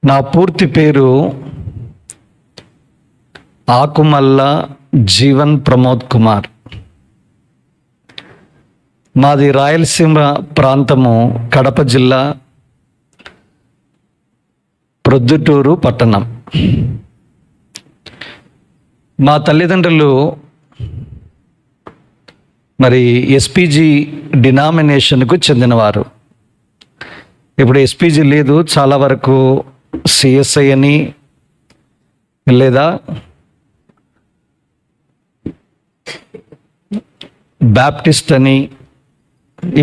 నా పూర్తి పేరు ఆకుమల్ల జీవన్ ప్రమోద్ కుమార్. మాది రాయలసీమ ప్రాంతము, కడప జిల్లా, ప్రొద్దుటూరు పట్టణం. మా తల్లిదండ్రులు మరి ఎస్పీజీ డినామినేషన్కు చెందినవారు. ఇప్పుడు ఎస్పీజీ లేదు, చాలా వరకు సిఎస్ఐ అని లేదా బ్యాప్టిస్ట్ అని,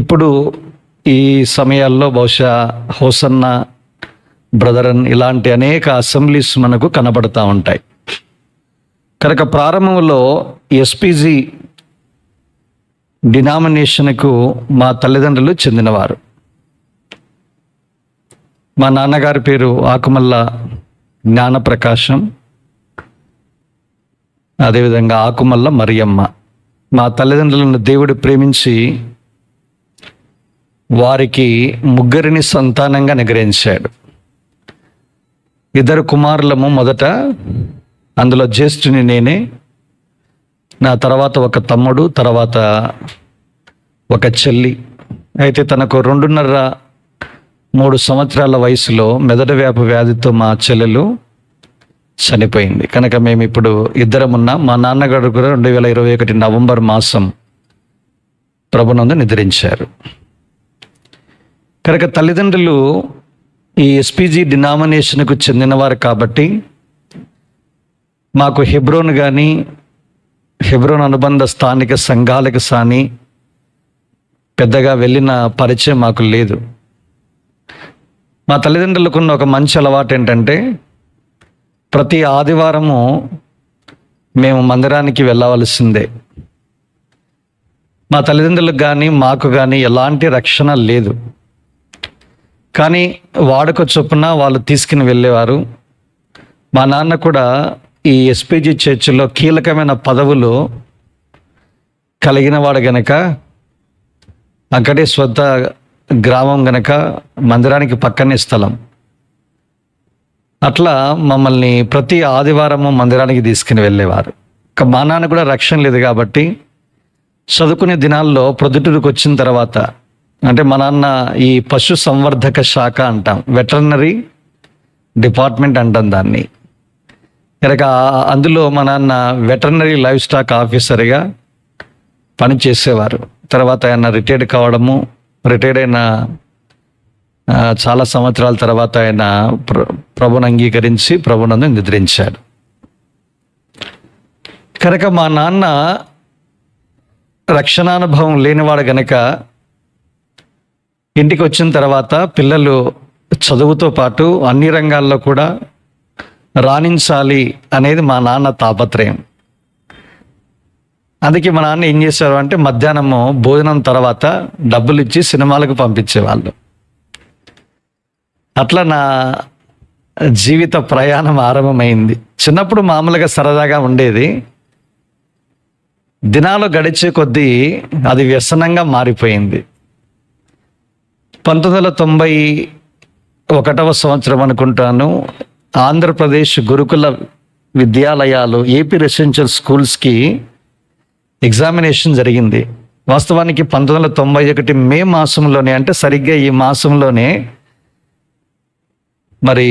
ఇప్పుడు ఈ సమయాల్లో బహుశా హోసన్న, బ్రదరన్ ఇలాంటి అనేక అసెంబ్లీస్ మనకు కనబడతా ఉంటాయి. కనుక ప్రారంభంలో ఎస్పీజీ డినామినేషన్కు మా తల్లిదండ్రులు చెందినవారు. మా నాన్నగారి పేరు ఆకుమల్ల జ్ఞానప్రకాశం, అదేవిధంగా ఆకుమల్ల మరియమ్మ. మా తల్లిదండ్రులను దేవుడు ప్రేమించి వారికి ముగ్గురిని సంతానంగా అనుగ్రహించాడు. 2 కుమారులము. మొదట అందులో జ్యేష్ఠుని నేనే, నా తర్వాత ఒక తమ్ముడు, తర్వాత ఒక చెల్లి. అయితే తనకు 2.5-3 సంవత్సరాల వయసులో మెదడు వ్యాధితో మా చెల్లెలు చనిపోయింది. కనుక మేము ఇప్పుడు ఇద్దరమున్నాం. మా నాన్నగారు కూడా 2021 నవంబర్ మాసం ప్రభునందు నిద్రించారు. కనుక తల్లిదండ్రులు ఈ ఎస్పీజీ డినామినేషన్కు చెందినవారు కాబట్టి మాకు హెబ్రోన్ కానీ, హెబ్రోన్ అనుబంధ స్థానిక సంఘాలకు కానీ పెద్దగా వెళ్ళిన పరిచయం మాకు లేదు. మా తల్లిదండ్రులకున్న ఒక మంచి అలవాటు ఏంటంటే, ప్రతి ఆదివారము మేము మందిరానికి వెళ్ళవలసిందే. మా తల్లిదండ్రులకు కానీ మాకు కానీ ఎలాంటి రక్షణ లేదు, కానీ వాడుక చొప్పున వాళ్ళు తీసుకుని వెళ్ళేవారు. మా నాన్న కూడా ఈ ఎస్పీజీ చర్చిలో కీలకమైన పదవులు కలిగిన వాడు గనక, అక్కడే స్వంత గ్రామం గనక మందిరానికి పక్కనే స్థలం. అట్లా మమ్మల్ని ప్రతి ఆదివారము మందిరానికి తీసుకుని వెళ్ళేవారు. మా నాన్న కూడా రక్షణ లేదు కాబట్టి చదువుకునే దినాల్లో ప్రొద్దుటూరుకు వచ్చిన తర్వాత, అంటే మా నాన్న ఈ పశు సంవర్ధక శాఖ అంటాం, వెటర్నరీ డిపార్ట్మెంట్ అంటాం దాన్ని. కనుక అందులో మా నాన్న వెటర్నరీ లైవ్ స్టాక్ ఆఫీసర్గా పనిచేసేవారు. తర్వాత ఆయన రిటైర్డ్ కావడము, రిటైర్డ్ అయిన చాలా సంవత్సరాల తర్వాత ఆయన ప్రభుని అంగీకరించి ప్రభునందు నిద్రించాడు. కనుక మా నాన్న రక్షణానుభవం లేనివాడు గనక ఇంటికి వచ్చిన తర్వాత పిల్లలు చదువుతో పాటు అన్ని రంగాల్లో కూడా రాణించాలి అనేది మా నాన్న తాపత్రయం. అందుకే మా నాన్న ఏం చేశారు అంటే, మధ్యాహ్నము భోజనం తర్వాత డబ్బులు ఇచ్చి సినిమాలకు పంపించేవాళ్ళు. అట్లా నా జీవిత ప్రయాణం ఆరంభమైంది. చిన్నప్పుడు మామూలుగా సరదాగా ఉండేది. దినాలు గడిచే కొద్దీ అది వ్యసనంగా మారిపోయింది. 1991వ సంవత్సరం అనుకుంటాను, ఆంధ్రప్రదేశ్ గురుకుల విద్యాలయాలు, ఏపీ రెసిడెన్షియల్ స్కూల్స్కి ఎగ్జామినేషన్ జరిగింది. వాస్తవానికి 1991 మే మాసంలోనే, అంటే సరిగ్గా ఈ మాసంలోనే మరి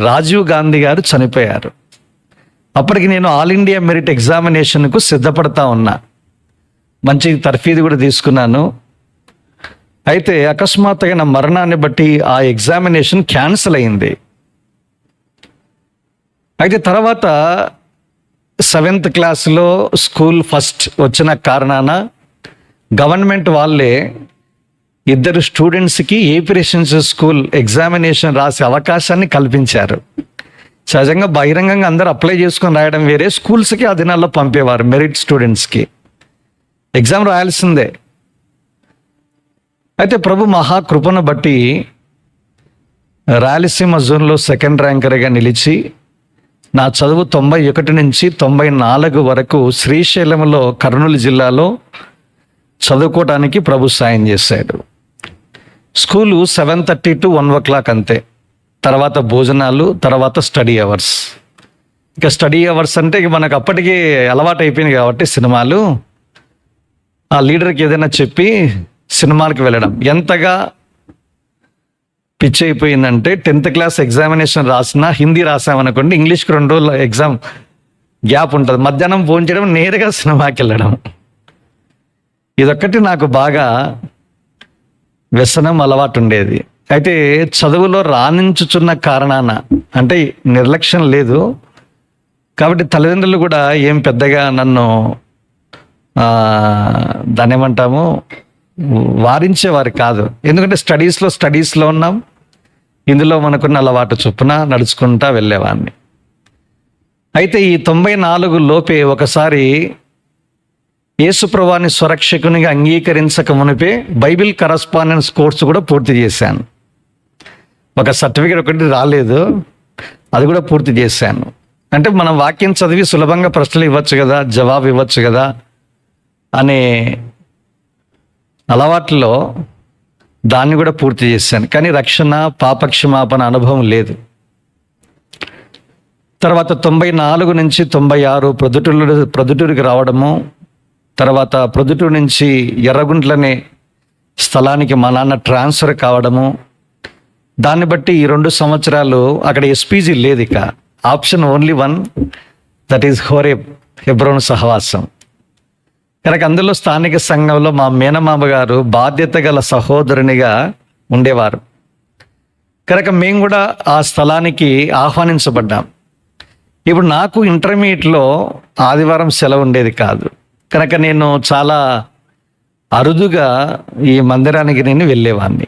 రాజీవ్ గాంధీ గారు చనిపోయారు. అప్పటికి నేను ఆల్ ఇండియా మెరిట్ ఎగ్జామినేషన్కు సిద్ధపడతా ఉన్నా, మంచి తర్ఫీదు కూడా తీసుకున్నాను. అయితే అకస్మాత్తుగా నా మరణాన్ని బట్టి ఆ ఎగ్జామినేషన్ క్యాన్సిల్ అయింది. అయితే తర్వాత 7th క్లాస్లో స్కూల్ ఫస్ట్ వచ్చిన కారణాన గవర్నమెంట్ వాళ్ళే 2 స్టూడెంట్స్కి ఏపీ రెసిడెన్షియల్ స్కూల్ ఎగ్జామినేషన్ రాసే అవకాశాన్ని కల్పించారు. సహజంగా బహిరంగంగా అందరూ అప్లై చేసుకొని రాయడం వేరే, స్కూల్స్కి ఆ దినాల్లో పంపేవారు. మెరిట్ స్టూడెంట్స్కి ఎగ్జామ్ రాయాల్సిందే. అయితే ప్రభు మహాకృపను బట్టి రాయలసీమ జోన్లో 2nd ర్యాంకర్గా నిలిచి నా చదువు 91 నుంచి 94 వరకు శ్రీశైలంలో, కర్నూలు జిల్లాలో చదువుకోవడానికి ప్రభు సాయం చేశాడు. స్కూలు 7:30 to 1 o'clock అంతే. తర్వాత భోజనాలు, తర్వాత స్టడీ అవర్స్. ఇక స్టడీ అవర్స్ అంటే ఇక మనకు అప్పటికే అలవాటు అయిపోయింది కాబట్టి సినిమాలు, ఆ లీడర్కి ఏదైనా చెప్పి సినిమాలకు వెళ్ళడం. ఎంతగా పిచ్చి అయిపోయిందంటే 10th క్లాస్ ఎగ్జామినేషన్ రాసినా, హిందీ రాసామనుకోండి, ఇంగ్లీష్కి 2 రోజులు ఎగ్జామ్ గ్యాప్ ఉంటుంది. మధ్యాహ్నం ఫోన్ చేయడం, నేరుగా సినిమాకి వెళ్ళడం. ఇదొక్కటి నాకు బాగా వ్యసనం, అలవాటు ఉండేది. అయితే చదువులో రాణించుచున్న కారణాన, అంటే నిర్లక్ష్యం లేదు కాబట్టి తల్లిదండ్రులు కూడా ఏం పెద్దగా నన్ను దాన్ని ఏమంటాము వారించేవారు కాదు. ఎందుకంటే స్టడీస్లో ఉన్నాం, ఇందులో మనకున్న అలవాటు చొప్పున నడుచుకుంటా వెళ్ళేవాడిని. అయితే ఈ 94 లోపే ఒకసారి యేసుప్రభువుని స్వరక్షకునిగా అంగీకరించక మునిపే బైబిల్ కరస్పాండెన్స్ కోర్సు కూడా పూర్తి చేశాను. ఒక సర్టిఫికేట్ ఒకటి రాలేదు, అది కూడా పూర్తి చేశాను. అంటే మనం వాక్యం చదివి సులభంగా ప్రశ్నలు ఇవ్వచ్చు కదా, జవాబు ఇవ్వచ్చు కదా అనే అలవాట్లో దాన్ని కూడా పూర్తి చేశాను. కానీ రక్షణ, పాపక్షమాపణ అనుభవం లేదు. తర్వాత 94 నుంచి 96 ప్రొద్దుటూరుకి రావడము, తర్వాత ప్రొద్దుటూరు నుంచి ఎర్రగుంట్లనే స్థలానికి మా నాన్న ట్రాన్స్ఫర్ కావడము, దాన్ని బట్టి ఈ 2 సంవత్సరాలు అక్కడ ఎస్పీజీ లేదు, ఇక option only 1, that is Horeb, Hebron సహవాసం. కనుక అందులో స్థానిక సంఘంలో మా మేనమామ గారు బాధ్యత గల సహోదరునిగా ఉండేవారు. కనుక మేము కూడా ఆ స్థలానికి ఆహ్వానించబడ్డాం. ఇప్పుడు నాకు ఇంటర్మీడియట్లో ఆదివారం సెలవు ఉండేది కాదు. కనుక నేను చాలా అరుదుగా ఈ మందిరానికి నేను వెళ్ళేవాడిని.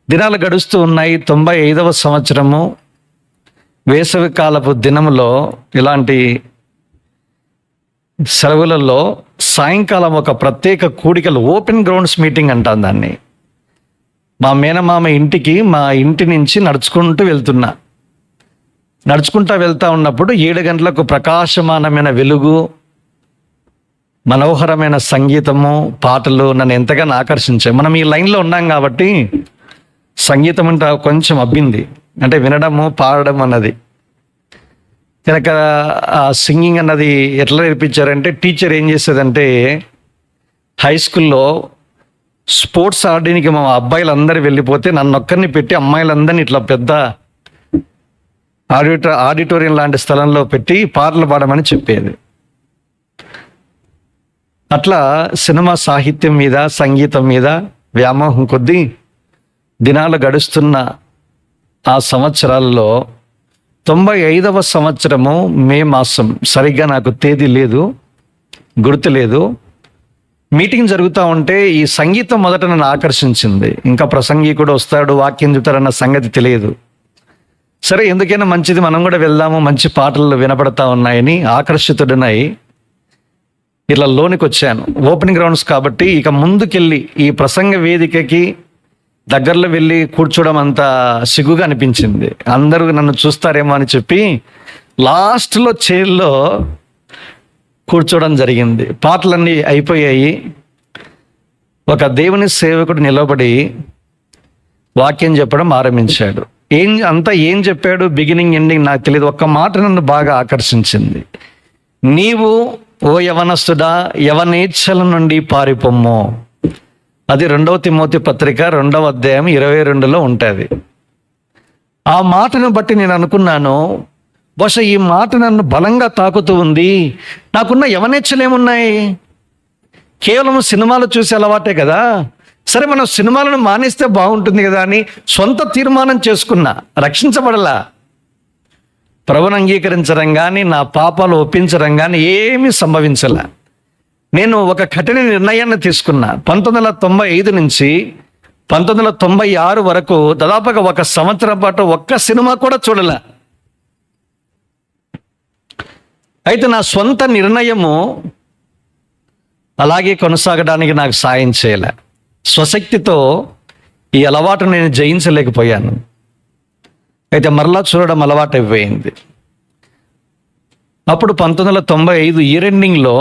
దినాలు గడుస్తూ ఉన్నాయి. 95వ సంవత్సరము వేసవి కాలపు దినంలో ఇలాంటి సెలవులలో సాయంకాలం ఒక ప్రత్యేక కూడికలు, ఓపెన్ గ్రౌండ్స్ మీటింగ్ అంటాను దాన్ని, మా మేనమామ ఇంటికి, మా ఇంటి నుంచి నడుచుకుంటా వెళ్తా ఉన్నప్పుడు 7 గంటలకు ప్రకాశమానమైన వెలుగు, మనోహరమైన సంగీతము, పాటలు నన్ను ఎంతగానో ఆకర్షించాయి. మనం ఈ లైన్లో ఉన్నాం కాబట్టి సంగీతం అంటే కొంచెం అబ్బింది, అంటే వినడము, పాడడం అన్నది. కనుక ఆ సింగింగ్ అన్నది ఎట్లా నేర్పించారంటే, టీచర్ ఏం చేసేదంటే హై స్కూల్లో స్పోర్ట్స్ ఆడడానికి మా అబ్బాయిలందరూ వెళ్ళిపోతే నన్ను ఒక్కరిని పెట్టి అమ్మాయిలందరినీ ఇట్లా పెద్ద ఆడిటోరియం లాంటి స్థలంలో పెట్టి పాటలు పాడమని చెప్పేది. అట్లా సినిమా సాహిత్యం మీద, సంగీతం మీద వ్యామోహం కొద్దీ దినాలు గడుస్తున్న ఆ సంవత్సరాల్లో 95వ సంవత్సరము మే మాసం, సరిగ్గా నాకు తేదీ లేదు, గుర్తు లేదు, మీటింగ్ జరుగుతూ ఉంటే ఈ సంగీతం మొదట నన్ను ఆకర్షించింది. ఇంకా ప్రసంగికుడు వస్తాడు, వాక్యం చెప్తాడన్న సంగతి తెలియదు. సరే, ఎందుకైనా మంచిది, మనం కూడా వెళ్దాము, మంచి పాటలు వినపడతా ఉన్నాయని ఆకర్షితుడినై ఇట్లా లోనికి వచ్చాను. ఓపెనింగ్ గ్రౌండ్స్ కాబట్టి ఇక ముందుకెళ్ళి ఈ ప్రసంగ వేదికకి దగ్గరలో వెళ్ళి కూర్చోవడం అంత సిగ్గుగా అనిపించింది. అందరూ నన్ను చూస్తారేమో అని చెప్పి లాస్ట్లో చైర్లో కూర్చోవడం జరిగింది. పాటలన్నీ అయిపోయాయి. ఒక దేవుని సేవకుడు నిలబడి వాక్యం చెప్పడం ఆరంభించాడు. ఏం చెప్పాడు, బిగినింగ్ ఎండింగ్ నాకు తెలియదు. ఒక్క మాట నన్ను బాగా ఆకర్షించింది. నీవు ఓ యవనస్తుడా, యవనేచ్ఛల నుండి పారిపొమ్ము. అది 2వ తిమోతి పత్రిక 2వ అధ్యాయం 22లో ఉంటుంది. ఆ మాటను బట్టి నేను అనుకున్నాను, బహుశా ఈ మాట నన్ను బలంగా తాకుతూ ఉంది. నాకున్న యవనేచ్ఛలు ఏమున్నాయి? కేవలం సినిమాలు చూసే అలవాటే కదా. సరే, మనం సినిమాలను మానేస్తే బాగుంటుంది కదా అని సొంత తీర్మానం చేసుకున్నా. రక్షించబడలా, ప్రభువును అంగీకరించడం కానీ, నా పాపాలు ఒప్పించడం కానీ ఏమీ సంభవించలే. నేను ఒక కఠిన నిర్ణయాన్ని తీసుకున్నా. 1995 నుంచి 1996 వరకు దాదాపుగా 1 సంవత్సరం పాటు ఒక్క సినిమా కూడా చూడలే. అయితే నా సొంత నిర్ణయము అలాగే కొనసాగడానికి నాకు సాయం చేయలే. స్వశక్తితో ఈ అలవాటు నేను జయించలేకపోయాను. అయితే మరలా చూడడం అలవాటు అయిపోయింది. అప్పుడు 1995 ఇయర్ ఎండింగ్లో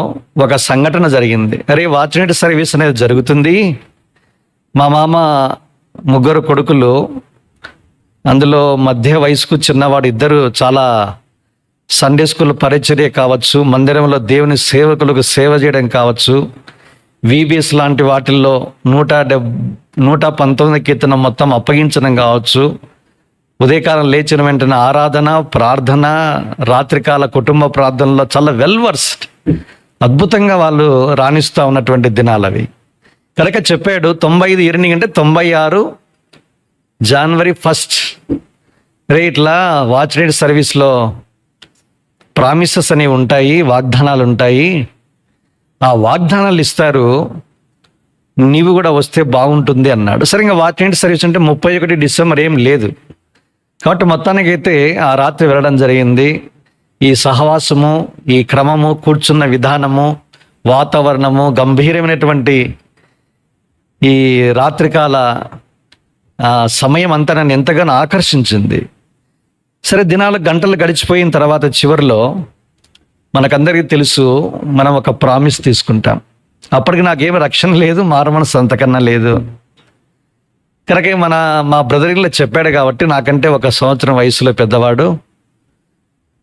ఒక సంఘటన జరిగింది. అరే, వాచ్నైట్ సర్వీస్ అనేది జరుగుతుంది. మా మామ ముగ్గురు కొడుకులు, అందులో మధ్య వయసుకు చిన్నవాడు ఇద్దరు చాలా సండే స్కూల్ పరిచర్య కావచ్చు, మందిరంలో దేవుని సేవకులకు సేవ చేయడం కావచ్చు, విబిఎస్ లాంటి వాటిల్లో 119 కీర్తన మొత్తం అప్పగించడం కావచ్చు, ఉదయకాలం లేచిన వెంటనే ఆరాధన, ప్రార్థన, రాత్రికాల కుటుంబ ప్రార్థనలో చాలా వెల్ వర్స్డ్, అద్భుతంగా వాళ్ళు రాణిస్తూ ఉన్నటువంటి దినాలు అవి. కనుక చెప్పాడు 95 ఇయర్నింగ్ అంటే 96 జనవరి 1 రే ఇట్లా వాచ్ నైట్ సర్వీస్లో ప్రామిసెస్ అనేవి ఉంటాయి, వాగ్దానాలు ఉంటాయి, ఆ వాగ్దానాలు ఇస్తారు, నీవు కూడా వస్తే బాగుంటుంది అన్నాడు. సరే, ఇంకా వాచ్ నైట్ సర్వీస్ అంటే 31 డిసెంబర్ ఏం లేదు కాబట్టి మొత్తానికైతే ఆ రాత్రి వెళ్ళడం జరిగింది. ఈ సహవాసము, ఈ క్రమము, కూర్చున్న విధానము, వాతావరణము, గంభీరమైనటువంటి ఈ రాత్రికాల సమయం అంతా నన్ను ఎంతగానో ఆకర్షించింది. సరే, గంటలు గడిచిపోయిన తర్వాత చివరిలో మనకందరికీ తెలుసు, మనం ఒక ప్రామిస్ తీసుకుంటాం. అప్పటికి నాకేమి రక్షణ లేదు, మారుమనసు అంతకన్నా లేదు. కనుక మా బ్రదర్ ఇలా చెప్పాడు కాబట్టి, నాకంటే 1 సంవత్సరం వయసులో పెద్దవాడు,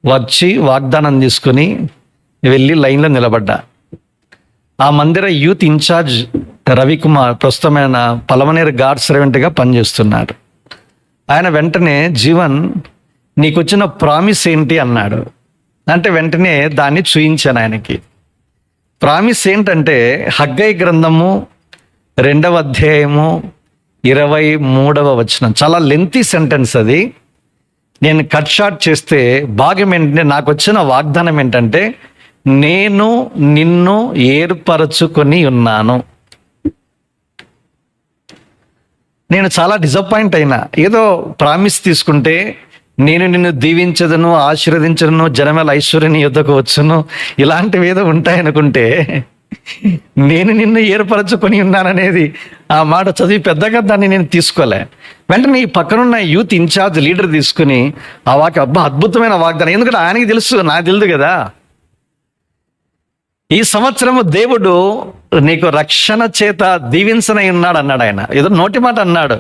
వచ్చి వాగ్దానం తీసుకుని వెళ్ళి లైన్లో నిలబడ్డా. ఆ మందిర యూత్ ఇన్ఛార్జ్ రవికుమార్ ప్రస్తుతమైన పలమనేరు గార్డ్ సర్వెంట్గా పనిచేస్తున్నాడు. ఆయన వెంటనే, జీవన్ నీకు వచ్చిన ప్రామిస్ ఏంటి అన్నాడు. అంటే వెంటనే దాన్ని చూయించాను ఆయనకి. ప్రామిస్ ఏంటంటే హగ్గై గ్రంథము 2వ అధ్యాయము 23వ వచనం. చాలా లెంతీ సెంటెన్స్ అది. నేను కట్ షార్ట్ చేస్తే భాగం ఏంటంటే, నాకు వచ్చిన వాగ్దానం ఏంటంటే, నేను నిన్ను ఏర్పరచుకొని ఉన్నాను. నేను చాలా డిసప్పాయింట్ అయినా. ఏదో ప్రామిస్ తీసుకుంటే, నేను నిన్ను దీవించదను, ఆశీర్వదించదను, జనమేల ఐశ్వర్యని యుద్ధకు వచ్చును, ఇలాంటివి ఏదో ఉంటాయనుకుంటే, నేను నిన్ను ఏర్పరచుకొని ఉన్నాననేది ఆ మాట చదివి పెద్దగా దాన్ని నేను తీసుకోలే. వెంటనే ఈ పక్కనున్న యూత్ ఇన్ఛార్జ్ లీడర్ తీసుకుని ఆ అద్భుతమైన వాగ్దానం, ఎందుకంటే ఆయనకి తెలుసు, నాకు తెలియదు కదా, ఈ సంవత్సరము దేవుడు నీకు రక్షణ చేత దీవించనై ఉన్నాడు అన్నాడు. ఆయన ఏదో నోటి మాట అన్నాడు.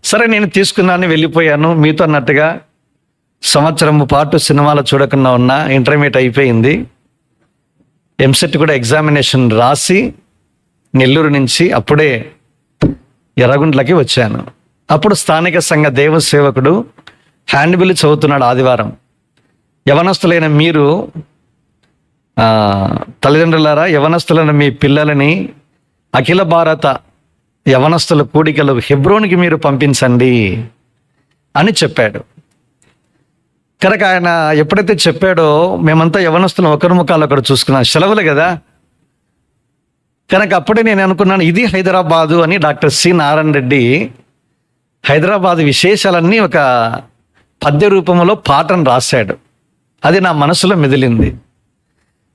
సరే, నేను తీసుకున్నాను, వెళ్ళిపోయాను. మీతో అన్నట్టుగా సంవత్సరం పాటు సినిమాలు చూడకుండా ఉన్నా. ఇంటర్మీడియట్ అయిపోయింది, ఎంసెట్ కూడా ఎగ్జామినేషన్ రాసి నెల్లూరు నుంచి అప్పుడే ఎర్రగుంట్లకి వచ్చాను. అప్పుడు స్థానిక సంఘ దేవ సేవకుడు హ్యాండ్ బిల్ చదువుతున్నాడు ఆదివారం. యవనస్తులైన మీరు తల్లిదండ్రులారా, యవనస్తులైన మీ పిల్లలని అఖిల భారత యవనస్తుల కూడికలు హెబ్రోన్కి మీరు పంపించండి అని చెప్పాడు. కనుక ఆయన ఎప్పుడైతే చెప్పాడో మేమంతా యవనస్తులు ఒకరి ముఖాలు ఒకరు చూసుకున్నాం, సెలవులు కదా. కనుక అప్పుడే నేను అనుకున్నాను, ఇది హైదరాబాదు అని. డాక్టర్ సి నారాయణ రెడ్డి హైదరాబాదు విశేషాలన్నీ ఒక పద్య రూపంలో పాటను రాశాడు. అది నా మనసులో మెదిలింది.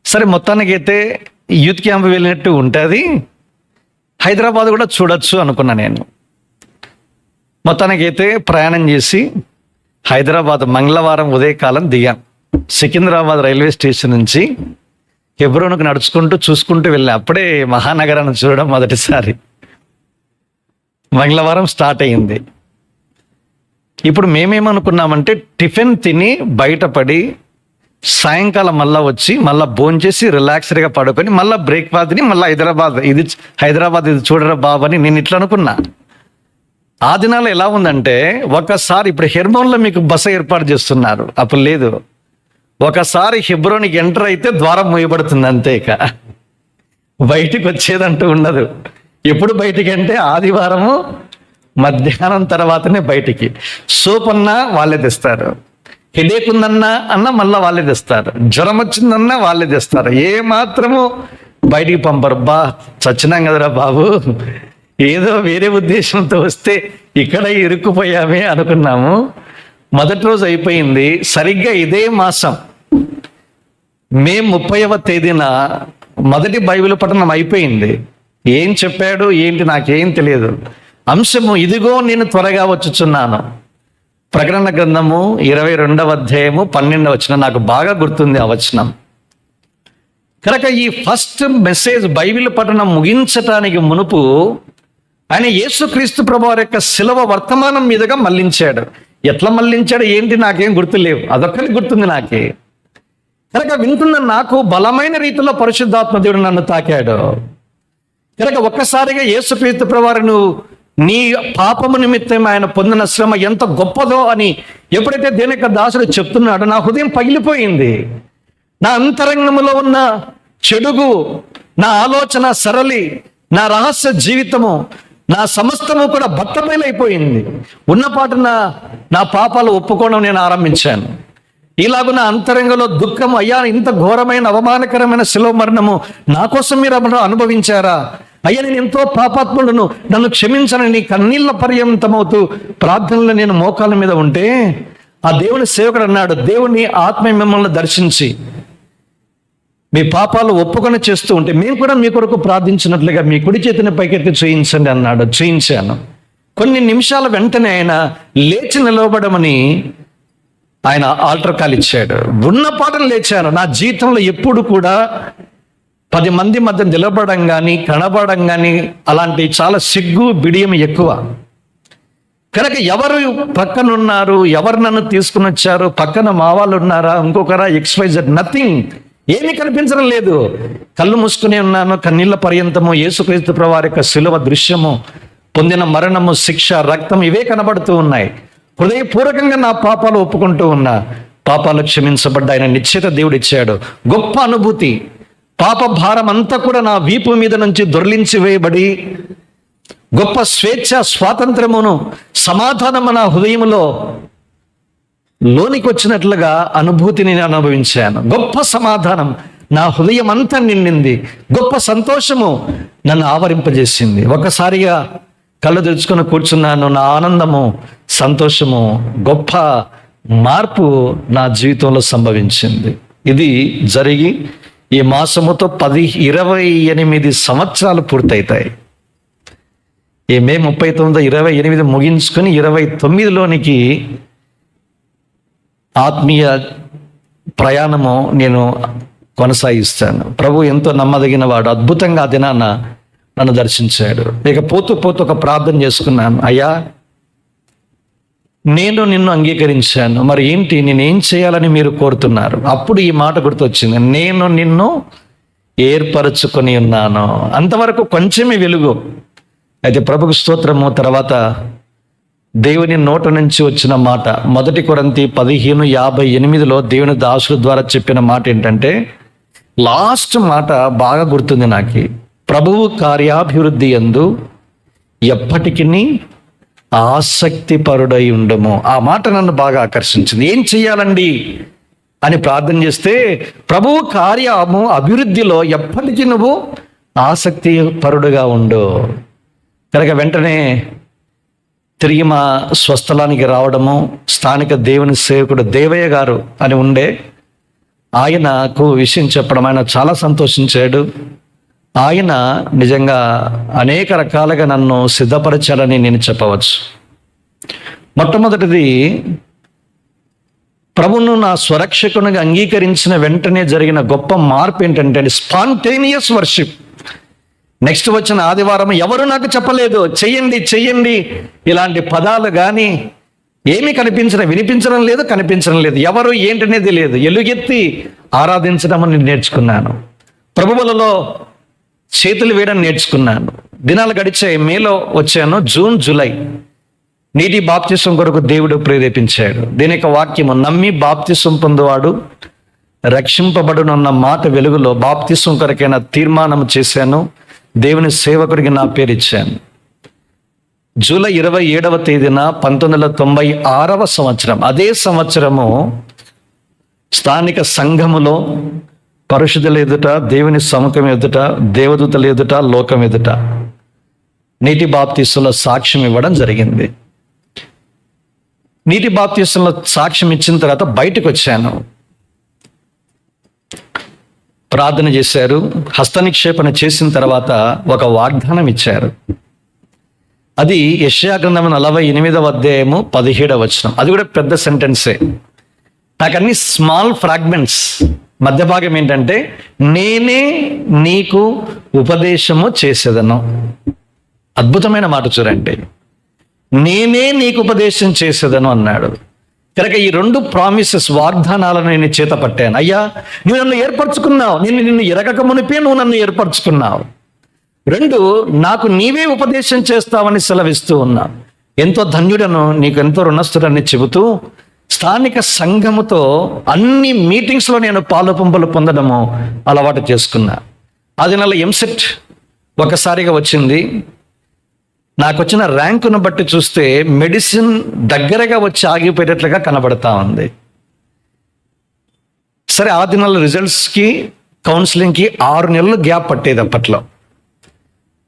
సరే, మొత్తానికైతే యూత్ క్యాంప్ వెళ్ళినట్టు ఉంటుంది, హైదరాబాద్ కూడా చూడొచ్చు అనుకున్నా నేను. మొత్తానికైతే ప్రయాణం చేసి హైదరాబాద్ మంగళవారం ఉదయకాలం దిగాం. సికింద్రాబాద్ రైల్వే స్టేషన్ నుంచి హెబ్రోన్కు నడుచుకుంటూ చూసుకుంటూ వెళ్ళాం. అప్పుడే మహానగరాన్ని చూడడం మొదటిసారి. మంగళవారం స్టార్ట్ అయింది. ఇప్పుడు మేమేమనుకున్నామంటే, టిఫిన్ తిని బయటపడి సాయంకాలం మళ్ళీ వచ్చి మళ్ళీ భోంచేసి రిలాక్స్డ్గా పడుకొని మళ్ళీ బ్రేక్ఫాస్ట్ తిని మళ్ళీ హైదరాబాద్ ఇది చూడరా బాబు అని నేను ఇట్లా అనుకున్నా. ఆ దినాలు ఎలా ఉందంటే, ఒకసారి ఇప్పుడు హెబ్రోన్లో మీకు బస ఏర్పాటు చేస్తున్నారు, అప్పుడు లేదు. ఒకసారి హెబ్రోన్కి ఎంటర్ అయితే ద్వారం మూయబడుతుంది అంతే, ఇక బయటికి వచ్చేదంటూ ఉండదు. ఎప్పుడు బయటికి అంటే ఆదివారము మధ్యాహ్నం తర్వాతనే బయటికి. సోప్ అన్నా వాళ్ళే తెస్తారు, హెడేక్ ఉందన్నా మళ్ళీ వాళ్ళే తెస్తారు, జ్వరం వచ్చిందన్నా వాళ్ళే తెస్తారు, ఏ మాత్రము బయటికి పంపరు. చచ్చినాం కదరా బాబు, ఏదో వేరే ఉద్దేశంతో వస్తే ఇక్కడ ఇరుక్కుపోయామే అనుకున్నాము. మొదటి రోజు అయిపోయింది. సరిగ్గా ఇదే మాసం మే 30వ తేదీన మొదటి బైబిల్ పఠనం అయిపోయింది. ఏం చెప్పాడు ఏంటి నాకేం తెలియదు. అంశము, ఇదిగో నేను త్వరగా వచ్చుచున్నాను. ప్రకటన గ్రంథము 22వ అధ్యాయము 12వ వచనం నాకు బాగా గుర్తుంది ఆ వచనం. కనుక ఈ ఫస్ట్ మెసేజ్ బైబిల్ పఠనం ముగించటానికి మునుపు ఆయన యేసుక్రీస్తు ప్రభువారి యొక్క శిలువ వర్తమానం మీదుగా మళ్లించాడు. ఎట్లా మళ్లించాడు ఏంటి నాకేం గుర్తులేవు, అదొక్కటి గుర్తుంది నాకే. కనుక వింటున్న నాకు బలమైన రీతిలో పరిశుద్ధాత్మ దేవుడు నన్ను తాకాడు. కనుక ఒక్కసారిగా యేసుక్రీస్తు ప్రభువారు నువ్వు నీ పాపము నిమిత్తం ఆయన పొందిన శ్రమ ఎంత గొప్పదో అని ఎప్పుడైతే దేవుని యొక్క దాసుడు చెప్తున్నాడో నా హృదయం పగిలిపోయింది. నా అంతరంగంలో ఉన్న చెడుగు, నా ఆలోచన సరళి, నా రహస్య జీవితము, నా సమస్తము కూడా బట్టబయలైపోయింది. ఉన్నపాటున నా పాపాలు ఒప్పుకోవడం నేను ఆరంభించాను. ఇలాగ నా అంతరంగంలో దుఃఖము, అయ్యా ఇంత ఘోరమైన అవమానకరమైన శిలువ మరణము నా కోసం మీరు అనుభవించారా, అయ్యా నేను ఎంతో పాపాత్ముడును, నన్ను క్షమించనని కన్నీళ్ళ పర్యంతమవుతూ ప్రార్థనలో నేను మోకాళ్ళ మీద ఉంటే ఆ దేవుని సేవకుడు అన్నాడు, దేవుని ఆత్మ మిమ్మల్ని దర్శించి మీ పాపాలు ఒప్పుకొని చేస్తూ ఉంటే మేము కూడా మీ కొరకు ప్రార్థించినట్లుగా మీ కుడి చేతిని పైకెత్తి చేయించండి అన్నాడు. చేయించాను. కొన్ని నిమిషాల వెంటనే ఆయన లేచి నిలవబడమని ఆయన ఆల్టర్ కాల్ ఇచ్చాడు. ఉన్న పాటలు లేచాను. నా జీవితంలో ఎప్పుడు కూడా 10 మంది మధ్య నిలబడడం కానీ కనబడడం కానీ అలాంటి చాలా సిగ్గు బిడియం ఎక్కువ. కనుక ఎవరు పక్కన ఉన్నారు, ఎవరు నన్ను తీసుకుని వచ్చారు, పక్కన మా వాళ్ళు ఉన్నారా, ఇంకొకరా, XYZ, నథింగ్, ఏమీ కనిపించడం లేదు. కళ్ళు మూసుకునే ఉన్నాను. కన్నీళ్ళ పర్యంతము యేసుక్రీస్తు ప్రభువారి యొక్క శిలువ దృశ్యము, పొందిన మరణము, శిక్ష, రక్తం ఇవే కనబడుతూ ఉన్నాయి. హృదయపూర్వకంగా నా పాపాలు ఒప్పుకుంటూ ఉన్నా. పాపాలు క్షమించబడ్డ ఆయన నిశ్చిత దేవుడు ఇచ్చాడు. గొప్ప అనుభూతి. పాప భారం అంతా కూడా నా వీపు మీద నుంచి దొర్లించి వేయబడి గొప్ప స్వేచ్ఛ, స్వాతంత్రమును, సమాధానము నా హృదయంలో లోనికి వచ్చినట్లుగా అనుభూతిని నేను అనుభవించాను. గొప్ప సమాధానం నా హృదయం అంతా నిండింది. గొప్ప సంతోషము నన్ను ఆవరింపజేసింది. ఒకసారిగా కళ్ళు తెరుచుకొని కూర్చున్నాను. నా ఆనందము, సంతోషము, గొప్ప మార్పు నా జీవితంలో సంభవించింది. ఇది జరిగి ఈ మాసముతో 28 సంవత్సరాలు పూర్తవుతాయి. ఈ మే 29, 28 ముగించుకొని 29లోనికి ఆత్మీయ ప్రయాణము నేను కొనసాగిస్తాను. ప్రభు ఎంతో నమ్మదగిన వాడు. అద్భుతంగా ఆ దినాన నన్ను దర్శించాడు. ఇక పోతూ ఒక ప్రార్థన చేసుకున్నాను. అయ్యా, నేను నిన్ను అంగీకరించాను, మరి ఏంటి, నేనేం చేయాలని మీరు కోరుతున్నారు? అప్పుడు ఈ మాట గుర్తొచ్చింది, నేను నిన్ను ఏర్పరచుకొని ఉన్నాను. అంతవరకు కొంచెమే వెలుగు. అయితే ప్రభుకు స్తోత్రము. తర్వాత దేవుని నోట నుంచి వచ్చిన మాట, 1 కొరింథీ 15:58లో దేవుని దాసుల ద్వారా చెప్పిన మాట ఏంటంటే, లాస్ట్ మాట బాగా గుర్తుంది నాకు. ప్రభువు కార్యాభివృద్ధి యందు ఎప్పటికీ ఆసక్తి పరుడై ఉండము. ఆ మాట నన్ను బాగా ఆకర్షించింది. ఏం చెయ్యాలండి అని ప్రార్థన చేస్తే, ప్రభువు కార్యము అభివృద్ధిలో ఎప్పటికీ నువ్వు ఆసక్తి పరుడుగా ఉండు. కనుక వెంటనే తిరిగి మా స్వస్థలానికి రావడము, స్థానిక దేవుని సేవకుడు దేవయ్య గారు అని ఉండే ఆయనకు విషయం చెప్పడం, ఆయన చాలా సంతోషించాడు. ఆయన నిజంగా అనేక రకాలుగా నన్ను సిద్ధపరచాలని నేను చెప్పవచ్చు. మొట్టమొదటిది, ప్రభువును నా స్వరక్షకునిగా అంగీకరించిన వెంటనే జరిగిన గొప్ప మార్పు ఏంటంటే స్పాంటేనియస్ వర్షిప్. నెక్స్ట్ వచ్చిన ఆదివారం ఎవరు నాకు చెప్పలేదు, చెయ్యండి ఇలాంటి పదాలు కానీ ఏమీ వినిపించడం లేదు, కనిపించడం లేదు. ఎవరు ఏంటనేది లేదు. ఎలుగెత్తి ఆరాధించడం నేను నేర్చుకున్నాను. ప్రభువులలో చేతులు వేయడం నేర్చుకున్నాను. దినాలు గడిచాయి. మేలో వచ్చాను. జూన్, జూలై నీటి బాప్తిసం కొరకు దేవుడు ప్రేరేపించాడు. దీని యొక్క వాక్యము, నమ్మి బాప్తిసం పొందువాడు రక్షింపబడునున్న మాట వెలుగులో బాప్తిసం కొరకైనా తీర్మానం చేశాను. దేవుని సేవకుడికి నా పేరు ఇచ్చాను. జూలై 27వ తేదీన 1996వ సంవత్సరం, అదే సంవత్సరము స్థానిక సంఘములో పరిశుద్ధుల ఎదుట, దేవుని సముఖం ఎదుట, దేవదూతల ఎదుట, లోకం ఎదుట నీటి బాప్తిసంలో సాక్ష్యం ఇవ్వడం జరిగింది. నీటి బాప్తిసంలో సాక్ష్యం ఇచ్చిన తర్వాత బయటకు వచ్చాను. ప్రార్థన చేశారు. హస్తనిక్షేపణ చేసిన తర్వాత ఒక వాగ్దానం ఇచ్చారు. అది యెషయా గ్రంథం 48వ అధ్యాయము 17వ వచనం. అది కూడా పెద్ద సెంటెన్సే. నాకు అన్ని స్మాల్ ఫ్రాగ్మెంట్స్. మధ్య భాగం ఏంటంటే, నేనే నీకు ఉపదేశము చేసేదను. అద్భుతమైన మాట చూడండి, నేనే నీకు ఉపదేశం చేసేదను అన్నాడు. కనుక ఈ 2 ప్రామిసెస్, వాగ్దానాలను నేను చేత పట్టాను. అయ్యా, నువ్వు నన్ను ఏర్పరచుకున్నావు, నేను నిన్ను ఎరగక మునిపే నువ్వు నన్ను ఏర్పరచుకున్నావు. 2, నాకు నీవే ఉపదేశం చేస్తావని సెలవిస్తూ ఉన్నా. ఎంతో ధన్యుడను, నీకు ఎంతో రుణస్థుడని చెబుతూ స్థానిక సంఘముతో అన్ని మీటింగ్స్లో నేను పాలు పంపులు పొందడము అలవాటు చేసుకున్నా. అది నెల ఎంసెట్ ఒకసారిగా వచ్చింది. నాకు వచ్చిన ర్యాంకును బట్టి చూస్తే మెడిసిన్ దగ్గరగా వచ్చి ఆగిపోయేటట్లుగా కనబడతా ఉంది. సరే, ఆ దినాల రిజల్ట్స్కి కౌన్సిలింగ్కి 6 నెలలు గ్యాప్ పట్టేది అప్పట్లో.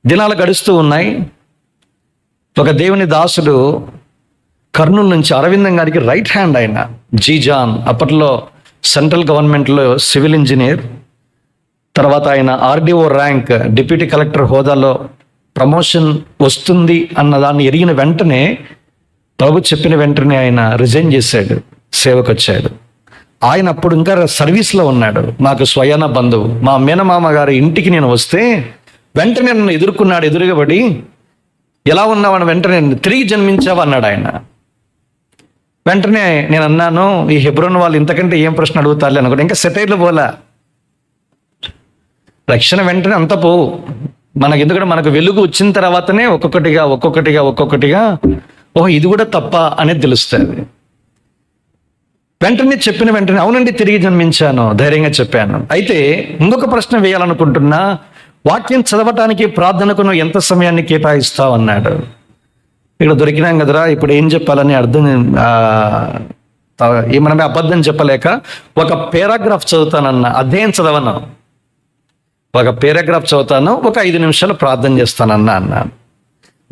దినాలు గడుస్తూ ఉన్నాయి. ఒక దేవుని దాసుడు కర్నూలు నుంచి అరవిందం గారికి రైట్ హ్యాండ్ అయిన జీజాన్, అప్పట్లో సెంట్రల్ గవర్నమెంట్లో సివిల్ ఇంజనీర్, తర్వాత ఆయన ఆర్డీఓ ర్యాంక్, డిప్యూటీ కలెక్టర్ హోదాలో ప్రమోషన్ వస్తుంది అన్న దాన్ని ఎరిగిన వెంటనే, ప్రభు చెప్పిన వెంటనే ఆయన రిజైన్ చేశాడు, సేవకు వచ్చాడు. ఆయన అప్పుడు ఇంకా సర్వీస్లో ఉన్నాడు. నాకు స్వయాన బంధువు. మా మేనమామ గారి ఇంటికి నేను వస్తే వెంటనే నన్ను ఎదుర్కొన్నాడు. ఎదురుగా పడి, ఎలా ఉన్నావని వెంటనే తిరిగి జన్మించావు అన్నాడు ఆయన. వెంటనే నేను అన్నాను, ఈ హెబ్రోన్ వాళ్ళు ఇంతకంటే ఏం ప్రశ్న అడుగుతారు అనుకుంటే ఇంకా సెటైర్లు పోలా. రక్షణ వెంటనే అంత పోవు మనకి, ఎందుకంటే మనకు వెలుగు వచ్చిన తర్వాతనే ఒక్కొక్కటిగా ఓహో ఇది కూడా తప్ప అనేది తెలుస్తుంది. వెంటనే చెప్పిన వెంటనే అవునండి తిరిగి జన్మించాను ధైర్యంగా చెప్పాను. అయితే ఇంకొక ప్రశ్న వేయాలనుకుంటున్నా, వాక్యం చదవటానికి ప్రార్థనకు నువ్వు ఎంత సమయాన్ని కేటాయిస్తావు అన్నాడు. ఇక్కడ దొరికినాం కదరా, ఇప్పుడు ఏం చెప్పాలని అర్థం ఏమన్నా అబద్ధం చెప్పలేక ఒక పేరాగ్రాఫ్ చదువుతానన్నా, అధ్యాయం చదవను, ఒక పేరాగ్రాఫ్ చదువుతాను, ఒక 5 నిమిషాలు ప్రార్థన చేస్తానన్నా అన్నాను.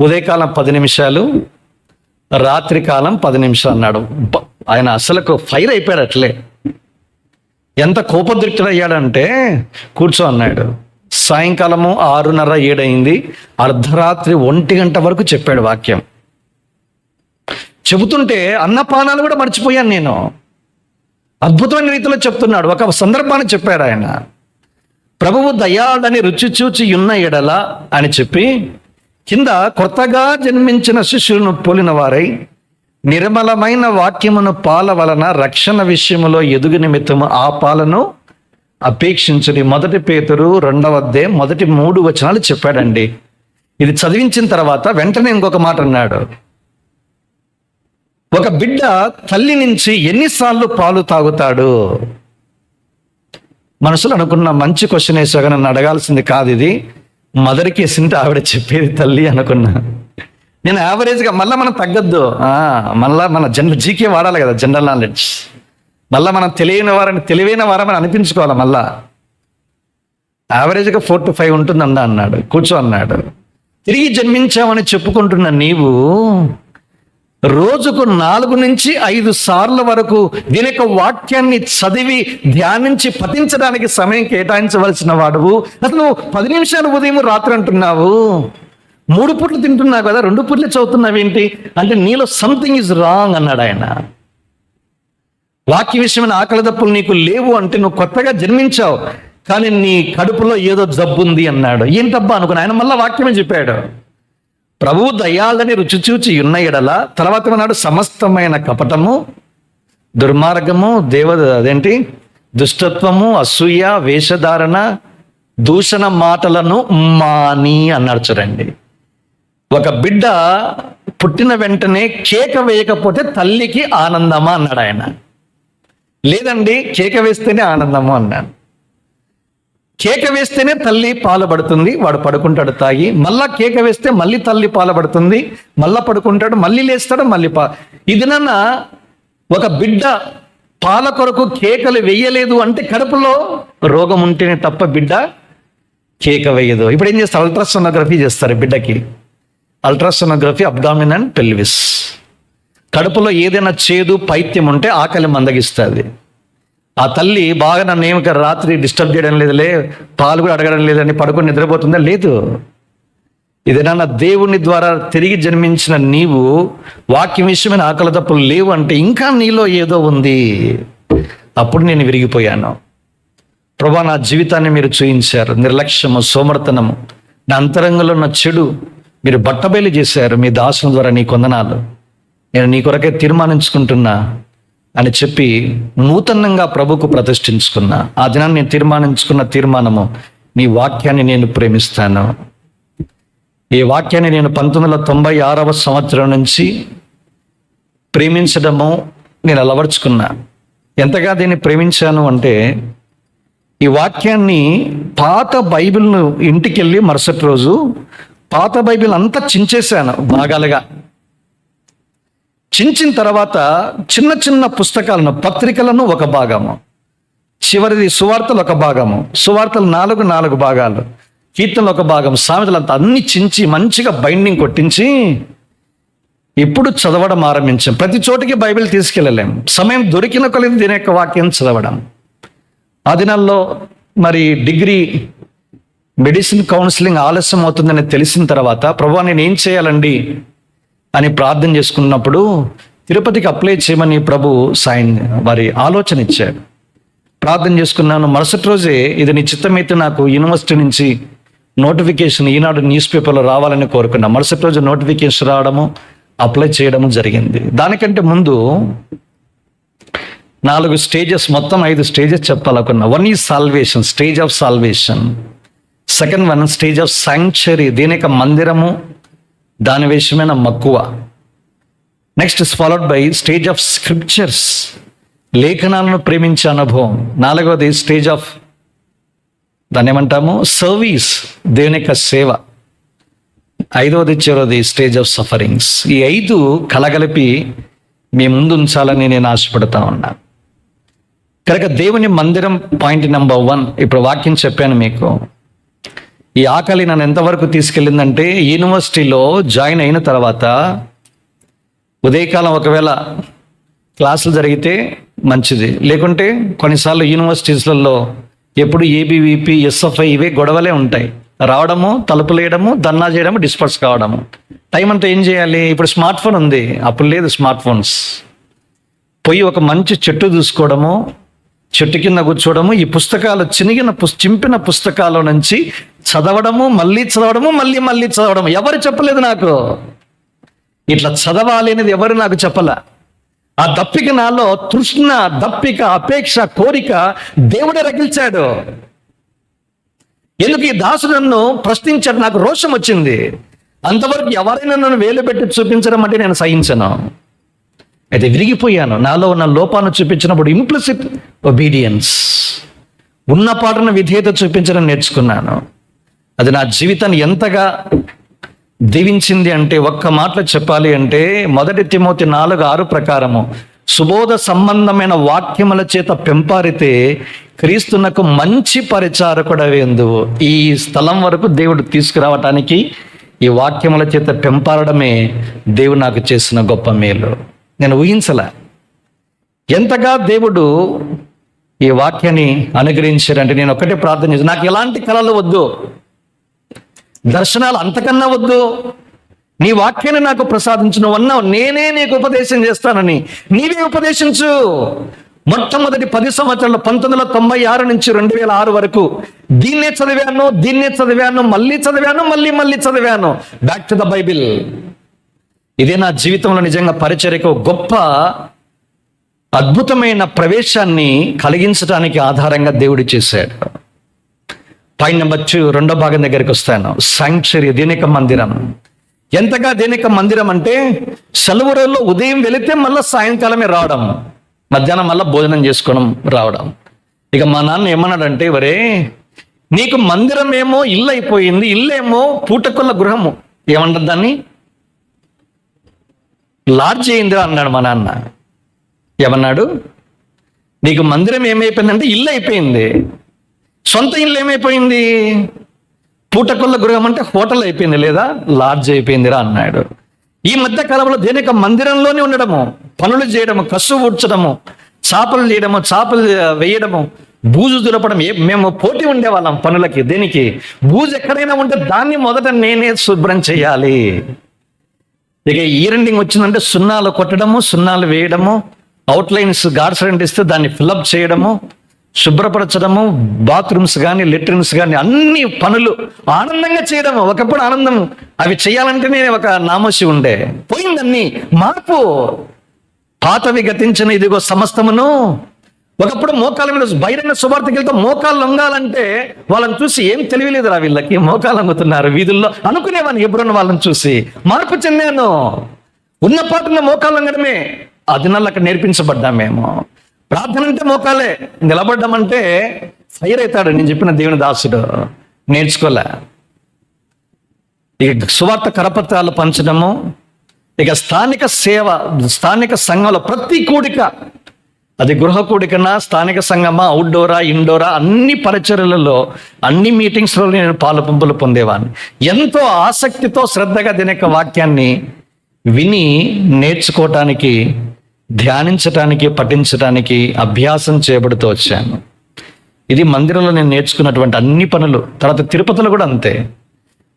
ఉదయకాలం 10 నిమిషాలు, రాత్రి కాలం 10 నిమిషాలు అన్నాడు. ఆయన అసలు ఫైర్ అయిపోయాడు. అట్లే ఎంత కోపదృక్తుడయ్యాడంటే, కూర్చో అన్నాడు. సాయంకాలము 6:30, 7 అయింది. అర్ధరాత్రి 1 గంట వరకు చెప్పాడు వాక్యం. చెబుతుంటే అన్నపానాలు కూడా మర్చిపోయాను నేను. అద్భుతమైన రీతిలో చెప్తున్నాడు. ఒక సందర్భాన్ని చెప్పాడు ఆయన, ప్రభువు దయాళని రుచి చూచి ఉన్న ఎడల అని చెప్పి కింద కొత్తగా జన్మించిన శిష్యులను పోలిన వారై నిర్మలమైన వాక్యమును పాల వలన రక్షణ విషయములో ఎదుగు నిమిత్తము ఆ పాలను అపేక్షించుని. 1 పేతురు 2వ అధ్యాయం మొదటి 3 వచనాలు చెప్పాడండి. ఇది చదివించిన తర్వాత వెంటనే ఇంకొక మాట అన్నాడు, ఒక బిడ్డ తల్లి నుంచి ఎన్నిసార్లు పాలు తాగుతాడు? మనసులో అనుకున్న మంచి క్వశ్చన్ వేసాగా నన్ను అడగాల్సింది కాదు ఇది. మదర్కి వేసింటే ఆవిడ చెప్పేది తల్లి అనుకున్నా. నేను యావరేజ్గా మళ్ళీ మనం తగ్గద్దు, మళ్ళీ మన జీకే వాడాలి కదా, జనరల్ నాలెడ్జ్. మళ్ళీ మనం తెలివైన వారని అనిపించుకోవాలి. మళ్ళా యావరేజ్గా 4 to 5 ఉంటుంది అన్నాడు. కూర్చో అన్నాడు. తిరిగి జన్మించామని చెప్పుకుంటున్న నీవు రోజుకు 4 నుంచి 5 సార్ల వరకు దీని యొక్క వాక్యాన్ని చదివి ధ్యానించి పఠించడానికి సమయం కేటాయించవలసిన వాడువు. అసలు 10 నిమిషాలు ఉదయం రాత్రి అంటున్నావు. 3 పూట్లు తింటున్నావు కదా, 2 పూట్లు చదువుతున్నావు ఏంటి అంటే నీలో సంథింగ్ ఈజ్ రాంగ్ అన్నాడు ఆయన. వాక్య విషయమైన ఆకలి దప్పులు నీకు లేవు అంటే నువ్వు కొత్తగా జన్మించావు, కానీ నీ కడుపులో ఏదో జబ్బు ఉంది అన్నాడు. ఏంటబ్బా అనుకున్నా. ఆయన మళ్ళా వాక్యమే చెప్పాడు, ప్రభువు దయాళని రుచి చూచి ఉన్న ఎడల, తర్వాత అన్నాడు సమస్తమైన కపటము, దుర్మార్గము, దుష్టత్వము, అసూయ, వేషధారణ, దూషణ మాటలను మాని అన్నాడు. చూడండి, ఒక బిడ్డ పుట్టిన వెంటనే కేక వేయకపోతే తల్లికి ఆనందమా అన్నాడు ఆయన. లేదండి కేక వేస్తేనే ఆనందము అన్నాడు. కేక వేస్తేనే తల్లి పాలు పడుతుంది, వాడు పడుకుంటాడు తాగి. మళ్ళా కేక వేస్తే మళ్ళీ తల్లి పాలు పడుతుంది, మళ్ళా పడుకుంటాడు, మళ్ళీ లేస్తాడు, మళ్ళీ ఇది నాన్న ఒక బిడ్డ పాల కొరకు కేకలు వేయలేదు అంటే కడుపులో రోగం ఉంటేనే తప్ప బిడ్డ కేక వేయదు. ఇప్పుడు ఏం చేస్తారు, అల్ట్రాసోనోగ్రఫీ చేస్తారు బిడ్డకి. Ultrasonography abdomen and pelvis. కడుపులో ఏదైనా చేదు పైత్యం ఉంటే ఆకలి మందగిస్తుంది. ఆ తల్లి బాగా నన్ను ఏమి రాత్రి డిస్టర్బ్ చేయడం లేదులే, పాలు కూడా అడగడం లేదని పడుకొని నిద్రపోతుందా? లేదు. ఇదేనా దేవుని ద్వారా తిరిగి జన్మించిన నీవు వాక్యం విషయమైన ఆకలి తప్పులు లేవు అంటే ఇంకా నీలో ఏదో ఉంది. అప్పుడు నేను విరిగిపోయాను. ప్రభా, నా జీవితాన్ని మీరు చూయించారు. నిర్లక్ష్యము, సోమర్తనము, నా అంతరంగంలో ఉన్న చెడు, మీరు బట్టబయలు చేశారు, మీ దాసుల ద్వారా నీ కొందనాలు, నేను నీ కొరకే తీర్మానించుకుంటున్నా అని చెప్పి నూతనంగా ప్రభుకు ప్రతిష్ఠించుకున్నా. ఆ దినాన్ని నేను తీర్మానించుకున్న తీర్మానము, నీ వాక్యాన్ని నేను ప్రేమిస్తాను. ఈ వాక్యాన్ని నేను 1996వ సంవత్సరం నుంచి ప్రేమించడము నేను అలవర్చుకున్నా. ఎంతగా దీన్ని ప్రేమించాను అంటే, ఈ వాక్యాన్ని పాత బైబిల్ను ఇంటికి వెళ్ళి మరుసటి రోజు పాత బైబిల్ అంతా చించేశాను భాగాలుగా. చించిన తర్వాత చిన్న చిన్న పుస్తకాలను, పత్రికలను ఒక భాగము, చివరిది సువార్తలు ఒక భాగము, సువార్తలు 4 భాగాలు, కీర్తనలు ఒక భాగం, సామెతలంతా అన్ని చించి మంచిగా బైండింగ్ కొట్టించి ఇప్పుడు చదవడం ఆరంభించాం. ప్రతి చోటికి బైబిల్ తీసుకెళ్ళలేం. సమయం దొరికిన కొలది దీని యొక్క వాక్యం చదవడం. ఆ దినాల్లో మరి డిగ్రీ మెడిసిన్ కౌన్సిలింగ్ ఆలస్యం అవుతుందని తెలిసిన తర్వాత, ప్రభువా నేను ఏం చేయాలండి అని ప్రార్థన చేసుకున్నప్పుడు తిరుపతికి అప్లై చేయమని ప్రభు వారి ఆలోచన ఇచ్చాడు. ప్రార్థన చేసుకున్నాను. మరుసటి రోజే ఇది నీ చిత్తమైతే నాకు యూనివర్సిటీ నుంచి నోటిఫికేషన్, ఈనాడు న్యూస్ పేపర్లో రావాలని కోరుకున్నా. మరుసటి రోజు నోటిఫికేషన్ రావడము, అప్లై చేయడము జరిగింది. దానికంటే ముందు 4 స్టేజెస్, మొత్తం 5 స్టేజెస్ చెప్పాలనుకున్నా. 1 is salvation, stage of salvation. Second 1 stage of sanctuary, దీని యొక్క మందిరము, దాని విషయమైన మక్కువ. Next is followed by stage of scriptures, లేఖనాలను ప్రేమించే అనుభవం. 4వది స్టేజ్ ఆఫ్, దాన్ని ఏమంటాము, సర్వీస్, దేవుని యొక్క సేవ. 5వది చివరిది స్టేజ్ ఆఫ్ సఫరింగ్స్. ఈ 5 కలగలిపి మీ ముందు ఉంచాలని నేను ఆశపడతా ఉన్నా. కనుక దేవుని మందిరం పాయింట్ నెంబర్ 1. ఇప్పుడు వాక్యం చెప్పాను మీకు. ఈ ఆకలి నన్ను ఎంతవరకు తీసుకెళ్ళిందంటే, యూనివర్సిటీలో జాయిన్ అయిన తర్వాత ఉదయకాలం ఒకవేళ క్లాసులు జరిగితే మంచిది, లేకుంటే కొన్నిసార్లు యూనివర్సిటీస్లలో ఎప్పుడు ఏబీవీపీ, ఎస్ఎఫ్ఐ ఇవే గొడవలే ఉంటాయి. రావడము, తలుపులు వేయడము, ధర్నా చేయడము, డిస్పర్స్ కావడము. టైం అంతా ఏం చేయాలి? ఇప్పుడు స్మార్ట్ ఫోన్ ఉంది, అప్పుడు లేదు స్మార్ట్ ఫోన్స్. పోయి ఒక మంచి చెట్టు చూసుకోవడము, చెట్టు కింద కూర్చోవడము, ఈ పుస్తకాలు చింపిన పుస్తకాల నుంచి చదవడము, మళ్ళీ చదవడము, మళ్ళీ చదవడము. ఎవరు చెప్పలేదు నాకు ఇట్లా చదవాలి అనేది, ఎవరు నాకు చెప్పలే. ఆ దప్పిక నాలో తృష్ణ, దప్పిక, అపేక్ష, కోరిక దేవుడే రగిల్చాడు. ఎందుకు ఈ దాసుడు నన్ను ప్రశ్నించాడు, నాకు రోషం వచ్చింది. అంతవరకు ఎవరైనా నన్ను వేలు పెట్టి చూపించడం అంటే నేను సహించను. అయితే విరిగిపోయాను. నాలో ఉన్న లోపాన్ని చూపించినప్పుడు ఇంప్లిసిట్ ఒబీడియన్స్, ఉన్న పాటన విధేయత చూపించడం నేర్చుకున్నాను. అది నా జీవితాన్ని ఎంతగా దీవించింది అంటే, ఒక్క మాటలో చెప్పాలి అంటే, 1 తిమోతి 4:6 ప్రకారము సుబోధ సంబంధమైన వాక్యముల చేత పెంపారితే క్రీస్తునకు మంచి పరిచారకుడవేందువు. ఈ స్థలం వరకు దేవుడు తీసుకురావటానికి ఈ వాక్యముల చేత పెంపారడమే దేవుడు నాకు చేసిన గొప్ప మేలు. నేను ఊహించలే ఎంతగా దేవుడు ఈ వాక్యాన్ని అనుగ్రహించారంటే. నేను ఒక్కటే ప్రార్థన చేసి, నాకు ఎలాంటి కళలు వద్దు, దర్శనాలు అంతకన్నా వద్దు, నీ వాక్యాన్ని నాకు ప్రసాదించు. నువ్వు అన్నావు నేనే నీకు ఉపదేశం చేస్తానని, నీవే ఉపదేశించు. మొట్టమొదటి 10 సంవత్సరాలు 1996 నుంచి 2006 వరకు దీన్నే చదివాను, మళ్ళీ చదివాను. Back to the Bible. ఇదే నా జీవితంలో నిజంగా పరిచర్యకు గొప్ప అద్భుతమైన ప్రవేశాన్ని కలిగించడానికి ఆధారంగా దేవుడు చేశాడు. పాయింట్ నెంబర్ 2, 2వ భాగం దగ్గరికి వస్తాను. శాంక్చురీ, దేవుని యొక్క మందిరం. ఎంతగా దేవుని యొక్క మందిరం అంటే, సెలవు రోజుల్లో ఉదయం వెళితే మళ్ళీ సాయంకాలమే రావడం, మధ్యాహ్నం మళ్ళీ భోజనం చేసుకోవడం, రావడం. ఇక మా నాన్న ఏమన్నాడంటే, వరే నీకు మందిరం ఏమో ఇల్లు అయిపోయింది, ఇల్లేమో పూటకొల్ల గృహము, ఏమంటారు దాన్ని, లాడ్జ్ అయిందిరా అన్నాడు మా నాన్న. ఏమన్నాడు? నీకు మందిరం ఏమైపోయిందంటే ఇల్లు అయిపోయింది, సొంత ఇల్లు ఏమైపోయింది, పూటకొల్ల గృహం అంటే హోటల్ అయిపోయింది, లేదా లాడ్జ్ అయిపోయిందిరా అన్నాడు. ఈ మధ్య కాలంలో దేని యొక్క మందిరంలోనే ఉండడము, పనులు చేయడము, కసు ఊడ్చడము, చేపలు చేయడము, చేపలు వేయడము, బూజు దులపడం. మేము పోటీ ఉండేవాళ్ళం పనులకి. దేనికి? బూజు ఎక్కడైనా ఉంటే దాన్ని మొదట నేనే శుభ్రం చేయాలి. ఇక ఈ రెండింగ్ వచ్చిందంటే సున్నాలు కొట్టడము, సున్నాలు వేయడము, అవుట్లైన్స్ గాడ్స్ రెంట్ ఇస్తే దాన్ని ఫిల్అప్ చేయడము, శుభ్రపరచడము, బాత్రూమ్స్ కానీ లెట్రిన్స్ కానీ అన్ని పనులు ఆనందంగా చేయడము. ఒకప్పుడు ఆనందం అవి చేయాలంటేనే ఒక నామోషి ఉండే, పోయిందన్నీ మార్పు. పాతవి గతించిన ఇదిగో సమస్తమును. ఒకప్పుడు మోకాల మీద బహిరంగ సువార్తకి వెళ్తే మోకాలు లొంగాలంటే వాళ్ళని చూసి ఏం తెలియలేదురా వీళ్ళకి, మోకాలు లొంగుతున్నారు వీధుల్లో అనుకునేవాడిని. ఎప్పుడున్న వాళ్ళని చూసి మార్పు చెందాను. ఉన్న పాటలో మోకాలు లొంగడమే అది నన్ను అక్కడ నేర్పించబడ్డాం మేము. ప్రార్థన అంటే మోకాలే, నిలబడ్డామంటే ఫైర్ అవుతాడు. నేను చెప్పిన దేవుని దాసుడు నేర్చుకోలే. ఇక సువార్త కరపత్రాలు పంచడము, ఇక స్థానిక సేవ, స్థానిక సంఘంలో ప్రతి కూడిక, అది గృహ కూడికనా, స్థానిక సంఘమా, అవుట్డోరా, ఇండోరా, అన్ని పరిచర్యలలో, అన్ని మీటింగ్స్లో నేను పాలు పంపులు పొందేవాడిని. ఎంతో ఆసక్తితో శ్రద్ధగా దీని యొక్క వాక్యాన్ని విని నేర్చుకోవటానికి, ధ్యానించటానికి, పఠించటానికి అభ్యాసం చేయబడుతూ వచ్చాను. ఇది మందిరంలో నేను నేర్చుకున్నటువంటి అన్ని పనులు. తర్వాత తిరుపతిలో కూడా అంతే.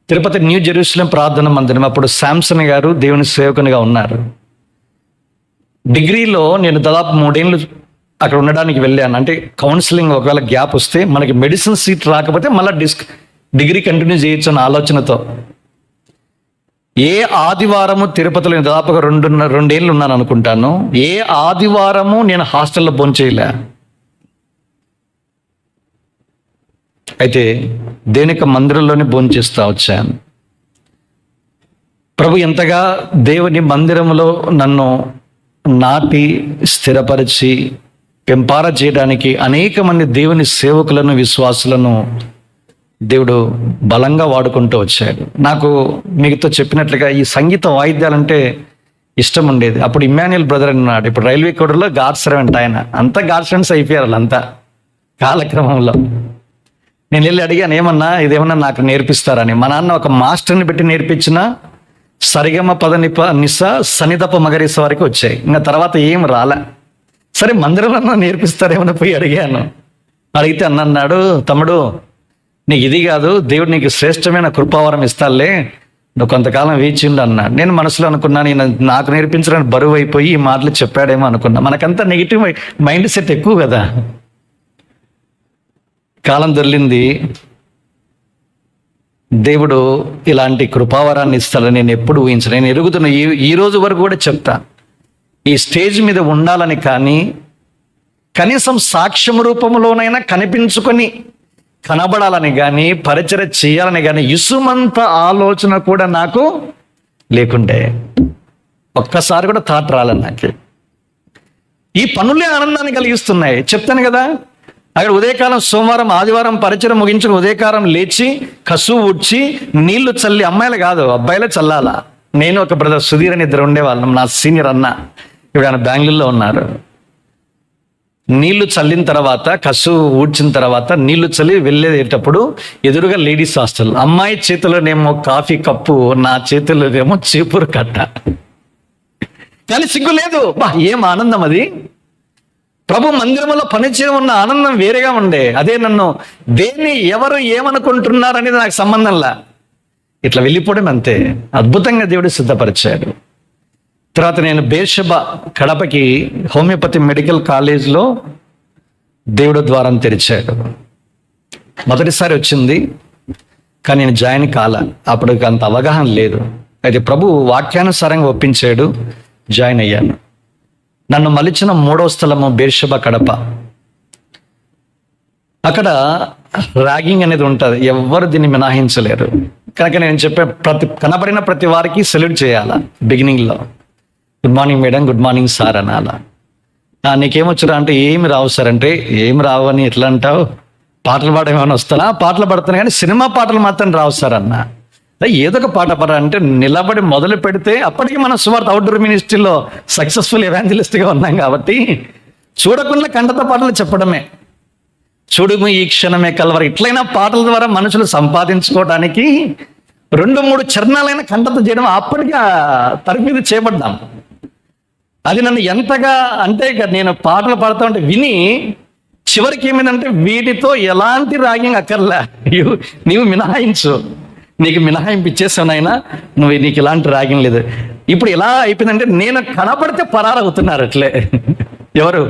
తిరుపతి న్యూ జెరూసలేం ప్రార్థన మందిరం, అప్పుడు శాంసన్ గారు దేవుని సేవకునిగా ఉన్నారు. డిగ్రీలో నేను దాదాపు 3 ఏళ్ళు అక్కడ ఉండడానికి వెళ్ళాను. అంటే కౌన్సిలింగ్ ఒకవేళ గ్యాప్ వస్తే మనకి మెడిసిన్ సీట్ రాకపోతే మళ్ళీ డిగ్రీ కంటిన్యూ చేయొచ్చు అన్న ఆలోచనతో ఏ ఆదివారము తిరుపతిలో నేను దాదాపుగా 2 ఏళ్ళు ఉన్నాను అనుకుంటాను. ఏ ఆదివారము నేను హాస్టల్లో భోంచేయలే. అయితే దేనిక మందిరంలోనే భోంచేస్తా వచ్చాను. ప్రభు ఎంతగా దేవుని మందిరంలో నన్ను నాటి స్థిరపరిచి పెంపార చేయడానికి అనేక మంది దేవుని సేవకులను, విశ్వాసులను దేవుడు బలంగా వాడుకుంటూ వచ్చాడు. నాకు మీతో చెప్పినట్లుగా ఈ సంగీత వాయిద్యాలంటే ఇష్టం ఉండేది. అప్పుడు ఇమ్మాన్యుయల్ బ్రదర్ అని ఉన్నాడు, ఇప్పుడు రైల్వే కోడలో గాడ్ సర్వెంట్. ఆయన అంతా గాడ్ సర్వెంట్స్ అయిపోయారు వాళ్ళంతా కాలక్రమంలో. నేను వెళ్ళి అడిగాను, ఏమన్నా ఇదేమన్నా నాకు నేర్పిస్తారని. మా నాన్న ఒక మాస్టర్ని పెట్టి నేర్పించిన సరిగమ పదనిప నిస సనిదప మగరిస వరకు వచ్చాయి. ఇంకా తర్వాత ఏం రాలే. సరే మందిరంలో నేర్పిస్తారేమన్నా పోయి అడిగాను. అడిగితే అన్నాడు, తమ్ముడు నీకు ఇది కాదు, దేవుడు నీకు శ్రేష్టమైన కృపావరం ఇస్తాలే, నువ్వు కొంతకాలం వేచిండు అన్నాడు. నేను మనసులో అనుకున్నాను, ఈయన నాకు నేర్పించడానికి బరువు అయిపోయి ఈ మాటలు చెప్పాడేమో అనుకున్నా. మనకంతా నెగిటివ్ మైండ్ సెట్ ఎక్కువ కదా. కాలం దొర్లింది, దేవుడు ఇలాంటి కృపావరాన్ని ఇస్తాడని నేను ఎప్పుడు ఊహించను. నేను ఎరుగుతున్న ఈ రోజు వరకు కూడా చెప్తా, ఈ స్టేజ్ మీద ఉండాలని కానీ, కనీసం సాక్ష్యం రూపంలోనైనా కనిపించుకొని కనబడాలని కానీ, పరిచయం చేయాలని కానీ ఇసుమంత ఆలోచన కూడా నాకు లేకుండే. ఒక్కసారి కూడా థాట్ రాలేదు నాకు. ఈ పనులే ఆనందాన్ని కలిగిస్తున్నాయి. చెప్తాను కదా, అక్కడ ఉదయకాలం సోమవారం ఆదివారం పరిచయం ముగించిన ఉదయకాలం లేచి కసువు ఉడ్చి నీళ్లు చల్లి, అమ్మాయిలు కాదు అబ్బాయిలే చల్లాలా. నేను ఒక బ్రదర్ సుధీర్ అని ఇద్దరు ఉండేవాళ్ళం, నా సీనియర్ అన్న, ఇప్పుడు ఆయన బెంగళూరులో ఉన్నారు. నీళ్లు చల్లిన తర్వాత, కసువు ఊడ్చిన తర్వాత నీళ్లు చల్లి వెళ్ళేటప్పుడు ఎదురుగా లేడీస్ హాస్టల్. అమ్మాయి చేతిలోనేమో కాఫీ కప్పు, నా చేతిలోనేమో చీపురు కట్ట. కానీ సిగ్గు లేదు. బా ఏం ఆనందం అది. ప్రభు మందిరంలో పనిచేయ ఉన్న ఆనందం వేరేగా ఉండే. అదే నన్ను దేన్ని ఎవరు ఏమనుకుంటున్నారనేది నాకు సంబంధంలా, ఇట్లా వెళ్ళిపోవడం అంతే. అద్భుతంగా దేవుడు సిద్ధపరిచాడు. తర్వాత నేను బేర్షెబా కడపకి హోమియోపతి మెడికల్ కాలేజ్లో దేవుడు ద్వారం తెరిచాడు. మొదటిసారి వచ్చింది, కానీ నేను జాయిన్ కాల. అప్పుడు అంత అవగాహన లేదు. అయితే ప్రభు వాక్యానుసారంగా ఒప్పించాడు, జాయిన్ అయ్యాను. నన్ను మలిచిన 3వ స్థలము బేర్షెబా కడప. అక్కడ ర్యాగింగ్ అనేది ఉంటుంది, ఎవ్వరు దీన్ని మినహాయించలేరు. కనుక నేను చెప్పే కనబడిన ప్రతి వారికి సెల్యూట్ చేయాలా. బిగినింగ్లో good morning madam, good morning sir అనాలా. నీకేమొచ్చురా అంటే ఏమి రావు సార్ అంటే, ఏమి రావు అని ఎట్లా అంటావు, పాటలు పాడేమైనా వస్తానా? పాటలు పాడుతున్నాయి కానీ సినిమా పాటలు మాత్రం రావు సార్ అన్న. ఏదో ఒక పాట పాడ అంటే నిలబడి మొదలు పెడితే, అప్పటికి మన సువార్త అవుట్డోర్ మినిస్ట్రీలో సక్సెస్ఫుల్ ఎవాంజలిస్ట్గా ఉన్నాం కాబట్టి చూడకుండా కంటత పాటలు చెప్పడమే. చూడుము ఈ క్షణమే కలవరి, ఇట్లయినా పాటల ద్వారా మనుషులు సంపాదించుకోవడానికి 2-3 చరణాలైన కంటత చేయడం అప్పటికి తరఫీదు చేయబడ్డాం. అది నన్ను ఎంతగా అంటే, నేను పాటలు పాడుతూ ఉంటే విని చివరికి ఏమైందంటే, వీటితో ఎలాంటి రాగింగ్ అక్కర్లే, నీవు మినహాయించు, నీకు మినహాయింపు ఇచ్చేసావు నాయనా, నీకు ఇలాంటి రాగింగ్ లేదు. ఇప్పుడు ఎలా అయిపోయిందంటే, నేను కనపడితే పరారవుతున్నారు అట్లే. ఎవరు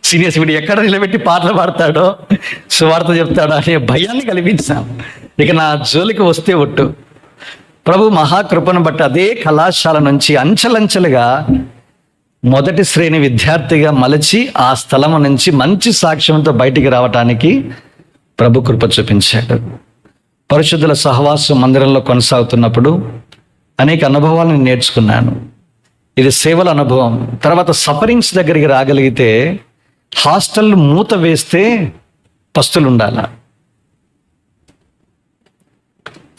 సీరియస్ వీడు ఎక్కడ నిలబెట్టి పాటలు పాడతాడో సువార్త చెప్తాడో అనే భయాన్ని కల్పించాం. ఇక నా జోలికి వస్తే ఒట్టు. ప్రభు మహాకృపను బట్టి అదే కళాశాల నుంచి అంచెలంచెలుగా మొదటి శ్రేణి విద్యార్థిగా మలచి ఆ స్థలం నుంచి మంచి సాక్ష్యంతో బయటికి రావటానికి ప్రభు కృప చూపించాడు. పరిశుద్ధుల సహవాసం మందిరంలో కొనసాగుతున్నప్పుడు అనేక అనుభవాలను నేర్చుకున్నాను. ఇది సేవల అనుభవం. తర్వాత సఫరింగ్స్ దగ్గరికి రాగలిగితే హాస్టల్ మూత వేస్తే పస్తులు ఉండాల.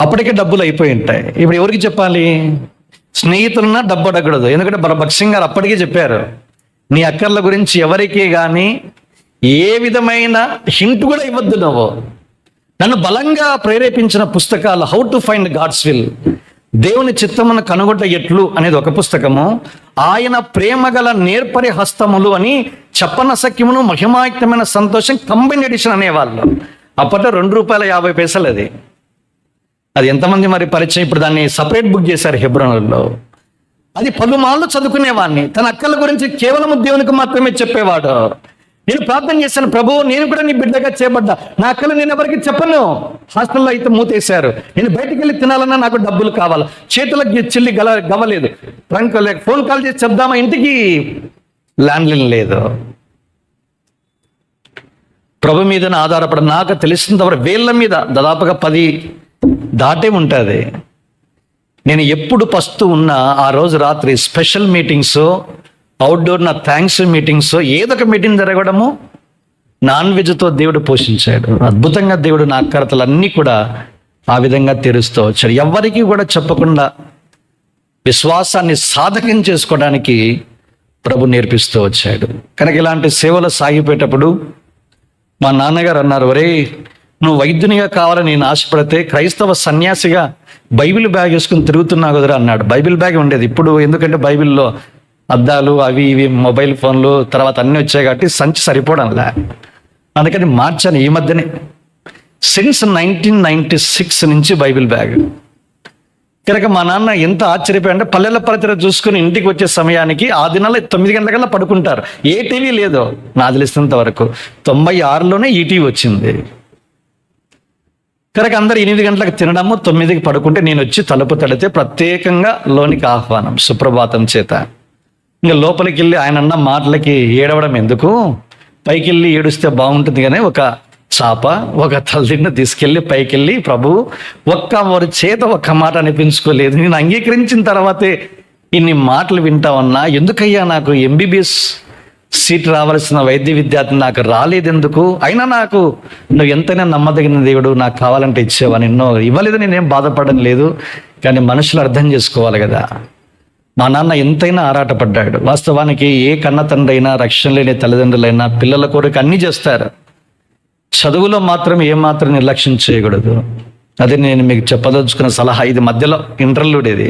అప్పటికే డబ్బులు అయిపోయి ఉంటాయి. ఇప్పుడు ఎవరికి చెప్పాలి? స్నేహితులన్నా డబ్బు అడగకూడదు. ఎందుకంటే భక్సింగ్ గారు అప్పటికే చెప్పారు, నీ అక్కర్ల గురించి ఎవరికి కానీ ఏ విధమైన హింట్ కూడా ఇవ్వద్దు. నువ్వు నన్ను బలంగా ప్రేరేపించిన పుస్తకాలు how to find God's will, దేవుని చిత్తమును కనుగొట్ట ఎట్లు అనేది ఒక పుస్తకము, ఆయన ప్రేమగల నేర్పరి హస్తములు అని చెప్పనసక్యమును మహిమాయుక్తమైన సంతోషం కంబైన్ ఎడిషన్ అనేవాళ్ళు. అప్పట్లో ₹2.50 అది ఎంతమంది మరి పరిచయం. ఇప్పుడు దాన్ని సపరేట్ బుక్ చేశారు హెబ్రోనులో. అది పలుమార్లు చదువుకునేవాడిని. తన అక్కల గురించి కేవలం దేవునికి మాత్రమే చెప్పేవాడు. నేను ప్రార్థన చేశాను, ప్రభు నేను కూడా నీ బిడ్డగా చేయబడ్డా, నా అక్కలు నేను ఎవరికి చెప్పను. హాస్టల్లో అయితే మూతేశారు. నేను బయటికి వెళ్ళి తినాలన్నా నాకు డబ్బులు కావాలి. చేతులకు చెల్లి గవ్వలేదు. ఫోన్ కాల్ చేసి చెప్దామా, ఇంటికి ల్యాండ్లైన్ లేదు. ప్రభు మీద ఆధారపడ నాకు తెలిసినంతవరకు వేళ్ళ మీద దాదాపుగా 10 దాటే ఉంటుంది. నేను ఎప్పుడు పస్తూ ఉన్నా ఆ రోజు రాత్రి స్పెషల్ మీటింగ్స్, అవుట్డోర్ నా థ్యాంక్స్ మీటింగ్స్, ఏదో ఒక మీటింగ్ జరగడము నాన్ వెజ్తో దేవుడు పోషించాడు. అద్భుతంగా దేవుడు నా అక్కరతలన్నీ కూడా ఆ విధంగా తీరుస్తూ వచ్చాడు. ఎవరికి కూడా చెప్పకుండా విశ్వాసాన్ని సాధకం చేసుకోవడానికి ప్రభు నేర్పిస్తూ వచ్చాడు. కనుక ఇలాంటి సేవలు సాగిపోయేటప్పుడు మా నాన్నగారు అన్నారు, ఒరే నువ్వు వైద్యునిగా కావాలని నేను ఆశపడితే క్రైస్తవ సన్యాసిగా బైబిల్ బ్యాగ్ వేసుకుని తిరుగుతున్నావు కదరా అన్నాడు. బైబిల్ బ్యాగ్ ఉండేది. ఇప్పుడు ఎందుకంటే బైబిల్లో అద్దాలు అవి ఇవి మొబైల్ ఫోన్లు తర్వాత అన్నీ వచ్చాయి కాబట్టి సంచి సరిపోవడంలా, అందుకని మార్చాను ఈ మధ్యనే. సిన్స్ 1996 నుంచి బైబిల్ బ్యాగ్. కనుక మా నాన్న ఎంత ఆశ్చర్యపోయాడంటే పల్లెల పరిచయం చూసుకుని ఇంటికి వచ్చే సమయానికి ఆ దినాల్లో 9 గంటలకల్లా పడుకుంటారు. ఏ టీవీ లేదు నాకు తెలిసినంత వరకు. 96లోనే ఈటీవీ వచ్చింది. కనుక అందరు 8 గంటలకు తినడము, 9కి పడుకుంటే నేను వచ్చి తలుపు తడితే ప్రత్యేకంగా లోనికి ఆహ్వానం సుప్రభాతం చేత. ఇంకా లోపలికి వెళ్ళి ఆయన అన్న మాటలకి ఏడవడం ఎందుకు, పైకి వెళ్ళి ఏడుస్తే బాగుంటుంది కానీ ఒక చాప ఒక తల్లిని తీసుకెళ్ళి పైకి వెళ్ళి ప్రభు వారి చేత ఒక్క మాట అనిపించుకోలేదు, నేను అంగీకరించిన తర్వాతే ఇన్ని మాటలు వింటావన్నా, ఎందుకయ్యా నాకు MBBS సీట్ రావాల్సిన వైద్య విద్యార్థి నాకు రాలేదెందుకు, అయినా నాకు నువ్వు ఎంతైనా నమ్మదగిన దేవుడు, నాకు కావాలంటే ఇచ్చేవా, నిన్నో ఇవ్వలేదు, నేనేం బాధపడడం లేదు, కానీ మనుషులు అర్థం చేసుకోవాలి కదా. మా నాన్న ఎంతైనా ఆరాటపడ్డాడు. వాస్తవానికి ఏ కన్న తండ్రి అయినా, రక్షణ లేని తల్లిదండ్రులైనా పిల్లల కోరిక అన్నీ చేస్తారు. చదువులో మాత్రం ఏమాత్రం నిర్లక్ష్యం చేయకూడదు. అదే నేను మీకు చెప్పదలుచుకున్న సలహా. ఇది మధ్యలో ఇంటర్లూడ్. ఇది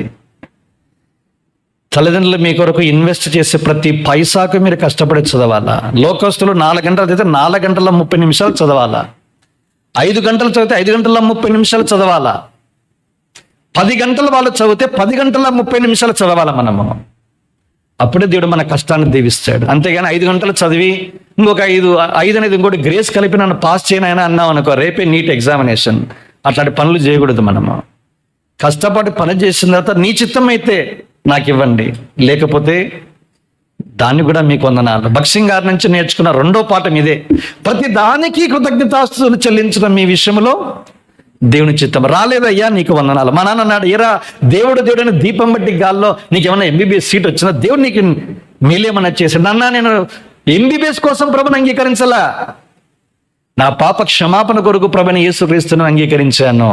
తల్లిదండ్రులు మీ కొరకు ఇన్వెస్ట్ చేసే ప్రతి పైసాకు మీరు కష్టపడి చదవాలా. లోకస్తులు 4 గంటలు చదివితే 4 గంటల 30 నిమిషాలు చదవాలా. 5 గంటలు చదివితే 5 గంటల 30 నిమిషాలు చదవాలా. 10 గంటలు వాళ్ళు చదివితే 10 గంటల 30 నిమిషాలు చదవాలా మనము. అప్పుడే దేవుడు మన కష్టాన్ని దీవిస్తాడు. అంతేగాని 5 గంటలు చదివి ఇంకొక 5 అనేది ఇంకోటి గ్రేస్ కలిపి నన్ను పాస్ చేయనైనా అన్నావు అనుకో, రేపే నీట్ ఎగ్జామినేషన్. అట్లాంటి పనులు చేయకూడదు మనము. కష్టపడి పని చేసిన తర్వాత నీ చిత్తం అయితే నాకు ఇవ్వండి, లేకపోతే దాన్ని కూడా మీకు వందనాలు. భక్సింగ్ గారి నుంచి నేర్చుకున్న 2వ పాఠం ఇదే. ప్రతి దానికి కృతజ్ఞతాస్తుతులు చెల్లించడం మీ విషయంలో దేవుని చిత్తం. రాలేదయ్యా నీకు వందనాలు. మా నాన్న అన్నాడు, ఎరా దేవుడు దేవుడని దీపం బట్టి గాల్లో నీకు ఏమన్నా MBBS సీట్ వచ్చినా దేవుడు నీకు మేలేమన్నా చేశాడు. నాన్న నేను MBBS కోసం ప్రభుని అంగీకరించలా, నా పాప క్షమాపణ కొరకు ప్రభుని యేసుక్రీస్తును అంగీకరించాను.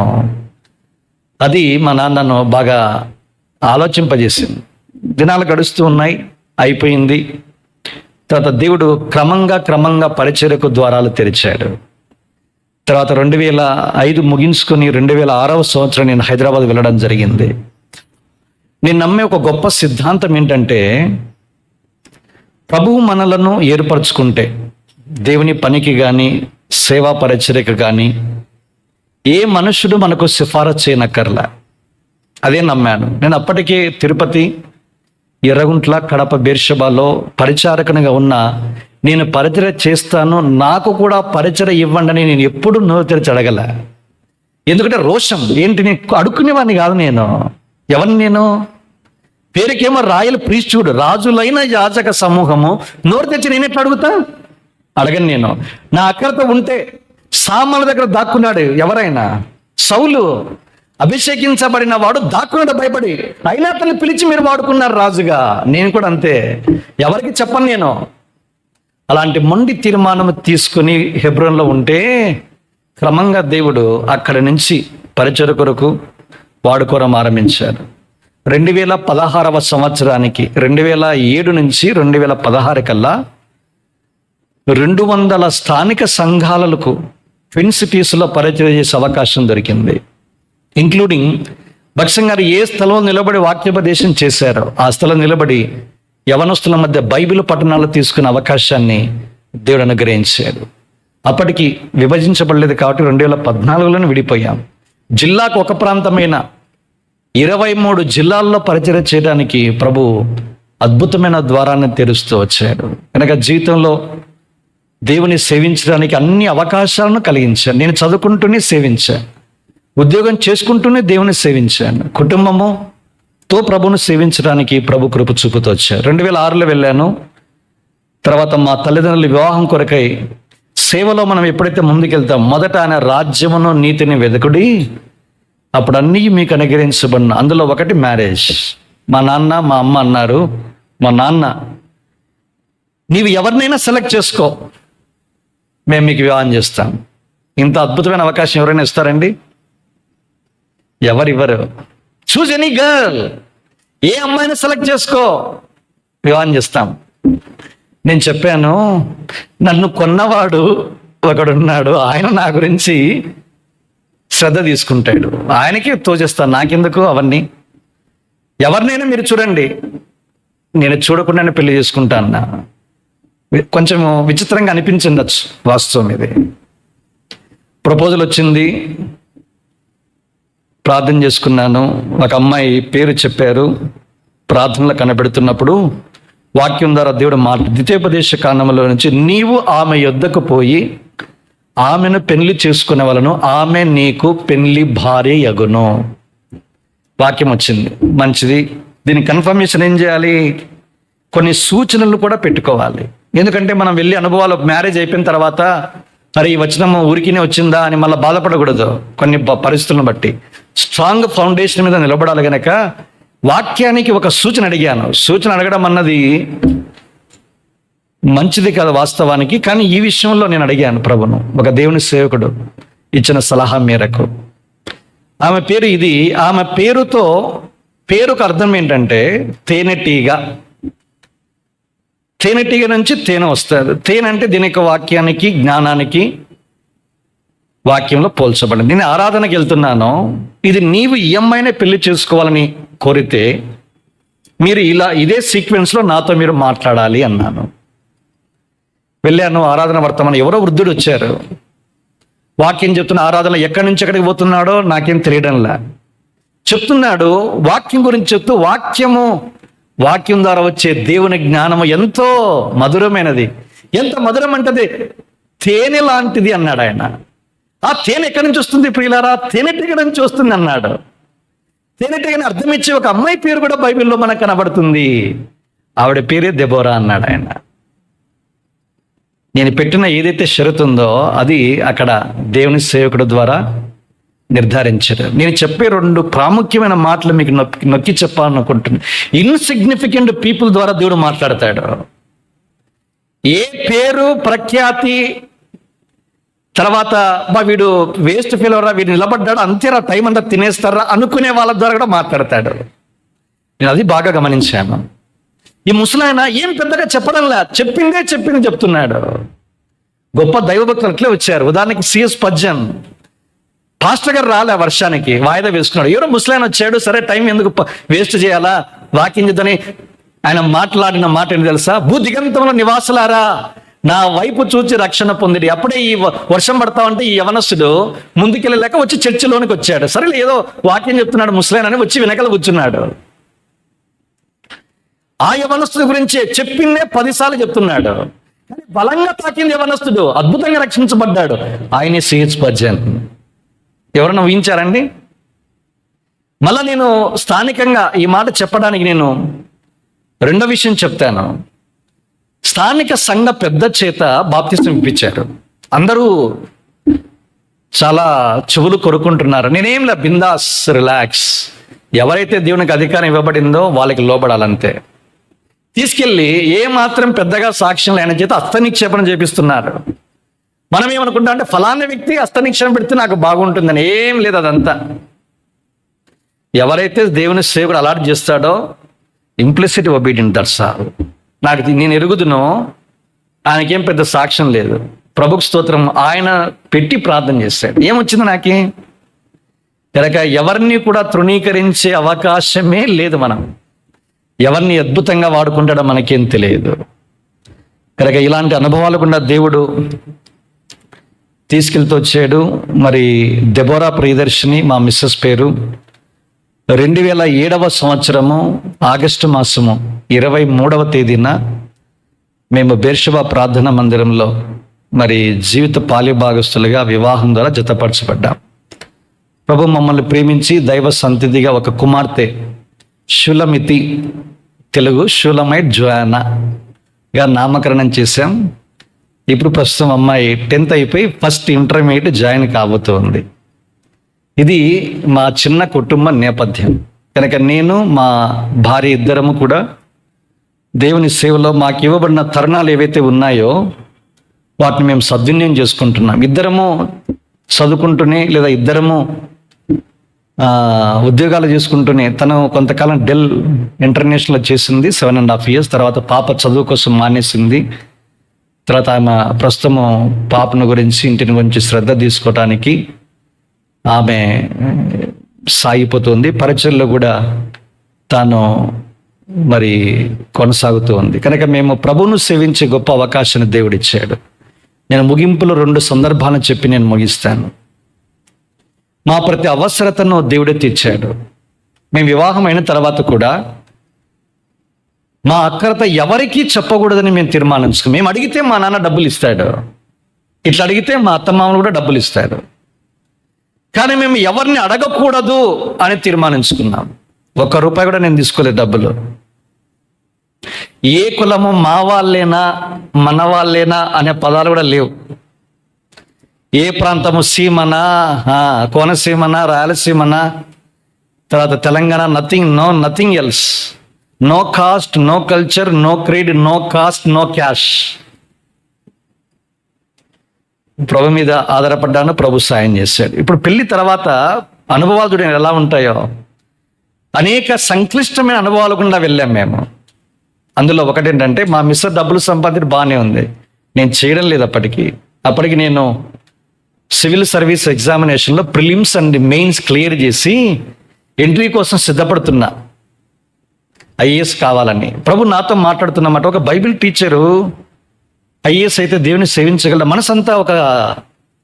అది మా నాన్నను బాగా ఆలోచింపజేసింది. దినాలు గడుస్తూ ఉన్నాయి, అయిపోయింది. తర్వాత దేవుడు క్రమంగా పరిచర్యకు ద్వారాలు తెరిచాడు. తర్వాత 2005 ముగించుకొని 2006వ సంవత్సరం నేను హైదరాబాద్ వెళ్ళడం జరిగింది. నేను నమ్మే ఒక గొప్ప సిద్ధాంతం ఏంటంటే, ప్రభువు మనలను ఏర్పరచుకుంటే దేవుని పనికి కానీ సేవా పరిచర్యకు కానీ ఏ మనుషుడు మనకు సిఫారసు చేయనక్కర్లా. అదే నమ్మాను నేను. అప్పటికే తిరుపతి, ఎర్రగుంట్ల, కడప, బేర్షబాలో పరిచారకునిగా ఉన్న నేను పరిచర్య చేస్తాను, నాకు కూడా పరిచర్య ఇవ్వండి అని నేను ఎప్పుడు నోరు తెరిచి అడగల. ఎందుకంటే రోషం ఏంటి, నేను అడుక్కునేవాడిని కాదు. నేను ఎవరిని, నేను పేరుకేమో రాయల్ ప్రీస్టుడు, రాజులైన యాజక సమూహము, నోరు తెచ్చి నేను ఎట్లా అడుగుతా? అడగను నేను. నా అక్కరతో ఉంటే సామాన్ల దగ్గర దాక్కున్నాడు ఎవరైనా, సౌలు అభిషేకించబడిన వాడు దాక్కున్నాడు భయపడి, అయినా అతన్ని పిలిచి మీరు వాడుకున్నారు రాజుగా. నేను కూడా అంతే, ఎవరికి చెప్పను నేను. అలాంటి మొండి తీర్మానం తీసుకుని హెబ్రోన్లో ఉంటే క్రమంగా దేవుడు అక్కడి నుంచి పరిచర్య కొరకు వాడుకోవడం ఆరంభించారు. 2016వ సంవత్సరానికి 2007 నుంచి 2016 కల్లా 200 స్థానిక సంఘాలకు ట్విన్ సిటీస్లో పరిచర్య చేసే అవకాశం దొరికింది. ఇంక్లూడింగ్ భక్సం గారు ఏ స్థలంలో నిలబడి వాక్యోపదేశం చేశారో ఆ స్థలం నిలబడి యవనస్తుల మధ్య బైబిల్ పఠనాలు తీసుకునే అవకాశాన్ని దేవుడు అనుగ్రహించాడు. అప్పటికి విభజించబడలేదు కాబట్టి 2014లోనే విడిపోయాం. జిల్లాకు ఒక ప్రాంతమైన 23 జిల్లాల్లో పరిచర్య చేయడానికి ప్రభు అద్భుతమైన ద్వారాన్ని తెరుస్తూ వచ్చాడు. కనుక జీవితంలో దేవుని సేవించడానికి అన్ని అవకాశాలను కలిగించాను. నేను చదువుకుంటూనే సేవించాను, ఉద్యోగం చేసుకుంటూనే దేవుని సేవించాను, కుటుంబముతో ప్రభువును సేవించడానికి ప్రభు కృప చూపుతూ వచ్చారు. 2006లో వెళ్ళాను. తర్వాత మా తల్లిదండ్రుల వివాహం కొరకై సేవలో మనం ఎప్పుడైతే ముందుకెళ్తాం, మొదట ఆయన రాజ్యమును నీతిని వెదకుడి, అప్పుడు అన్నీ మీకు అనుగ్రహించబడిన. అందులో ఒకటి మ్యారేజ్. మా నాన్న మా అమ్మ అన్నారు, మా నాన్న నీవు ఎవరినైనా సెలెక్ట్ చేసుకో, మేము మీకు వివాహం చేస్తాం. ఇంత అద్భుతమైన అవకాశం ఎవరైనా ఇస్తారండి? ఎవరివ్వరు. చూజ్ ఎనీ గర్ల్, ఏ అమ్మాయిని సెలెక్ట్ చేసుకో, వివాహం చేస్తాం. నేను చెప్పాను, నన్ను కొన్నవాడు ఒకడున్నాడు, ఆయన నా గురించి శ్రద్ధ తీసుకుంటాడు, ఆయనకి తోచేస్తాను, నాకెందుకు అవన్నీ. ఎవరినైనా మీరు చూడండి, నేను చూడకుండానే పెళ్లి చేసుకుంటాను. కొంచెం విచిత్రంగా అనిపించిండొచ్చు, వాస్తవం ఇది. ప్రపోజల్ వచ్చింది, ప్రార్థన చేసుకున్నాను. ఒక అమ్మాయి పేరు చెప్పారు. ప్రార్థనలో కనబెడుతున్నప్పుడు వాక్యం ద్వారా దేవుడు మాట, ద్వితీయోపదేశ కాండములో నుంచి, నీవు ఆమె యొద్దకు పోయి ఆమెను పెళ్లి చేసుకునే వాళ్ళను, ఆమె నీకు పెళ్లి భార్య యగును. వాక్యం వచ్చింది, మంచిది. దీని కన్ఫర్మేషన్ ఏం చేయాలి? కొన్ని సూచనలు కూడా పెట్టుకోవాలి. ఎందుకంటే మనం వెళ్ళి అనుభవాలు, మ్యారేజ్ అయిపోయిన తర్వాత మరి ఈ వచనం ఊరికినే వచ్చిందా అని మళ్ళీ బాధపడకూడదు. కొన్ని పరిస్థితులను బట్టి స్ట్రాంగ్ ఫౌండేషన్ మీద నిలబడాలి. గనక వాక్యానికి ఒక సూచన అడిగాను. సూచన అడగడం అన్నది మంచిది కాదు వాస్తవానికి, కానీ ఈ విషయంలో నేను అడిగాను ప్రభును. ఒక దేవుని సేవకుడు ఇచ్చిన సలహా మేరకు ఆమె పేరు ఇది. ఆమె పేరుకు అర్థం ఏంటంటే తేనెటీగ. తేనెటీగ నుంచి తేనె వస్తుంది. తేనె అంటే దీని యొక్క వాక్యానికి, జ్ఞానానికి వాక్యంలో పోల్చబడింది. నేను ఆరాధనకి వెళ్తున్నాను, ఇది నీవు ఈ అమ్మాయినే పెళ్లి చేసుకోవాలని కోరితే మీరు ఇదే సీక్వెన్స్లో నాతో మీరు మాట్లాడాలి అన్నాను. వెళ్ళాను, ఆరాధన వర్తమానం, ఎవరో వృద్ధుడు వచ్చారు. వాక్యం చెప్తున్న ఆరాధన ఎక్కడి నుంచి ఎక్కడికి పోతున్నాడో నాకేం తెలియడంలా. చెప్తున్నాడు, వాక్యం గురించి చెప్తూ, వాక్యం ద్వారా వచ్చే దేవుని జ్ఞానము ఎంతో మధురమైనది. ఎంత మధురం అంటే తేనె లాంటిది అన్నాడు ఆయన. ఆ తేనె ఎక్కడి నుంచి వస్తుంది ప్రియులారా? తేనెటీగ నుంచి వస్తుంది అన్నాడు. తేనెటీగని అర్థం ఇచ్చే ఒక అమ్మాయి పేరు కూడా బైబిల్లో మనకు కనబడుతుంది. ఆవిడ పేరే దెబోరా అన్నాడు ఆయన. నేను పెట్టిన ఏదైతే షరతు ఉందో అది అక్కడ దేవుని సేవకుడు ద్వారా నిర్ధారించారు. నేను చెప్పే 2 ప్రాముఖ్యమైన మాటలు మీకు నొక్కి చెప్పాలనుకుంటున్నాను. ఇన్సిగ్నిఫికెంట్ పీపుల్ ద్వారా దేవుడు మాట్లాడతాడు. ఏ పేరు, ప్రఖ్యాతి, తర్వాత వీడు వేస్ట్ ఫెయిల్వరా, వీడు నిలబడ్డాడు, అంతేరా, టైం అంతా తినేస్తారా అనుకునే వాళ్ళ ద్వారా కూడా మాట్లాడతాడు. నేను అది బాగా గమనించాను. ఈ ముసలాయన ఏం పెద్దగా చెప్పడంలా, చెప్పిందే చెప్తున్నాడు. గొప్ప దైవభక్తులు అట్లే వచ్చారు. ఉదాహరణకి సిఎస్ పజ్జన్ పాస్టర్ గారు రాలే, వర్షానికి వాయిదా వేసుకున్నాడు. ఎవరో ముసలాయన వచ్చాడు, సరే టైం ఎందుకు వేస్ట్ చేయాలా, వాక్యం చేద్దని ఆయన మాట్లాడిన మాట ఏంటి తెలుసా? భూదిగంతంలో నివాసులారా, నా వైపు చూచి రక్షణ పొందిడి. అప్పుడే ఈ వర్షం పడతామంటే ఈ యవనస్తుడు ముందుకెళ్ళలేక వచ్చి చర్చిలోనికి వచ్చాడు. సరే ఏదో వాక్యం చెప్తున్నాడు ముసలాయన అని వచ్చి వెనకాల కూర్చున్నాడు. ఆ యవనస్తుడి గురించి చెప్పిందే 10 సార్లు చెప్తున్నాడు. కానీ బలంగా తాకింది యవనస్తుడు, అద్భుతంగా రక్షించబడ్డాడు. ఆయనే సిహెచ్ పర్జన్. ఎవరన్నా ఊహించారండి? మళ్ళా నేను స్థానికంగా ఈ మాట చెప్పడానికి నేను రెండో విషయం చెప్తాను. స్థానిక సంఘ పెద్ద చేత బాప్తిస్మం ఇప్పించారు. అందరూ చాలా చెవులు కొరుకుంటున్నారు. నేనేంలే, బిందాస్, రిలాక్స్. ఎవరైతే దేవునికి అధికారం ఇవ్వబడిందో వాళ్ళకి లోబడాలంతే. తీసుకెళ్ళి ఏ మాత్రం పెద్దగా సాక్ష్యం లేని చేత హస్తనిక్షేపణ చేపిస్తున్నారు. మనం ఏమనుకుంటాం అంటే ఫలానా వ్యక్తి హస్తనిక్షేపం పెడితే నాకు బాగుంటుందని. ఏం లేదు, అదంతా ఎవరైతే దేవుని సేవకుడు అలాట్ చేస్తాడో ఇంప్లిసిట్ ఒబీడియంట్, దట్స్ ఆల్. నేను ఎరుగుదునో ఆయనకేం పెద్ద సాక్ష్యం లేదు. ప్రభుకు స్తోత్రం. ఆయన పెట్టి ప్రార్థన చేశాడు. ఏమొచ్చింది నాకే? కనుక ఎవరిని కూడా తృణీకరించే అవకాశమే లేదు. మనం ఎవరిని అద్భుతంగా వాడుకుంటాడో మనకేం తెలియదు. కనుక ఇలాంటి అనుభవాలు కూడా దేవుడు తీసుకెళ్తూ వచ్చాడు. మరి దెబోరా ప్రియదర్శిని మా మిస్సెస్ పేరు. 2007 సంవత్సరము ఆగస్టు మాసము 23వ తేదీన మేము బేర్షెబా ప్రార్థనా మందిరంలో మరి జీవిత పాలిభాగస్తులుగా వివాహం ద్వారా జతపరచబడ్డాం. ప్రభు మమ్మల్ని ప్రేమించి దైవ సంతిథిగా ఒక కుమార్తె షులమితి, తెలుగు షూలమైట్ జోయానాగా నామకరణం చేశాం. ఇప్పుడు ప్రస్తుతం అమ్మాయి 10th అయిపోయి ఫస్ట్ ఇంటర్మీడియట్ జాయిన్ కాబోతోంది. ఇది మా చిన్న కుటుంబ నేపథ్యం. కనుక నేను మా భార్య ఇద్దరము కూడా దేవుని సేవలో మాకు ఇవ్వబడిన తరుణాలు ఏవైతే ఉన్నాయో వాటిని మేము సద్వినియోగం చేసుకుంటున్నాం. ఇద్దరము చదువుకుంటూనే లేదా ఇద్దరము ఉద్యోగాలు చేసుకుంటూనే, తను కొంతకాలం డెల్ ఇంటర్నేషనల్ చేసింది 7.5 years. తర్వాత పాప చదువు కోసం మానేసింది. తర్వాత ఆమె ప్రస్తుతము పాపను గురించి, ఇంటిని గురించి శ్రద్ధ తీసుకోవటానికి ఆమె సాగిపోతుంది. పరిచయలో కూడా తాను మరి కొనసాగుతూ ఉంది. కనుక మేము ప్రభువును సేవించే గొప్ప అవకాశాన్ని దేవుడిచ్చాడు. నేను ముగింపులో 2 సందర్భాలను చెప్పి నేను ముగిస్తాను. మా ప్రతి అవసరతను దేవుడే తీర్చాడు. మేము వివాహం అయిన తర్వాత కూడా మా అక్కరత ఎవరికీ చెప్పకూడదని మేము తీర్మానించుకున్నాం. మేము అడిగితే మా నాన్న డబ్బులు ఇస్తాడు, ఇట్లా అడిగితే మా అత్తమామలు కూడా డబ్బులు ఇస్తాడు. కానీ మేము ఎవరిని అడగకూడదు అని తీర్మానించుకున్నాం. ₹1 కూడా నేను తీసుకోలేదు డబ్బులు. ఏ కులము మా వాళ్ళేనా మన వాళ్ళేనా అనే పదాలు కూడా లేవు. ఏ ప్రాంతము, సీమనా, కోనసీమనా, రాయలసీమనా, తర్వాత Telangana, nothing else. No caste, no culture, no creed, no caste, no cash. ప్రభు మీద ఆధారపడ్డాను, ప్రభు సాయం చేశాడు. ఇప్పుడు పెళ్లి తర్వాత అనుభవాలు చూడండి ఎలా ఉంటాయో. అనేక సంక్లిష్టమైన అనుభవాలు గుండా వెళ్ళాం మేము. అందులో ఒకటి ఏంటంటే, మా మిస్టర్ డబ్బులు సంపాదించడం బాగానే ఉంది, నేను చేయడం లేదు. అప్పటికి నేను సివిల్ సర్వీస్ ఎగ్జామినేషన్లో ప్రిలిమ్స్ అండ్ మెయిన్స్ క్లియర్ చేసి ఎంట్రీ కోసం సిద్ధపడుతున్నా, ఐఏఎస్ కావాలని. ప్రభు నాతో మాట్లాడుతున్నమాట. ఒక బైబిల్ టీచరు ఐఏఎస్ అయితే దేవుని సేవించగల మనసంతా ఒక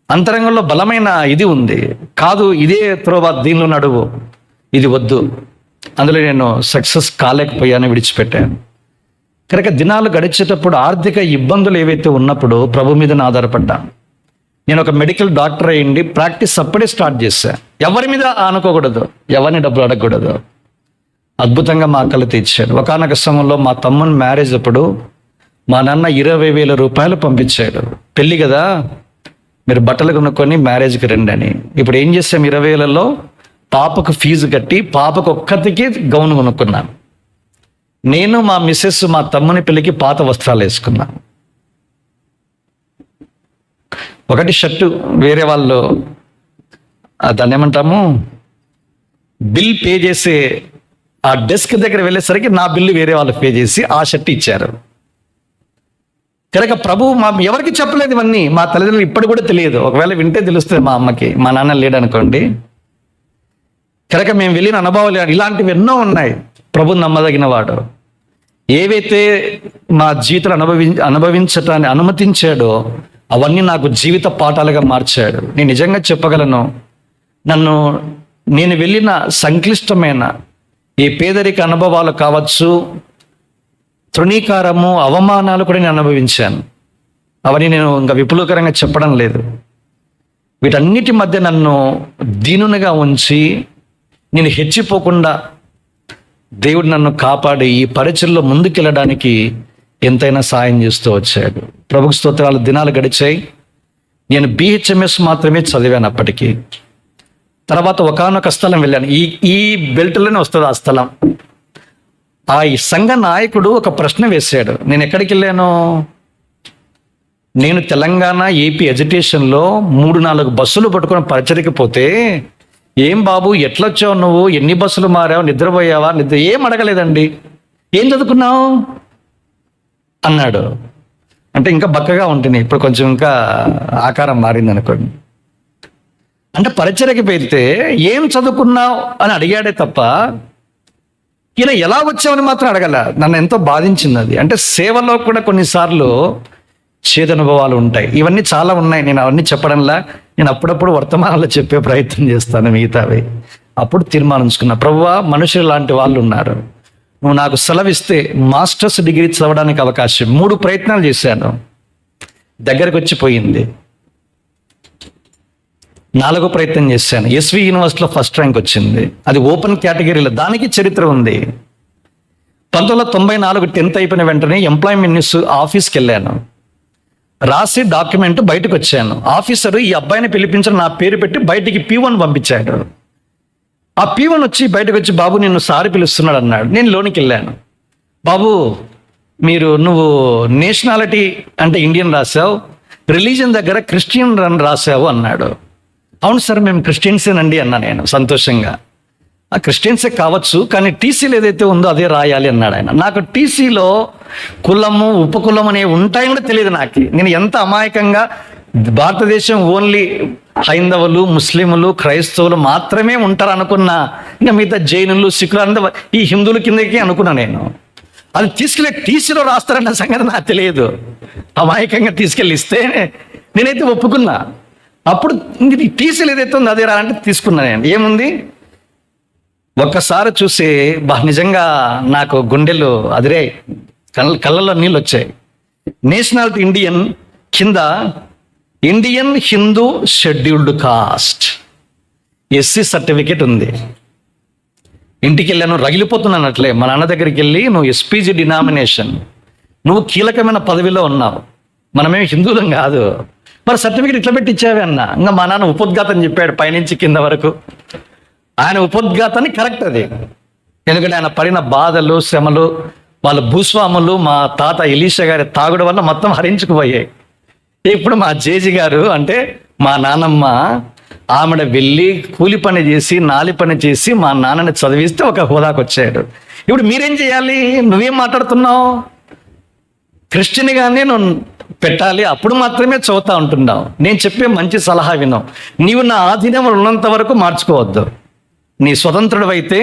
అంతరంగంలో బలమైన ఇది ఉంది. కాదు, ఇదే త్రోవ, దీనిలో నడువు, ఇది వద్దు. అందులో నేను సక్సెస్ కాలేకపోయాను, విడిచిపెట్టాను. కనుక దినాలు గడిచేటప్పుడు ఆర్థిక ఇబ్బందులు ఏవైతే ఉన్నప్పుడు ప్రభు మీద ఆధారపడ్డాను. నేను ఒక మెడికల్ డాక్టర్ అయ్యింది, ప్రాక్టీస్ అప్పుడే స్టార్ట్ చేశాను. ఎవరి మీద ఆనుకోకూడదు, ఎవరిని డబ్బులు అడగకూడదు. అద్భుతంగా మా కళ్ళు తీర్చాడు. ఒకానొక సమయంలో మా తమ్ముని మ్యారేజ్ అప్పుడు మా నాన్న ₹20,000 పంపించాడు. పెళ్ళి కదా, మీరు బట్టలు కొనుక్కొని మ్యారేజ్కి రండి అని. ఇప్పుడు ఏం చేసాం, 20,000లో పాపకు ఫీజు కట్టి పాపకు ఒక్కతికి గౌన్ కొనుక్కున్నాను. నేను, మా మిస్సెస్, మా తమ్ముని పెళ్ళికి పాత వస్త్రాలు వేసుకున్నాను. ఒకటి షర్టు వేరే వాళ్ళు దాన్ని ఏమంటాము, బిల్ పే చేసే ఆ డెస్క్ దగ్గర వెళ్ళేసరికి నా బిల్లు వేరే వాళ్ళు పే చేసి ఆ షర్ట్ ఇచ్చారు. కనుక ప్రభు ఎవరికి చెప్పలేదు ఇవన్నీ. మా తల్లిదండ్రులు ఇప్పటి కూడా తెలియదు. ఒకవేళ వింటే తెలుస్తుంది మా అమ్మకి, మా నాన్న లేడనుకోండి. కనుక మేము వెళ్ళిన అనుభవాలు ఇలాంటివి ఎన్నో ఉన్నాయి. ప్రభు నమ్మదగిన వాడు. ఏవైతే మా జీవితాలు అనుభవించటాన్ని అనుమతించాడో అవన్నీ నాకు జీవిత పాఠాలుగా మార్చాడు. నేను నిజంగా చెప్పగలను, నేను వెళ్ళిన సంక్లిష్టమైన ఈ పేదరిక అనుభవాలు కావచ్చు, తృణీకారము, అవమానాలు కూడా నేను అనుభవించాను. అవన్నీ నేను ఇంకా విపులకరంగా చెప్పడం లేదు. వీటన్నిటి మధ్య నన్ను దీనునిగా ఉంచి నేను హెచ్చిపోకుండా దేవుడు నన్ను కాపాడి ఈ పరిచయలో ముందుకెళ్ళడానికి ఎంతైనా సాయం చేస్తూ వచ్చాడు. ప్రభుకు స్తోత్రాలు. దినాలు గడిచాయి. నేను BHMS మాత్రమే చదివాను అప్పటికి. తర్వాత ఒకానొక స్థలం వెళ్ళాను. ఈ బెల్ట్లోనే వస్తుంది ఆ స్థలం. ఆ సంఘ నాయకుడు ఒక ప్రశ్న వేశాడు. నేను ఎక్కడికి వెళ్ళాను? నేను తెలంగాణ AP ఎడ్యుకేషన్లో 3-4 బస్సులు పట్టుకొని పరిచయకి పోతే, ఏం బాబు ఎట్లొచ్చావు నువ్వు, ఎన్ని బస్సులు మారావు, నిద్రపోయావా? ఏం అడగలేదండి. ఏం చదువుకున్నావు అన్నాడు. అంటే ఇంకా బక్కగా ఉంటుంది, ఇప్పుడు కొంచెం ఇంకా ఆకారం మారింది అనుకోండి. అంటే పరిచయకి పెడితే ఏం చదువుకున్నావు అని అడిగాడే తప్ప ఈయన ఎలా వచ్చావని మాత్రం అడగల. నన్ను ఎంతో బాధించింది అది. అంటే సేవలో కూడా కొన్నిసార్లు చేదనుభవాలు ఉంటాయి. ఇవన్నీ చాలా ఉన్నాయి. నేను అవన్నీ చెప్పడంలా, నేను అప్పుడప్పుడు వర్తమానంలో చెప్పే ప్రయత్నం చేస్తాను మిగతావి. అప్పుడు తీర్మానించుకున్నా, ప్రభువా మనుషులు లాంటి వాళ్ళు ఉన్నారు, నువ్వు నాకు సెలవిస్తే మాస్టర్స్ డిగ్రీ చదవడానికి అవకాశం. 3 ప్రయత్నాలు చేశాను, దగ్గరకు వచ్చిపోయింది. 4వ ప్రయత్నం చేశాను. SV యూనివర్సిటీలో ఫస్ట్ ర్యాంక్ వచ్చింది. అది ఓపెన్ కేటగిరీలో, దానికి చరిత్ర ఉంది. 1994 10th అయిపోయిన వెంటనే ఎంప్లాయ్మెంట్ న్యూస్ ఆఫీస్కి వెళ్ళాను. రాసి డాక్యుమెంట్ బయటకు వచ్చాను. ఆఫీసరు ఈ అబ్బాయిని పిలిపించిన నా పేరు పెట్టి బయటికి P1 పంపించాడు. ఆ P1 వచ్చి బయటకు వచ్చి, బాబు నిన్ను సారి పిలుస్తున్నాడు అన్నాడు. నేను లోనికి వెళ్ళాను. బాబు నువ్వు నేషనాలిటీ అంటే ఇండియన్ రాసావు, రిలీజన్ దగ్గర క్రిస్టియన్ రాసావు అన్నాడు. అవును సార్ మేము క్రిస్టియన్సేనండి అన్నా నేను సంతోషంగా. ఆ క్రిస్టియన్సే కావచ్చు, కానీ టీసీలో ఏదైతే ఉందో అదే రాయాలి అన్నాడు ఆయన. నాకు టీసీలో కులము ఉపకులం అనేవి ఉంటాయని కూడా తెలియదు నాకు. నేను ఎంత అమాయకంగా, భారతదేశం ఓన్లీ హైందవులు, ముస్లింలు, క్రైస్తవులు మాత్రమే ఉంటారు అనుకున్నా. ఇంకా మిగతా జైనులు, సిక్కులు అందరూ ఈ హిందువుల కిందకి అనుకున్నా నేను. అది తీసుకెళ్ళి టీసీలో రాస్తారన్న సంగతి నాకు తెలియదు. అమాయకంగా తీసుకెళ్ళి ఇస్తే నేనైతే ఒప్పుకున్నా. అప్పుడు టీసీలు ఏదైతే ఉందో అదే రాలంటే తీసుకున్నా నేను. ఏముంది, ఒక్కసారి చూసి నిజంగా నాకు గుండెలు అదిరే, కళ్ళల్లో నీళ్ళు వచ్చాయి. నేషనాలిటీ ఇండియన్ కింద Indian Hindu scheduled cost SC certificate ఉంది. ఇంటికి వెళ్ళాను, రగిలిపోతున్నాను అట్లే. మా నాన్న దగ్గరికి వెళ్ళి, నువ్వు SPG డినామినేషన్, నువ్వు కీలకమైన పదవిలో ఉన్నావు, మనమేమి హిందువులం కాదు, మరి సర్టిఫికేట్ ఇట్లా పెట్టి ఇచ్చావే అన్న. ఇంకా మా నాన్న ఉపోద్ఘాతం చెప్పాడు పైనుంచి కింద వరకు. ఆయన ఉపోద్ఘాతాన్ని కరెక్ట్ అది. ఎందుకంటే ఆయన పడిన బాధలు, శ్రమలు, వాళ్ళ భూస్వాములు, మా తాత ఎలీషా గారి తాగుడు వల్ల మొత్తం హరించుకుపోయాయి. ఇప్పుడు మా జేజీ గారు అంటే మా నానమ్మ, ఆమెడ వెళ్ళి కూలి పని చేసి, నాలి పని చేసి మా నాన్నని చదివిస్తే ఒక హోదాకు వచ్చాడు. ఇప్పుడు మీరేం చేయాలి? నువ్వేం మాట్లాడుతున్నావు? క్రిస్టియన్గానే నువ్వు పెట్టాలి, అప్పుడు మాత్రమే చదువుతా ఉంటున్నావు. నేను చెప్పే మంచి సలహా విను. నీవు నా ఆధీనంలో ఉన్నంత వరకు మార్చుకోవద్దు. నీ స్వతంత్రుడు అయితే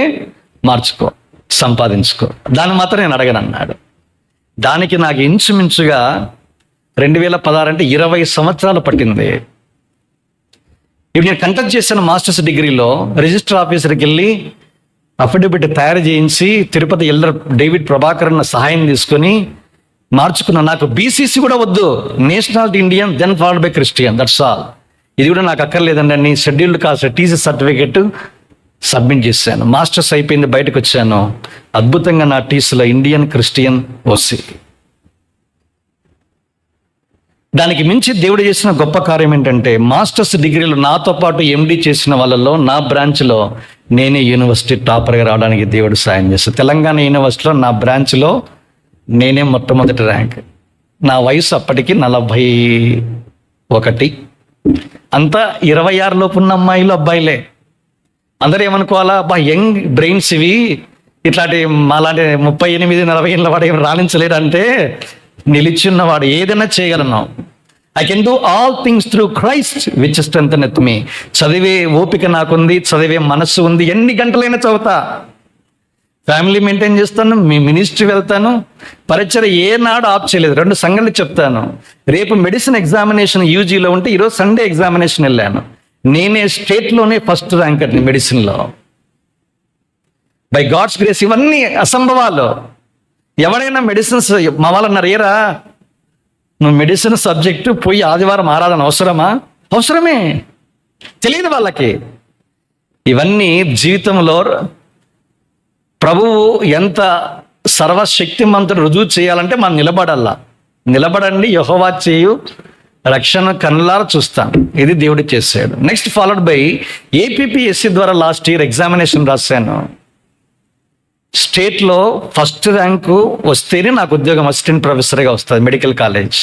మార్చుకో, సంపాదించుకో, దాన్ని మాత్రం నేను అడగను అన్నాడు. దానికి నాకు ఇంచుమించుగా 2016 అంటే 20 సంవత్సరాలు పట్టింది. ఇప్పుడు నేను కండక్ట్ చేసిన మాస్టర్స్ డిగ్రీలో రిజిస్టర్ ఆఫీసర్కి వెళ్ళి అఫిడవిట్ తయారు చేయించి తిరుపతి ఎల్డర్ డేవిడ్ ప్రభాకరన్ సహాయం తీసుకొని మార్చుకున్నా. నాకు BCC కూడా వద్దు, nationality Indian then followed by Christian, that's all. ఇది కూడా నాకు అక్కర్లేదండి అని scheduled caste TC certificate submit చేశాను. మాస్టర్స్ అయిపోయింది, బయటకు వచ్చాను. అద్భుతంగా నా టీసీలో ఇండియన్ క్రిస్టియన్ OC. దానికి మించి దేవుడు చేసిన గొప్ప కార్యం ఏంటంటే, మాస్టర్స్ డిగ్రీలో నాతో పాటు MD చేసిన వాళ్ళలో నా బ్రాంచ్లో నేనే యూనివర్సిటీ టాపర్గా రావడానికి దేవుడు సాయం చేస్తాను. తెలంగాణ యూనివర్సిటీలో నా బ్రాంచ్లో నేనే మొట్టమొదటి ర్యాంక్. నా వయసు అప్పటికి 41. అంతా 26 లోపు ఉన్న అమ్మాయిలు, అబ్బాయిలే. అందరూ ఏమనుకోవాలా, యంగ్ బ్రెయిన్స్ ఇవి, ఇట్లాంటి మాలాంటి 38-40 ఏళ్ళ వాడు ఏం రాణించలేడు అంటే, నిలిచిన్నవాడు ఏదైనా చేయగలను. I can do all things through Christ which strengtheneth me. చదివే ఓపిక నాకుంది, చదివే మనస్సు ఉంది, ఎన్ని గంటలైనా చదువుతా, ఫ్యామిలీ మెయింటైన్ చేస్తాను, మీ మినిస్ట్రీ వెళ్తాను, పరిచయం ఏనాడు ఆప్ చేయలేదు. 2 సంగతులు చెప్తాను. రేపు మెడిసిన్ ఎగ్జామినేషన్ UGలో ఉంటే ఈరోజు సండే ఎగ్జామినేషన్ వెళ్ళాను. నేనే స్టేట్లోనే ఫస్ట్ ర్యాంక్ అండి మెడిసిన్లో, బై గాడ్స్ గ్రేస్. ఇవన్నీ అసంభవాలు. ఎవరైనా మెడిసిన్స్ మా వాళ్ళు అన్నారు, ఏరా నువ్వు మెడిసిన్ సబ్జెక్టు పోయి ఆదివారం ఆరాధన అవసరమా? అవసరమే. తెలియదు వాళ్ళకి. ఇవన్నీ జీవితంలో ప్రభువు ఎంత సర్వశక్తిమంతుడు రుజువు చేయాలంటే మనం నిలబడండి, యెహోవా చేయు రక్షణ కన్నులారా చూస్తాం. ఇది దేవుడు చేశాడు. నెక్స్ట్ ఫాలోడ్ బై ఏపీపీఎస్సీ ద్వారా లాస్ట్ ఇయర్ ఎగ్జామినేషన్ రాశాను. స్టేట్లో ఫస్ట్ ర్యాంకు వస్తేనే నాకు ఉద్యోగం అసిస్టెంట్ ప్రొఫెసర్గా వస్తుంది మెడికల్ కాలేజ్.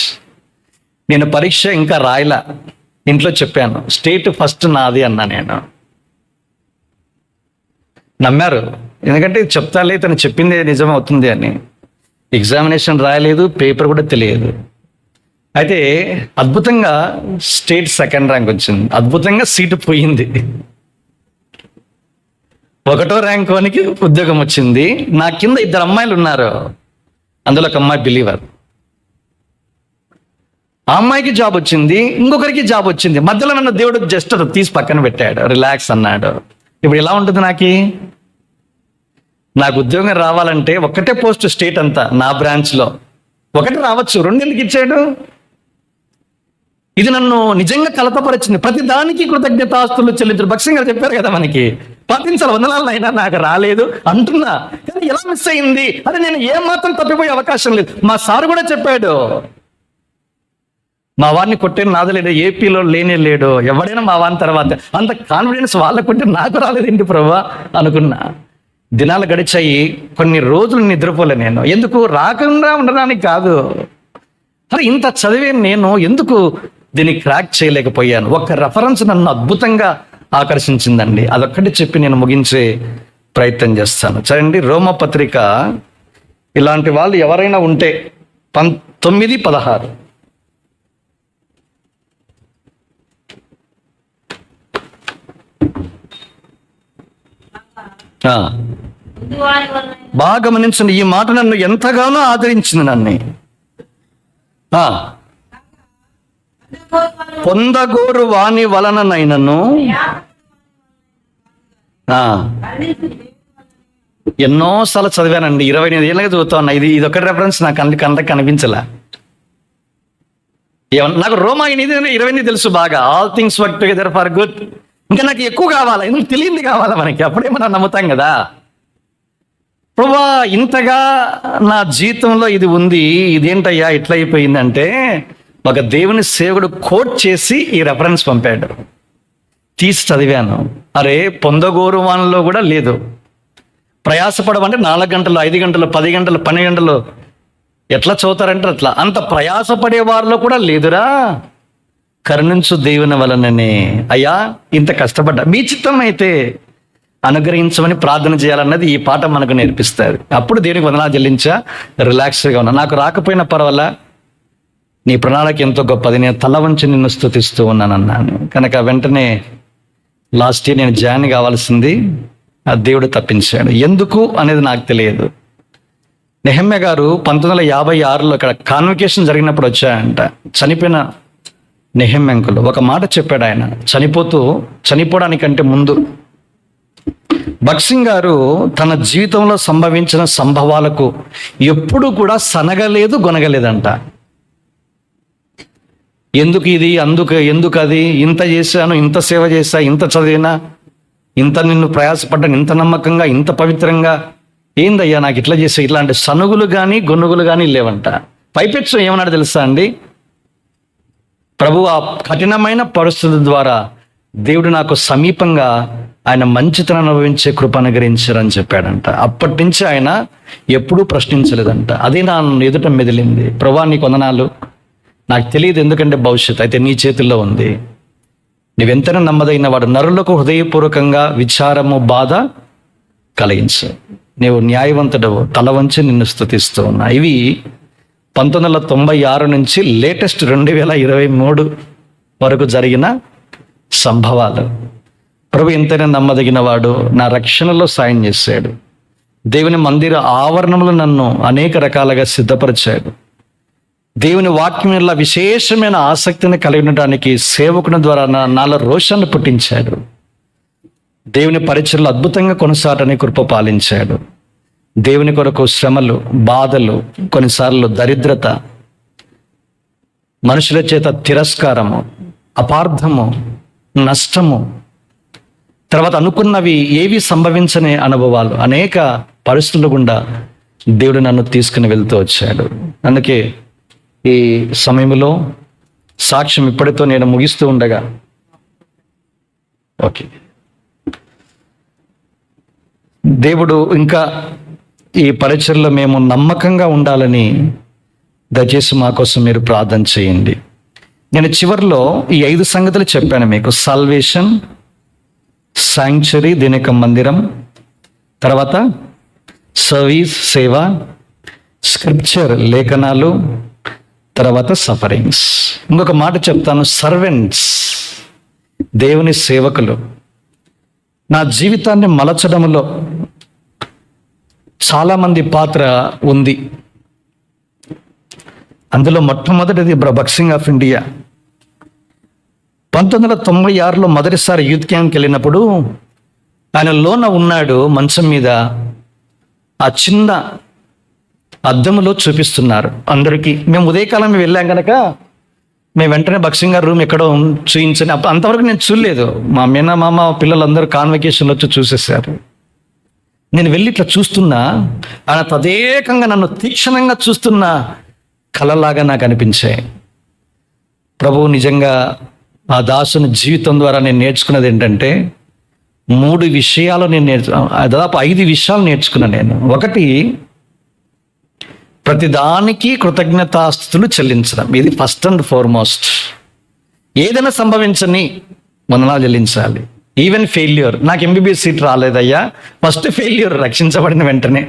నేను పరీక్ష ఇంకా రాయలా. ఇంట్లో చెప్పాను స్టేట్ ఫస్ట్ నాది అన్నా. నేను నమ్మారు, ఎందుకంటే చెప్తాలే తను చెప్పింది నిజం అవుతుంది అని. ఎగ్జామినేషన్ రాయలేదు, పేపర్ కూడా తెలియదు. అయితే అద్భుతంగా స్టేట్ సెకండ్ ర్యాంక్ వచ్చింది. అద్భుతంగా సీటు పోయింది. 1వ ర్యాంక్ వానికి ఉద్యోగం వచ్చింది. నా కింద 2 అమ్మాయిలు ఉన్నారు. అందులో ఒక అమ్మాయి బిలీవర్. ఆ అమ్మాయికి జాబ్ వచ్చింది, ఇంకొకరికి జాబ్ వచ్చింది. మధ్యలో నన్ను దేవుడు జస్ట్ తీసి పక్కన పెట్టాడు, రిలాక్స్ అన్నాడు. ఇప్పుడు ఎలా ఉంటుంది నాకు ఉద్యోగం రావాలంటే ఒక్కటే పోస్ట్ స్టేట్ అంతా నా బ్రాంచ్లో ఒకటి రావచ్చు, 2 ఎందుకు ఇచ్చాడు? ఇది నన్ను నిజంగా కలతపరిచింది. ప్రతి దానికి కృతజ్ఞతాస్తులు చెల్లించారు. భక్సింగ్ గారు చెప్పారు కదా మనకి, 10 వందనాలు అయినా నాకు రాలేదు అంటున్నా. కానీ ఎలా మిస్ అయింది? అదే నేను ఏమాత్రం తప్పిపోయే అవకాశం లేదు. మా సార్ కూడా చెప్పాడు, మా వారిని కొట్టే నాదలేడు, ఏపీలో లేనే లేడు, ఎవడైనా మా వాని తర్వాత. అంత కాన్ఫిడెన్స్ వాళ్ళకు కొట్టే నాకు రాలేదేంటి ప్రభువా అనుకున్నా. దినాలు గడిచాయి, కొన్ని రోజులు నిద్రపోలే నేను. ఎందుకు? రాకుండా ఉండడానికి కాదు. అరే ఇంత చదివే నేను ఎందుకు దీన్ని క్రాక్ చేయలేకపోయాను? ఒక రెఫరెన్స్ నన్ను అద్భుతంగా ఆకర్షించిందండి. అదొక్కటి చెప్పి నేను ముగించే ప్రయత్నం చేస్తాను. చూడండి, రోమపత్రిక ఇలాంటి వాళ్ళు ఎవరైనా ఉంటే 9:16. బాగా గమనించండి, ఈ మాట నన్ను ఎంతగానో ఆదరించింది. నన్ను పొందగోరు వాని వలననైనను ఎన్నోసార్లు చదివానండి. 25 ఏళ్ళగా చదువుతా ఉన్నా. ఇది ఒకటి రెఫరెన్స్ నాకు కంటికి కనిపించలే. నాకు రోమా 28 తెలుసు బాగా. All things work together for good. ఇంకా నాకు ఎక్కువ కావాలా? ఎందుకు తెలియంది కావాలా మనకి? అప్పుడే మనం నమ్ముతాం కదా. ప్రభువా ఇంతగా నా జీవితంలో ఇది ఉంది, ఇదేంటయ్యా ఇట్లా అయిపోయిందంటే ఒక దేవుని సేవకుడు కోట్ చేసి ఈ రెఫరెన్స్ పంపాడు. తీసి చదివాను. అరే పొందగోరు వానలో కూడా లేదు. ప్రయాసపడమంటే 4 గంటలు, 5 గంటలు, 10 గంటలు, 12 గంటలు ఎట్లా చదువుతారంటే అట్లా. అంత ప్రయాసపడే వారిలో కూడా లేదురా. కరుణించు దేవుని వలననే. అయ్యా ఇంత కష్టపడ్డా, మీ చిత్తం అయితే అనుగ్రహించమని ప్రార్థన చేయాలన్నది ఈ పాట మనకు నేర్పిస్తారు. అప్పుడు దేవునికి వందనాలు చెల్లించా, రిలాక్స్గా ఉన్నా. నాకు రాకపోయినా పర్వాలా, నీ ప్రణాళిక ఎంతో గొప్పది, నేను తల వంచి నిన్ను స్తుతిస్తూ ఉన్నానన్నాను. కనుక వెంటనే లాస్ట్ ఇయర్ నేను జాయిన్ కావాల్సింది, ఆ దేవుడు తప్పించాడు. ఎందుకు అనేది నాకు తెలియదు. నెహమ్యా గారు 1956లో ఇక్కడ కాన్వకేషన్ జరిగినప్పుడు వచ్చాయంట. చనిపోయిన నెహమ్యంకులు ఒక మాట చెప్పాడు. ఆయన చనిపోవడానికంటే ముందు భక్సింగ్ గారు తన జీవితంలో సంభవించిన సంభవాలకు ఎప్పుడు కూడా సనగలేదు, గొనగలేదంట. ఎందుకు ఇది, ఎందుకు అది, ఇంత చేశాను, ఇంత సేవ చేశా, ఇంత చదివినా, ఇంత నిన్ను ప్రయాసపడ్డాను, ఇంత నమ్మకంగా, ఇంత పవిత్రంగా, ఏందయ్యా నాకు ఇట్లా చేసే, ఇట్లాంటి సనుగులు కానీ గొనుగులు కానీ లేవంట. పైపెచ్చు ఏమన్నాడు తెలుసా అండి? ప్రభు ఆ కఠినమైన పరిస్థితుల ద్వారా దేవుడు నాకు సమీపంగా ఆయన మంచితనం అనుభవించే కృప అనుగ్రహించారని చెప్పాడంట. అప్పటి నుంచి ఆయన ఎప్పుడూ ప్రశ్నించలేదంట. అది నా ఎదుట మెదిలింది. ప్రభువా నీకు వందనాలు, నాకు తెలియదు ఎందుకంటే భవిష్యత్తు అయితే నీ చేతుల్లో ఉంది. నువ్వెంతైనా నమ్మదైన వాడు, నరులకు హృదయపూర్వకంగా విచారము బాధ కలిగించు, నీవు న్యాయవంతుడవు, తల వంచి నిన్ను స్తుతిస్తూ ఉన్నా. ఇవి 1996 నుంచి లేటెస్ట్ 2023 వరకు జరిగిన సంభవాలు. ప్రభు ఎంతైనా నమ్మదగిన వాడు, నా రక్షణలో సాయం చేశాడు. దేవుని మందిర ఆవరణంలో నన్ను అనేక రకాలుగా సిద్ధపరిచాడు. దేవుని వాక్యం విశేషమైన ఆసక్తిని కలిగి ఉండడానికి సేవకుని ద్వారా నాలో రోషాన్ని పుట్టించాడు. దేవుని పరిచయలు అద్భుతంగా కొనసాగడానికి కృప పాలించాడు. దేవుని కొరకు శ్రమలు, బాధలు, కొన్నిసార్లు దరిద్రత, మనుషుల చేత తిరస్కారము, అపార్థము, నష్టము, తర్వాత అనుకున్నవి ఏవి సంభవించని అనుభవాలు, అనేక పరిస్థితుల గుండా దేవుడు నన్ను తీసుకుని వెళ్తూ వచ్చాడు. అందుకే ఈ సమయంలో సాక్ష్యం ఇప్పటితో నేను ముగిస్తూ ఉండగా, ఓకే, దేవుడు ఇంకా ఈ పరిచర్లో మేము నమ్మకంగా ఉండాలని దయచేసి మా కోసం మీరు ప్రార్థన చేయండి. నేను చివరిలో ఈ 5 సంగతులు చెప్పాను మీకు. సాల్వేషన్, శాంక్చురీ, దీని యొక్క మందిరం, తర్వాత సర్వీస్, సేవ, స్క్రిప్చర్, లేఖనాలు, తర్వాత సఫరింగ్స్. ఇంకొక మాట చెప్తాను, సర్వెంట్స్, దేవుని సేవకులు. నా జీవితాన్ని మలచడంలో చాలామంది పాత్ర ఉంది. అందులో మొట్టమొదటిది భక్సింగ్ ఆఫ్ ఇండియా. 1996లో మొదటిసారి యూత్ క్యాంప్కి వెళ్ళినప్పుడు ఆయన లోన ఉన్నాడు, మంచం మీద. ఆ చిన్న అద్దంలో చూపిస్తున్నారు అందరికీ. మేము ఉదయకాలం వెళ్ళాం కనుక మేము వెంటనే భక్సింగ్ గారి రూమ్ ఎక్కడో చూయించని, అంతవరకు నేను చూడలేదు. మా మామ పిల్లలందరూ కాన్వకేషన్లో వచ్చి చూసేశారు. నేను వెళ్ళి ఇట్లా చూస్తున్నా, ఆయన తదేకంగా నన్ను తీక్షణంగా చూస్తున్న కళలాగా నాకు అనిపించాయి. ప్రభువు నిజంగా ఆ దాసుని జీవితం ద్వారా నేను నేర్చుకున్నది ఏంటంటే 3 విషయాలు దాదాపు 5 విషయాలు నేర్చుకున్నాను నేను. ఒకటి, ప్రతిదానికి కృతజ్ఞతాస్తుతులు చెల్లించడం. ఇది ఫస్ట్ అండ్ ఫార్మోస్ట్. ఏదైనా సంభవించని వందనాలు చెల్లించాలి. Even failure. నాకు ఎంబీబీఎస్ సీట్ రాలేదయ్యా, ఫస్ట్ ఫెయిల్యూర్, రక్షించబడిన వెంటనే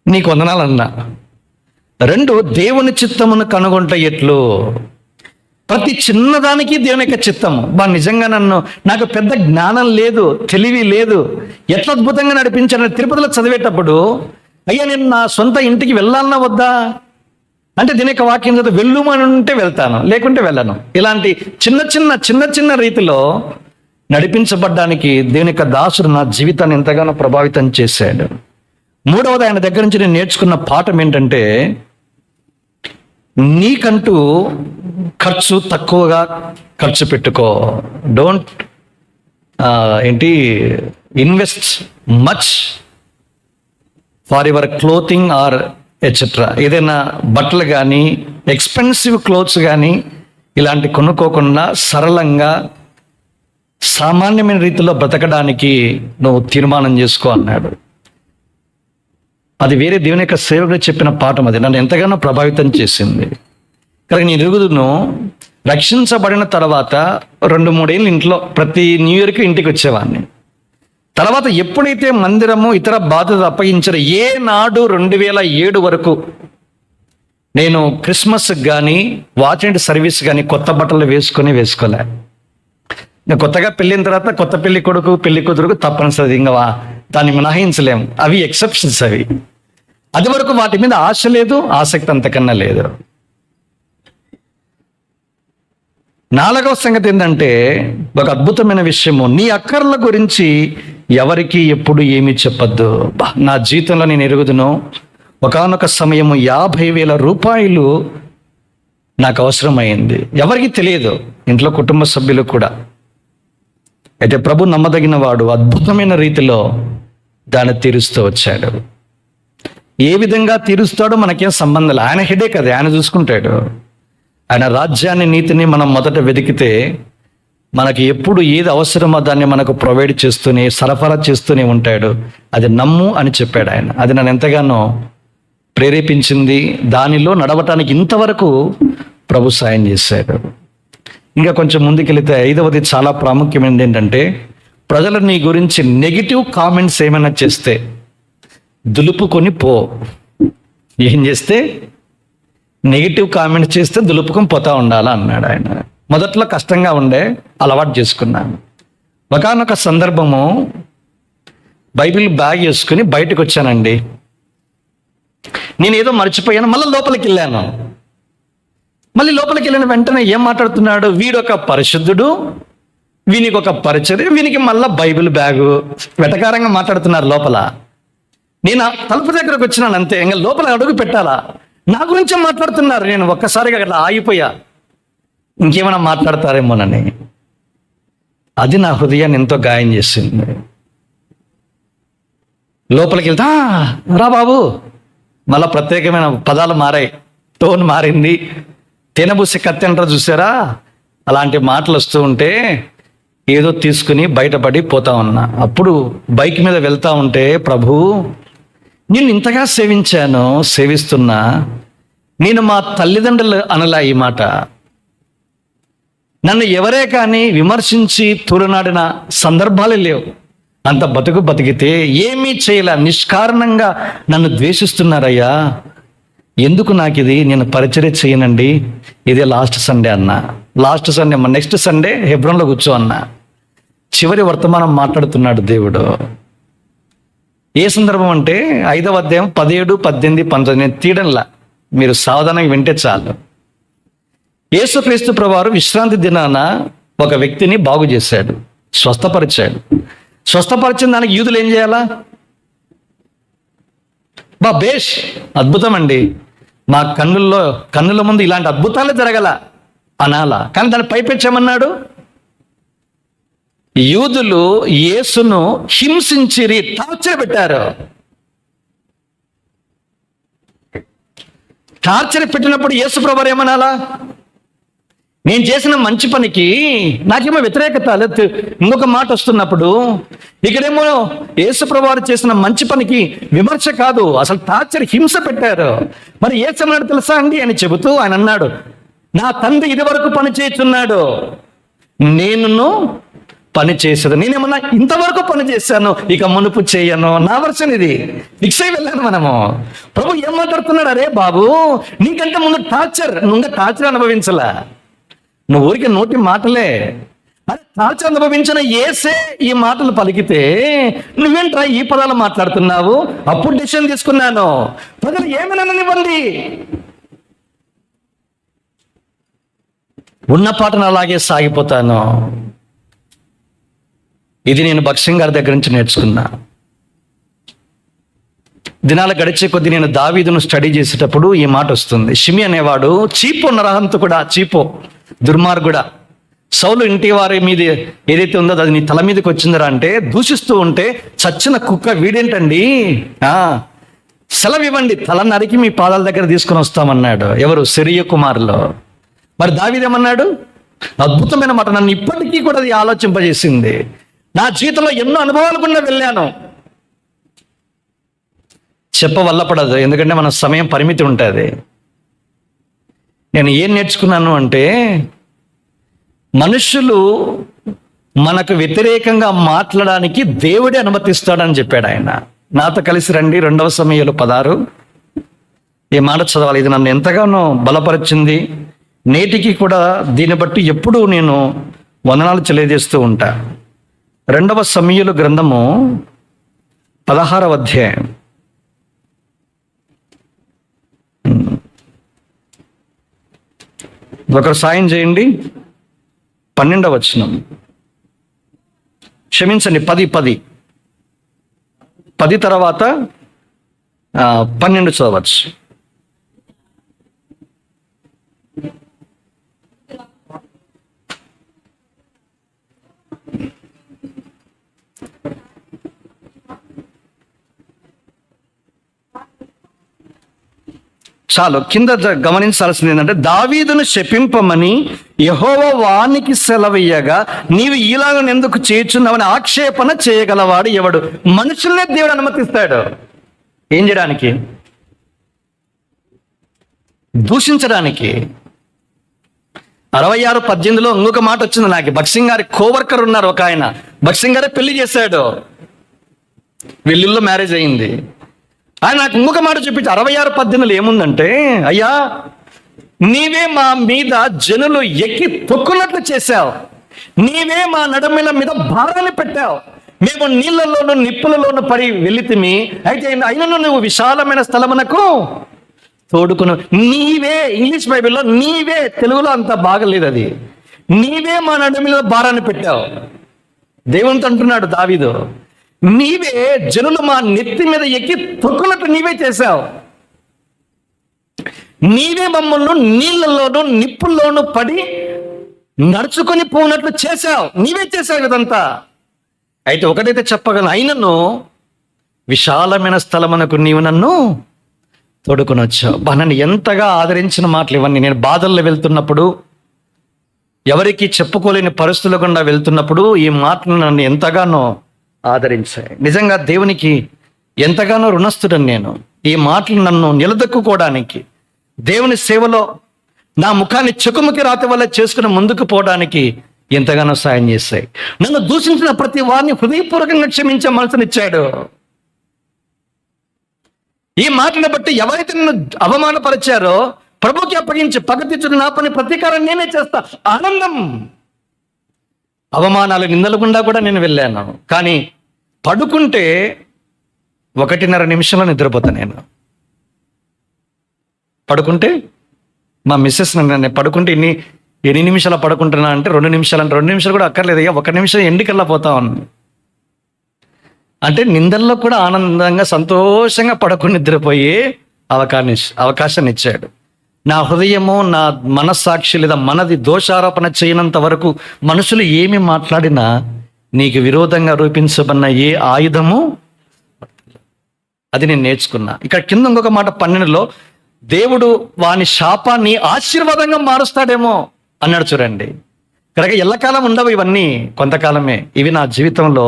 నీకు వందనాలు అన్నా. 2, దేవుని చిత్తమును కనుగొంట ఎట్లు. ప్రతి చిన్నదానికి దేవుని యొక్క చిత్తము. నిజంగా నాకు పెద్ద జ్ఞానం లేదు, తెలివి లేదు, ఎట్లా అద్భుతంగా నడిపించాను. తిరుపతిలో చదివేటప్పుడు, అయ్యా నేను నా సొంత ఇంటికి వెళ్ళాలన్నా వద్దా అంటే దీని యొక్క వాక్యం చదివి వెళ్ళుమని ఉంటే వెళ్తాను, లేకుంటే వెళ్ళను. ఇలాంటి చిన్న చిన్న రీతిలో నడిపించబడ్డానికి దేవుని యొక్క దాసుడు నా జీవితాన్ని ఎంతగానో ప్రభావితం చేశాడు. 3వది, ఆయన దగ్గర నుంచి నేను నేర్చుకున్న పాఠం ఏంటంటే, నీకంటూ తక్కువగా ఖర్చు పెట్టుకో. Don't invest much for your clothing or etcetera. ఏదైనా బట్టలు కానీ, ఎక్స్పెన్సివ్ క్లోత్స్ కానీ ఇలాంటి కొనుక్కోకుండా సరళంగా సామాన్యమైన రీతిలో బ్రతకడానికి నువ్వు తీర్మానం చేసుకో అన్నాడు. అది వేరే దేవుని యొక్క సేవకుడు చెప్పిన పాఠం. అది నన్ను ఎంతగానో ప్రభావితం చేసింది. కనుక నేను ఎరుగుదును, రక్షించబడిన తర్వాత 2-3 ఏళ్ళు ఇంట్లో ప్రతి న్యూ ఇయర్కి ఇంటికి వచ్చేవాడిని. తర్వాత ఎప్పుడైతే మందిరము ఇతర బాధ్యతలు అప్పగించారో, ఏనాడు 2007 వరకు నేను క్రిస్మస్కి కానీ వాచ్ అండ్ సర్వీస్ కానీ కొత్త బట్టలు వేసుకోలే. ఇంకా కొత్తగా పెళ్ళిన తర్వాత కొత్త పెళ్లి కొడుకు పెళ్లి కూతురుకు తప్పనిసరి, ఇంకా దాన్ని మినహాయించలేము. అవి ఎక్సెప్షన్స్. అది వరకు వాటి మీద ఆశ లేదు, ఆసక్తి అంతకన్నా లేదు. 4వ సంగతి ఏంటంటే, ఒక అద్భుతమైన విషయము, నీ అక్కర్ల గురించి ఎవరికి ఎప్పుడు ఏమీ చెప్పద్దు. నా జీవితంలో నేను ఎరుగుదును, ఒకానొక సమయము 50,000 రూపాయలు నాకు అవసరమైంది. ఎవరికి తెలియదు, ఇంట్లో కుటుంబ సభ్యులు కూడా. అయితే ప్రభు నమ్మదగిన వాడు, అద్భుతమైన రీతిలో దాన్ని తీరుస్తూ వచ్చాడు. ఏ విధంగా తీరుస్తాడో మనకేం సంబంధం లేదు. ఆయన హెడేక్ అది, ఆయన చూసుకుంటాడు. ఆయన రాజ్యాన్ని, నీతిని మనం మొదట వెతికితే మనకి ఎప్పుడు ఏది అవసరమో దాన్ని మనకు ప్రొవైడ్ చేస్తూనే, సరఫరా చేస్తూనే ఉంటాడు. అది నమ్ము అని చెప్పాడు ఆయన. అది నన్ను ఎంతగానో ప్రేరేపించింది. దానిలో నడవటానికి ఇంతవరకు ప్రభు సాయం చేశాడు. ఇంకా కొంచెం ముందుకెళ్తే 5వది చాలా ప్రాముఖ్యమైనది ఏంటంటే, ప్రజలు నీ గురించి నెగిటివ్ కామెంట్స్ ఏమైనా చేస్తే దులుపుకొని పో. ఏం చేస్తే నెగిటివ్ కామెంట్స్ చేస్తే దులుపుకొని పోతా ఉండాలా అన్నాడు ఆయన. మొదట్లో కష్టంగా ఉండే, అలవాటు చేసుకున్నాను. ఒకానొక సందర్భము బైబిల్ బ్యాగ్ వేసుకుని బయటకు వచ్చానండి. నేనేదో మర్చిపోయాను, మళ్ళీ లోపలికి వెళ్ళాను. మళ్ళీ లోపలికి వెళ్ళిన వెంటనే ఏం మాట్లాడుతున్నాడు, వీడొక పరిశుద్ధుడు, వీనికి ఒక పరిచర్య, వీనికి మళ్ళీ బైబిల్ బ్యాగు, వెటకారంగా మాట్లాడుతున్నారు లోపల. నేను తలుపు దగ్గరకు వచ్చినాను అంతే. ఇంకా లోపల అడుగు పెట్టాలా, నా గురించే మాట్లాడుతున్నారు. నేను ఒక్కసారిగా అట్లా ఆగిపోయా, ఇంకేమైనా మాట్లాడతారేమోనని. అది నా హృదయాన్ని ఎంతో గాయం చేసింది. లోపలికి వెళ్తా రా బాబు, మళ్ళా ప్రత్యేకమైన పదాలు మారాయి, టోన్ మారింది. తినబుసి కత్తి అంటారు చూసారా, అలాంటి మాటలు వస్తూ ఉంటే ఏదో తీసుకుని బయటపడి పోతా ఉన్నా. అప్పుడు బైక్ మీద వెళ్తా ఉంటే, ప్రభు నేను ఇంతగా సేవిస్తున్నా, నేను మా తల్లిదండ్రులు అనలా ఈ మాట. నన్ను ఎవరే కానీ విమర్శించి తూలనాడిన సందర్భాలే లేవు. అంత బతికితే ఏమీ చేయలే, నిష్కారణంగా నన్ను ద్వేషిస్తున్నారయ్యా, ఎందుకు నాకు ఇది, నేను పరిచర్య చేయనండి. ఇదే లాస్ట్ సండే అన్నా. లాస్ట్ సండే నెక్స్ట్ సండే హెబ్రోన్లో కూర్చో అన్నా. చివరి వర్తమానం మాట్లాడుతున్నాడు దేవుడు. ఏ సందర్భం అంటే 5వ అధ్యాయం 17, 18, 19. నేను తీయడంలా, మీరు సావధానంగా వింటే చాలు. యేసుక్రీస్తు ప్రభువారు విశ్రాంతి దినాన ఒక వ్యక్తిని బాగు చేశాడు, స్వస్థపరిచాడు. స్వస్థపరిచిన దానికి యూదులు ఏం చేయాలా? బేష్, అద్భుతం అండి, మా కన్నుల ముందు ఇలాంటి అద్భుతాలే జరగల అనాలా. కానీ దాన్ని పైపెచ్చామన్నాడు. యూదులు యేసును హింసించిరి, టార్చర్ పెట్టారు. టార్చర్ పెట్టినప్పుడు యేసు ప్రభువారు ఏమనాలా? నేను చేసిన మంచి పనికి నాకేమో వ్యతిరేకత లేదు. ఇంకొక మాట వస్తున్నప్పుడు ఇక్కడేమో యేసు ప్రభువారు చేసిన మంచి పనికి విమర్శ కాదు, అసలు టార్చర్, హింస పెట్టారు. మరి ఏమన్నాడు తెలుసా అండి అని చెబుతూ ఆయన అన్నాడు, నా తండ్రి ఇది వరకు పని చేస్తున్నాడు, నేను పని చేసేది. నేనేమన్నా ఇంతవరకు పని చేశాను, ఇక మునుపు చేయను. నా వర్షన్ ఇది, ఫిక్స్ అయి వెళ్ళాను మనము. ప్రభు ఏం మాట్లాడుతున్నాడు? అరే బాబు, నీకంటే ముందు టార్చర్, నువ్వు టార్చర్ అనుభవించలా, నువ్వు ఊరికి నోటి మాటలే. అరే టార్చర్ అనుభవించిన యేసే ఈ మాటలు పలికితే నువ్వేంట్రా ఈ పదాలు మాట్లాడుతున్నావు? అప్పుడు డిసిషన్ తీసుకున్నాను, ప్రజలు ఏమైనానివ్వండి, ఉన్న పాటను అలాగే సాగిపోతాను. ఇది నేను భక్సింగ్ గారి దగ్గర నుంచి నేర్చుకున్నా. దినాలు గడిచే కొద్దీ నేను దావీదును స్టడీ చేసేటప్పుడు ఈ మాట వస్తుంది. షిమి అనేవాడు చీపో నరహంతకుడా, చీపో దుర్మార్గుడా, సౌలు ఇంటి వారి మీద ఏదైతే ఉందో అది నీ తల మీదకి వచ్చిందిరా అంటే దూషిస్తూ ఉంటే, చచ్చిన కుక్క వీడేంటండి, సెలవు ఇవ్వండి, తల నరికి మీ పాదాల దగ్గర తీసుకుని వస్తామన్నాడు. ఎవరు? సెరూయా కుమారులు. మరి దావీదేమన్నాడు? అద్భుతమైన మాట, నన్ను ఇప్పటికీ కూడా అది ఆలోచింపజేసింది. నా జీవితంలో ఎన్నో అనుభవాలు కూడా వెళ్ళాను. చెప్పవల్లపడదు, ఎందుకంటే మన సమయం పరిమితి ఉంటుంది. నేను ఏం నేర్చుకున్నాను అంటే, మనుషులు మనకు వ్యతిరేకంగా మాట్లాడడానికి దేవుడే అనుమతిస్తాడని చెప్పాడు ఆయన. నాతో కలిసి రండి, 2వ సమూయేలు 16. ఈ మాట చదవాలి. ఇది నన్ను ఎంతగానో బలపరిచింది. నేటికి కూడా దీన్ని బట్టి ఎప్పుడూ నేను వందనాలు తెలియజేస్తూ ఉంటా. 2వ సమూయేలు గ్రంథము 16వ అధ్యాయం. ఒకరు సాయం చేయండి. 12వ వచనం, క్షమించండి, 10 తర్వాత 12 చదవచ్చు. చాలు, కింద గమనించాల్సింది ఏంటంటే, దావీదును శపింపమని యెహోవా వానికి సెలవీయగా నీవు ఇలాగ ఎందుకు చేయుచున్నావని ఆక్షేపణ చేయగలవాడు ఎవడు? మనుషుల్నే దేవుడు అనుమతిస్తాడు. ఏం చేయడానికి? దూషించడానికి. 66:18 ఇంకొక మాట వచ్చింది నాకు. భక్సింగ్ గారి కోవర్కర్ ఉన్నారు ఒక ఆయన, భక్సింగ్ గారే పెళ్లి చేశాడు, వీళ్ళిల్లో మ్యారేజ్ అయింది. ఆయన నాకు ఇంకొక మాట చూపించి 66:18 ఏముందంటే, అయ్యా నీవే మా మీద జనులు ఎక్కి తొక్కున్నట్లు చేశావు, నీవే మా నడుముల మీద భారాన్ని పెట్టావు, మేము నీళ్లలోను నిప్పులలోను పడి వెళితిమి, అయితే అయినను నువ్వు విశాలమైన స్థలమునకు తోడుకును. నీవే, ఇంగ్లీష్ బైబిల్లో నీవే, తెలుగులో అంత బాగలేదు అది, నీవే మా నడుముల భారాన్ని పెట్టావు. దేవునితో అంటున్నాడు దావీదు, నీవే జనులు మా నెత్తి మీద ఎక్కి తొక్కున్నట్టు నీవే చేశావు. నీవే మమ్మల్ని నీళ్ళలోనూ నిప్పుల్లోనూ పడి నడుచుకొని పోనట్లు చేశావు, నీవే చేశావు ఇదంతా. అయితే ఒకటైతే చెప్పగలను, అయినను విశాలమైన స్థలమునకు నీవు నన్ను తోడుకొని వచ్చావు. నన్ను ఎంతగా ఆదరించిన మాటలు ఇవన్నీ. నేను బాధల్లో వెళ్తున్నప్పుడు, ఎవరికి చెప్పుకోలేని పరిస్థితుల గుండా వెళ్తున్నప్పుడు ఈ మాటలు నన్ను ఎంతగానో ఆదరించాయి. నిజంగా దేవునికి ఎంతగానో రుణస్థుడని నేను. ఈ మాటలు నన్ను నిలదొక్కుకోవడానికి, దేవుని సేవలో నా ముఖాన్ని చెకుముకి రాతి వల్ల చేసుకుని ముందుకు పోవడానికి ఎంతగానో సాయం చేశాయి. నన్ను దూషించిన ప్రతి వారిని హృదయపూర్వకంగా క్షమించే మనసునిచ్చాడు. ఈ మాటను బట్టి ఎవరైతే నన్ను అవమానపరిచారో ప్రభుకి అప్పగించి పగతీర్చుడు నా పని, ప్రతీకారం నేనే చేస్తా. ఆనందం. అవమానాలు నిందల గుండా కూడా నేను వెళ్ళాను, కానీ పడుకుంటే 1.5 నిమిషంలో నిద్రపోతా. నేను పడుకుంటే మా మిస్సెస్ నన్ను పడుకుంటే ఎన్ని నిమిషాలు పడుకుంటున్నా అంటే 2 నిమిషాలు అంటే 2 నిమిషాలు కూడా అక్కర్లేదు, అయ్యా 1 నిమిషం ఎండికల్లా పోతా ఉన్నాను. అంటే నిందల్లో కూడా ఆనందంగా సంతోషంగా పడుకుని నిద్రపోయే అవకాశాన్ని ఇచ్చాడు. నా హృదయము, నా మనస్సాక్షి లేదా మనది దోషారోపణ చేయనంత వరకు మనుషులు ఏమి మాట్లాడినా నీకు విరోధంగా రూపించబడిన ఏ ఆయుధము, అది నేను నేర్చుకున్నా. ఇక్కడ కింద ఇంకొక మాట 12లో, దేవుడు వాని శాపాన్ని ఆశీర్వాదంగా మారుస్తాడేమో అన్నాడు. చూడండి, కనుక ఎల్లకాలం ఉండవు ఇవన్నీ, కొంతకాలమే. ఇవి నా జీవితంలో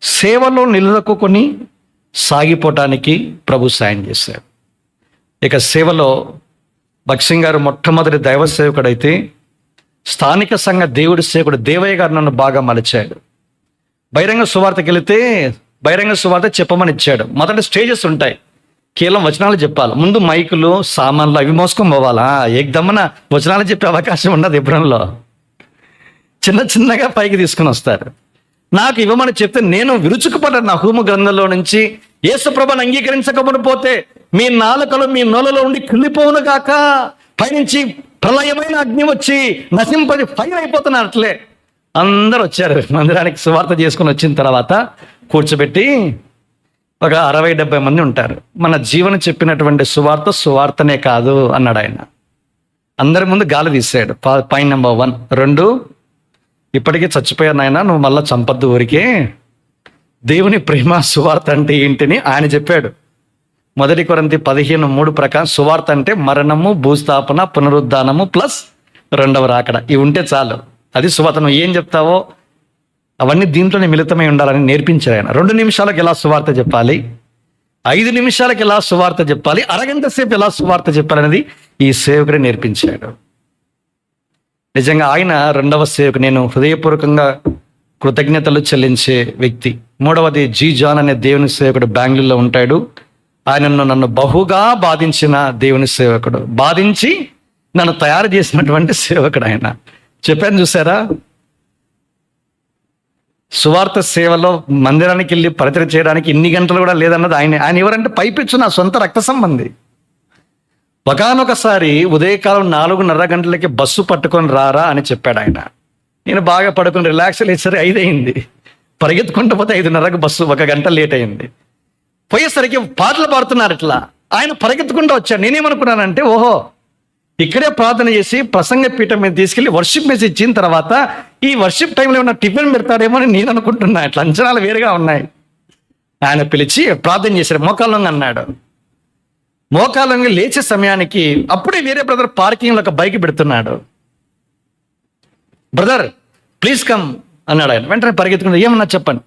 సేవలో నిలదొక్కుని సాగిపోవటానికి ప్రభు సాయం చేశాడు. ఇక సేవలో భక్సింగ్ గారు మొట్టమొదటి దైవ సేవకుడైతే, స్థానిక సంఘ దేవుడి సేవకుడు దేవయ్య గారు నన్ను బాగా మలిచాడు. బహిరంగ సువార్తకి వెళితే బహిరంగ సువార్త చెప్పమని ఇచ్చాడు. మొదటి స్టేజెస్ ఉంటాయి, కేవలం వచనాలు చెప్పాలి. ముందు మైకులు, సామాన్లు అవి మోసుకొని పోవాలా. ఏకదమ్మన వచనాలు చెప్పే అవకాశం ఉండదు. ఎబ్రోన్లో చిన్నగా పైకి తీసుకుని వస్తారు. నాకు ఇవ్వమని చెప్తే నేను విరుచుకుపడ్డాను. నా హోమ గ్రంథంలో నుంచి, యేసు ప్రభువుని అంగీకరించకపోతే మీ నాలుకలు మీ నోలలో ఉండి కుళ్ళిపోవును గాక, పైనుంచి ప్రళయమైన అగ్ని వచ్చి నశింపది ఫైర్ అయిపోతున్నారు. అట్లే అందరూ వచ్చారు మందిరానికి. సువార్త చేసుకుని వచ్చిన తర్వాత కూర్చోబెట్టి ఒక 60-70 మంది ఉంటారు. మన జీవన చెప్పినటువంటి సువార్తనే కాదు అన్నాడు ఆయన. అందరి ముందు గాలి తీసాడు. Point number 1. 2, ఇప్పటికే చచ్చిపోయాను ఆయన, నువ్వు మళ్ళీ చంపద్దు ఊరికే. దేవుని ప్రేమ సువార్త అంటే ఏంటిని ఆయన చెప్పాడు. 1 కొరింథీ 15:3 ప్రకారం సువార్త అంటే మరణము, భూస్థాపన, పునరుద్ధానము ప్లస్ 2వ రాకడ. ఇవి ఉంటే చాలు, అది సువార్త. నువ్వు ఏం చెప్తావో అవన్నీ దీంట్లోనే మిళితమై ఉండాలని నేర్పించారు ఆయన. 2 నిమిషాలకు ఎలా సువార్త చెప్పాలి, 5 నిమిషాలకు ఎలా సువార్త చెప్పాలి, అరగంట సేపు ఎలా సువార్త చెప్పాలనేది ఈ సేవకుడే నేర్పించాడు. నిజంగా ఆయన 2వ సేవకు నేను హృదయపూర్వకంగా కృతజ్ఞతలు చెల్లించే వ్యక్తి. 3వది జీ జాన్ అనే దేవుని సేవకుడు బెంగళూరులో ఉంటాడు. ఆయనను నన్ను బహుగా బాధించిన దేవుని సేవకుడు, బాధించి నన్ను తయారు చేసినటువంటి సేవకుడు ఆయన. చెప్పాను చూసారా, సువార్త సేవలో మందిరానికి వెళ్ళి పరిచయం చేయడానికి ఇన్ని గంటలు కూడా లేదన్నది ఆయన ఎవరంటే పైపిచ్చు నా సొంత రక్త సంబంధి. ఒకనొకసారి ఉదయకాలం 4:30 గంటలకి బస్సు పట్టుకొని రారా అని చెప్పాడు ఆయన. నేను బాగా పడుకుని రిలాక్స్ లేసరి 5 అయింది. పరిగెత్తుకుంటూ పోతే 5:30కు బస్సు, 1 గంట లేట్ అయింది. పోయేసరికి పాటలు పాడుతున్నారు ఇట్లా. ఆయన పరిగెత్తుకుంటూ వచ్చాడు. నేనేమనుకున్నానంటే, ఓహో ఇక్కడే ప్రార్థన చేసి ప్రసంగ పీఠం మీద తీసుకెళ్లి వర్షిప్ మెసేజ్ ఇచ్చిన తర్వాత ఈ వర్షిప్ టైంలో ఏమన్నా టిఫిన్ పెడతాడేమో అని నేను అనుకుంటున్నా. ఇట్లా అంచనాలు వేరుగా ఉన్నాయి. ఆయన పిలిచి ప్రార్థన చేశాడు. మోకాళ్ళంగా అన్నాడు. మోకాళ్ళంగా లేచే సమయానికి అప్పుడే వేరే బ్రదర్ పార్కింగ్లో ఒక బైక్ పెడుతున్నాడు. బ్రదర్ ప్లీజ్ కమ్ అన్నాడు ఆయన. వెంటనే పరిగెత్తుకుంటూ, ఏమన్నా చెప్పండి.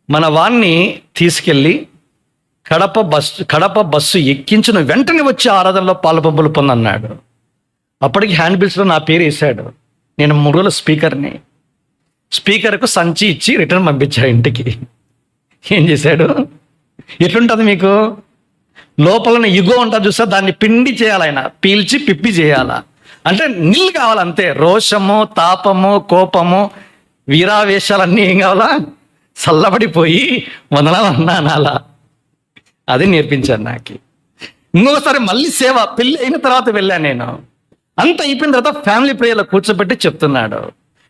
మన వాణ్ణి తీసుకెళ్ళి కడప బస్సు ఎక్కించిన వెంటనే వచ్చి ఆరాధనలో పాలుపంపులు పొందన్నాడు. అప్పటికి హ్యాండ్ బిల్స్లో నా పేరు వేశాడు. నేను 3 రోజుల స్పీకర్ని. స్పీకర్కు సంచి ఇచ్చి రిటర్న్ పంపించాడు ఇంటికి. ఏం చేశాడు? ఎట్లుంటుంది మీకు లోపల ఇగో ఉంటుంది చూసా, దాన్ని పిండి చేయాలి ఆయన, పీల్చి పిప్పి చేయాలా. అంటే నీళ్ళు కావాలంతే. రోషము, తాపము, కోపము, వీరావేశాలన్నీ ఏం కావాలా? చల్లబడిపోయి అనాలా. అది నేర్పించాను నాకు. ఇంకొకసారి మళ్ళీ సేవ, పెళ్ళి అయిన తర్వాత వెళ్ళాను నేను. అంత అయిపోయిన తర్వాత ఫ్యామిలీ ప్రేయర్లో కూర్చోబెట్టి చెప్తున్నాడు.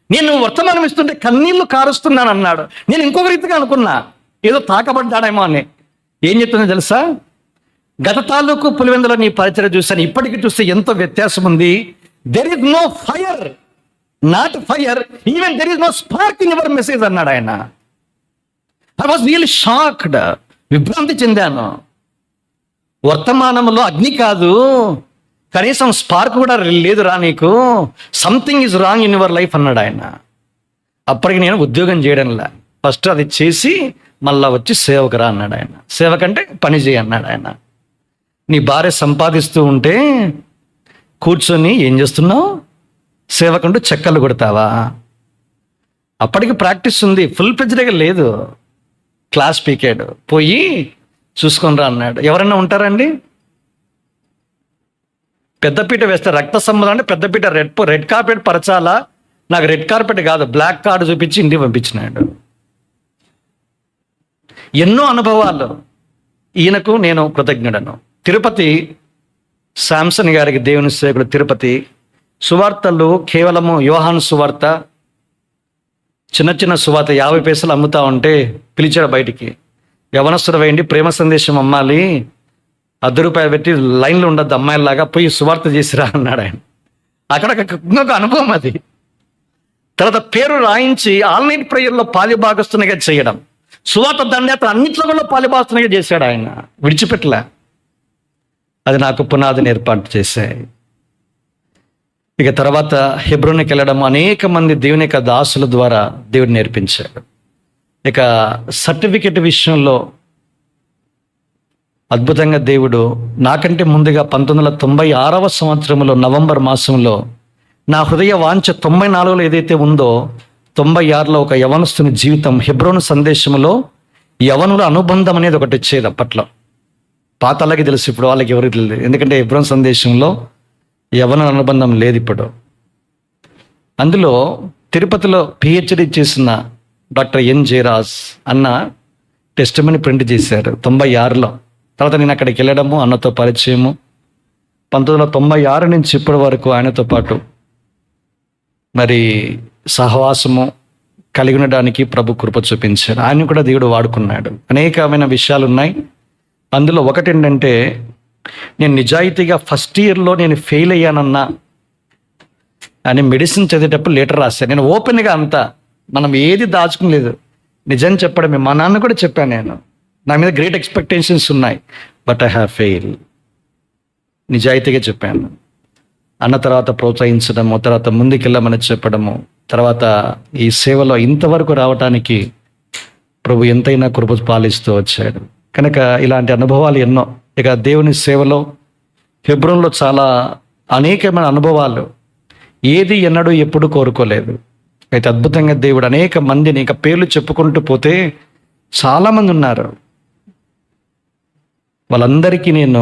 నేను వర్తమానం ఇస్తుంటే కన్నీళ్లు కారుస్తున్నాను అన్నాడు. నేను ఇంకొక రీతిగా అనుకున్నా, ఏదో తాకబడ్డాడేమో అని. ఏం చెప్తున్నా తెలుసా? గత తాలూకు పులివెందులో నీ పరిచయం చూశాను, ఇప్పటికి చూస్తే ఎంతో వ్యత్యాసం ఉంది. There is no fire, not fire, even there is no spark in your message అన్నాడు ఆయన. ఐ వాజ్ రియల్లీ షాక్డ్, విభ్రాంతి చెందాను. వర్తమానంలో అగ్ని కాదు, కనీసం స్పార్క్ కూడా లేదురా నీకు, something is wrong in your life అన్నాడు ఆయన. అప్పటికి నేను ఉద్యోగం చేయడంలా, ఫస్ట్ అది చేసి మళ్ళా వచ్చి సేవకురా అన్నాడు ఆయన. సేవకంటే పని చేయి అన్నాడు ఆయన. నీ భార్య సంపాదిస్తూ ఉంటే కూర్చొని ఏం చేస్తున్నావు, సేవకుంటూ చెక్కలు కొడతావా? అప్పటికి ప్రాక్టీస్ ఉంది, ఫుల్ ఫ్లెడ్జ్డ్గా లేదు. క్లాస్ పీకాడు, పోయి చూసుకొని రా అన్నాడు. ఎవరైనా ఉంటారండి? పెద్దపీట వేస్తే రక్త సంబంధం అంటే పెద్దపీట రెడ్ కార్పెట్ పరచాలా? నాకు రెడ్ కార్పెట్ కాదు, బ్లాక్ కార్డు చూపించి ఇంటికి పంపించినాడు. ఎన్నో అనుభవాలు. ఈయనకు నేను కృతజ్ఞుడను. తిరుపతి శాంసన్ గారికి, దేవుని సేవకుడు తిరుపతి, సువార్తలు కేవలము యోహాను సువార్త, చిన్న చిన్న సువార్త 50 పైసలు అమ్ముతా ఉంటే పిలిచాడు బయటికి. యవనస్తుడు వేయండి, ప్రేమ సందేశం అమ్మాలి, ₹10 పెట్టి లైన్లో ఉండద్దు, అమ్మాయిలాగా పోయి సువార్త చేసిరా అన్నాడు ఆయన. అక్కడ ఇంకొక అనుభవం అది. తర్వాత పేరు రాయించి ఆల్నైట్ ప్రేయర్లో పాలిభాగస్తునిగా చేయడం, సువార్త దండయాత్ర అన్నింటిలో కూడా పాలిభాగస్తునిగా చేశాడు ఆయన, విడిచిపెట్టలే. అది నాకు పునాదిని ఏర్పాటు చేశాయి. ఇక తర్వాత హెబ్రోన్కి వెళ్ళడం, అనేక మంది దేవుని యొక్క దాసుల ద్వారా దేవుడు నేర్పించాడు. ఇక సర్టిఫికెట్ విషయంలో అద్భుతంగా దేవుడు నాకంటే ముందుగా 1996వ సంవత్సరంలో నవంబర్ మాసంలో నా హృదయ వాంఛ 94లో ఏదైతే ఉందో 96లో ఒక యవనస్తుని జీవితం, హెబ్రోను సందేశంలో యవనుల అనుబంధం అనేది ఒకటి వచ్చేది. అప్పట్లో పాతలకి తెలుసు, ఇప్పుడు వాళ్ళకి ఎవరికి తెలియదు. ఎందుకంటే హెబ్రోను సందేశంలో యవనుల అనుబంధం లేదు ఇప్పుడు. అందులో తిరుపతిలో PhD చేసిన డాక్టర్ ఎన్ జయరాజ్ అన్న టెస్టిమనీ ప్రింట్ చేశారు 96లో. తర్వాత నేను అక్కడికి వెళ్ళడము, అన్నతో పరిచయము, 1996 నుంచి ఇప్పటి వరకు ఆయనతో పాటు మరి సహవాసము కలిగి ఉండడానికి ప్రభు కృప చూపించాడు. ఆయన కూడా దేవుడు వాడుకున్నాడు. అనేకమైన విషయాలు ఉన్నాయి. అందులో ఒకటి ఏంటంటే, నేను నిజాయితీగా ఫస్ట్ ఇయర్లో నేను ఫెయిల్ అయ్యానన్నా అని మెడిసిన్ చదివేటప్పుడు లెటర్ రాశాను. నేను ఓపెన్గా అంతా, మనం ఏది దాచుకోలేదు, నిజం చెప్పడమే. మా నాన్న కూడా చెప్పాను, నేను నా మీద గ్రేట్ ఎక్స్పెక్టేషన్స్ ఉన్నాయి, బట్ ఐ హ్యావ్ ఫెయిల్. నిజాయితీగా చెప్పాను. అన్న తర్వాత ప్రోత్సహించడము, తర్వాత ముందుకెళ్ళమని చెప్పడము, తర్వాత ఈ సేవలో ఇంతవరకు రావటానికి ప్రభు ఎంతైనా కృప పాలిస్తూ వచ్చాడు. కనుక ఇలాంటి అనుభవాలు ఎన్నో. ఇక దేవుని సేవలో హెబ్రోన్లో చాలా అనేకమైన అనుభవాలు, ఏది ఎన్నడూ ఎప్పుడు కోరుకోలేదు. అయితే అద్భుతంగా దేవుడు అనేక మందిని, ఇక పేర్లు చెప్పుకుంటూ పోతే చాలామంది ఉన్నారు, వాళ్ళందరికీ నేను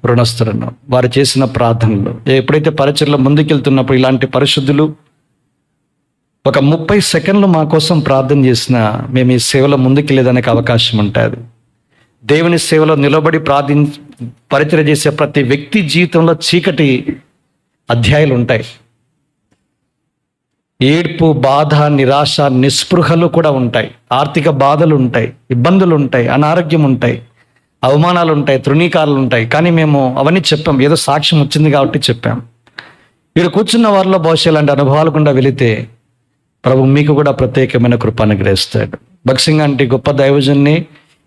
రుణస్తులను. వారు చేసిన ప్రార్థనలు, ఎప్పుడైతే పరిచర్లో ముందుకెళ్తున్నప్పుడు ఇలాంటి పరిశుద్ధులు ఒక 30 సెకండ్లు మా కోసం ప్రార్థన చేసినా మేము ఈ సేవలో ముందుకెళ్ళేదానికి అవకాశం ఉంటుంది. దేవుని సేవలో నిలబడి పరిచర్య చేసే ప్రతి వ్యక్తి జీవితంలో చీకటి అధ్యాయాలు ఉంటాయి. ఏడ్పు, బాధ, నిరాశ, నిస్పృహలు కూడా ఉంటాయి. ఆర్థిక బాధలు ఉంటాయి, ఇబ్బందులు ఉంటాయి, అనారోగ్యం ఉంటాయి, అవమానాలు ఉంటాయి, తృణీకారాలు ఉంటాయి. కానీ మేము అవన్నీ చెప్పాం, ఏదో సాక్ష్యం వచ్చింది కాబట్టి చెప్పాం. వీడు కూర్చున్న వారిలో బహుశా ఇలాంటి అనుభవాలు గుండా వెళితే ప్రభు మీకు కూడా ప్రత్యేకమైన కృప అనుగ్రహిస్తాడు. భక్సింగ్ అంటే గొప్ప దైవజన్ని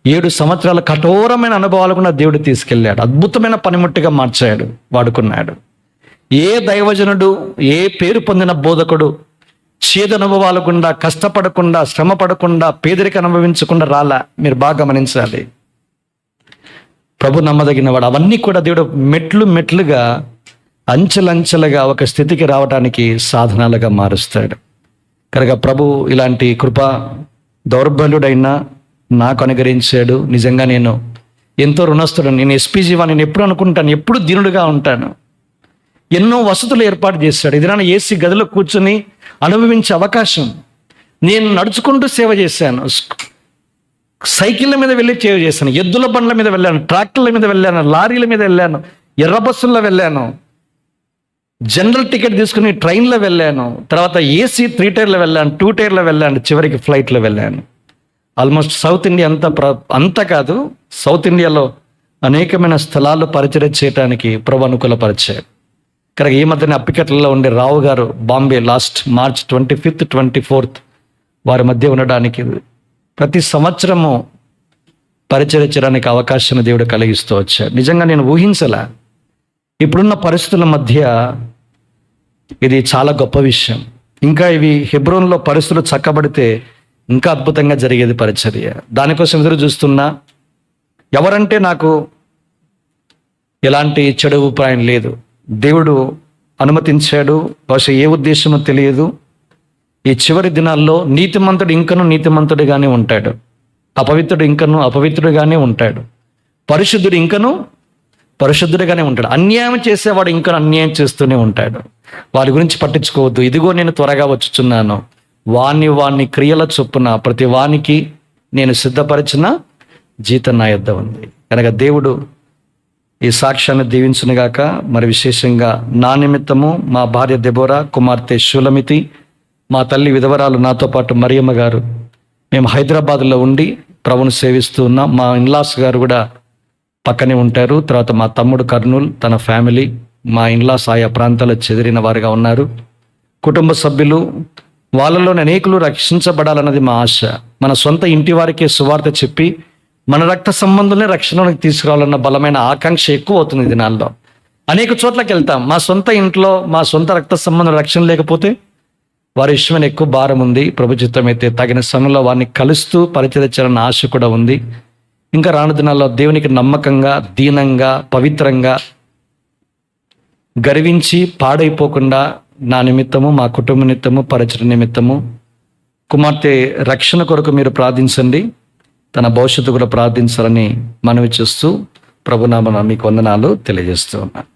7 సంవత్సరాల కఠోరమైన అనుభవాలు కూడా దేవుడు తీసుకెళ్ళాడు. అద్భుతమైన పనిముట్టుగా మార్చాడు, వాడుకున్నాడు. ఏ దైవజనుడు, ఏ పేరు పొందిన బోధకుడు చేదు అనుభవాలు గుండా, కష్టపడకుండా, శ్రమ పడకుండా, పేదరిక అనుభవించకుండా రాలా. మీరు బాగా గమనించాలి. ప్రభు నమ్మదగిన వాడు. అవన్నీ కూడా దేవుడు మెట్లు మెట్లుగా, అంచెలంచెలుగా ఒక స్థితికి రావడానికి సాధనాలుగా మారుస్తాడు. కనుక ప్రభు ఇలాంటి కృప దౌర్బల్యుడైనా నాకు అనుగ్రహించాడు. నిజంగా నేను ఎంతో రుణస్తుడు. నేను SPG1 నేను ఎప్పుడు అనుకుంటాను, ఎప్పుడు దీనుడుగా ఉంటాను. ఎన్నో వసతులు ఏర్పాటు చేశాడు. ఇది నా AC గదిలో కూర్చొని అనుభవించే అవకాశం. నేను నడుచుకుంటూ సేవ చేశాను, సైకిళ్ళ మీద వెళ్ళి సేవ చేశాను, ఎద్దుల బండ్ల మీద వెళ్ళాను, ట్రాక్టర్ల మీద వెళ్ళాను, లారీల మీద వెళ్ళాను, ఎర్ర బస్సుల్లో వెళ్ళాను, జనరల్ టికెట్ తీసుకుని ట్రైన్లో వెళ్ళాను, తర్వాత AC 3 టైర్లో వెళ్ళాను, 2 టైర్లో వెళ్ళాను, చివరికి ఫ్లైట్లో వెళ్ళాను. ఆల్మోస్ట్ సౌత్ ఇండియా అంతా కాదు, సౌత్ ఇండియాలో అనేకమైన స్థలాలు పరిచయం చేయడానికి ప్రభు అనుకూలపరిచాడు. కనుక ఈ మధ్యన అప్పికట్లలో ఉండే రావు గారు Bombay last March 25th 24th వారి మధ్య ఉండడానికి ప్రతి సంవత్సరము పరిచయం చేయడానికి అవకాశాన్ని దేవుడు కలిగిస్తూ వచ్చాడు. నిజంగా నేను ఊహించలే. ఇప్పుడున్న పరిస్థితుల మధ్య ఇది చాలా గొప్ప విషయం. ఇంకా ఇవి హెబ్రోన్లో పరిస్థితులు చక్కబడితే ఇంకా అద్భుతంగా జరిగేది పరిచర్య. దానికోసం ఎదురు చూస్తున్నా. ఎవరంటే నాకు ఎలాంటి చెడు అభిప్రాయం లేదు. దేవుడు అనుమతించాడు. బహుశా ఏ ఉద్దేశమో తెలియదు. ఈ చివరి దినాల్లో నీతిమంతుడు ఇంకనూ నీతిమంతుడిగానే ఉంటాడు, అపవిత్రుడు ఇంకనూ అపవిత్రుడిగానే ఉంటాడు, పరిశుద్ధుడు ఇంకనూ పరిశుద్ధుడిగానే ఉంటాడు, అన్యాయం చేసేవాడు ఇంకా అన్యాయం చేస్తూనే ఉంటాడు. వారి గురించి పట్టించుకోవద్దు. ఇదిగో నేను త్వరగా వచ్చుచున్నాను, వాని క్రియల చొప్పున ప్రతి వానికి నేను సిద్ధపరిచిన జీతం నా యొద్ద ఉంది. కనుక దేవుడు ఈ సాక్ష్యాన్ని దీవించునుగాక. మరి విశేషంగా నా నిమిత్తము మా భార్య దెబోరా, కుమార్తె షూలమితి, మా తల్లి విధవరాలు నాతో పాటు మరియమ్మ గారు మేము హైదరాబాద్లో ఉండి ప్రభుని సేవిస్తూ ఉన్నాం. మా ఇన్లాస్ గారు కూడా పక్కనే ఉంటారు. తర్వాత మా తమ్ముడు కర్నూల్, తన ఫ్యామిలీ, మా ఇన్లాస్ ఆయా ప్రాంతాల్లో చెదిరిన వారుగా ఉన్నారు. కుటుంబ సభ్యులు వాళ్ళలో అనేకులు రక్షించబడాలన్నది మా ఆశ. మన సొంత ఇంటి వారికే సువార్త చెప్పి మన రక్త సంబంధులనే రక్షణలోకి తీసుకురావాలన్న బలమైన ఆకాంక్ష ఎక్కువ అవుతుంది ఈ దినాల్లో. అనేక చోట్లకి వెళ్తాం. మా సొంత ఇంట్లో మా సొంత రక్త సంబంధం రక్షణ లేకపోతే వారి విషయమైన ఎక్కువ భారం ఉంది. ప్రభు చిత్తం అయితే తగిన సమయంలో వారిని కలుస్తూ పరిచయం ఆశ కూడా ఉంది. ఇంకా రాను దినాల్లో దేవునికి నమ్మకంగా, దీనంగా, పవిత్రంగా, గర్వించి పాడైపోకుండా నా నిమిత్తము, మా కుటుంబ నిమిత్తము, పరిచయ నిమిత్తము, కుమార్తె రక్షణ కొరకు మీరు ప్రార్థించండి, తన భవిష్యత్తు కూడా ప్రార్థించాలని మనవి చేస్తూ ప్రభునామమున మీకు వందనాలు తెలియజేస్తూ ఉన్నాను.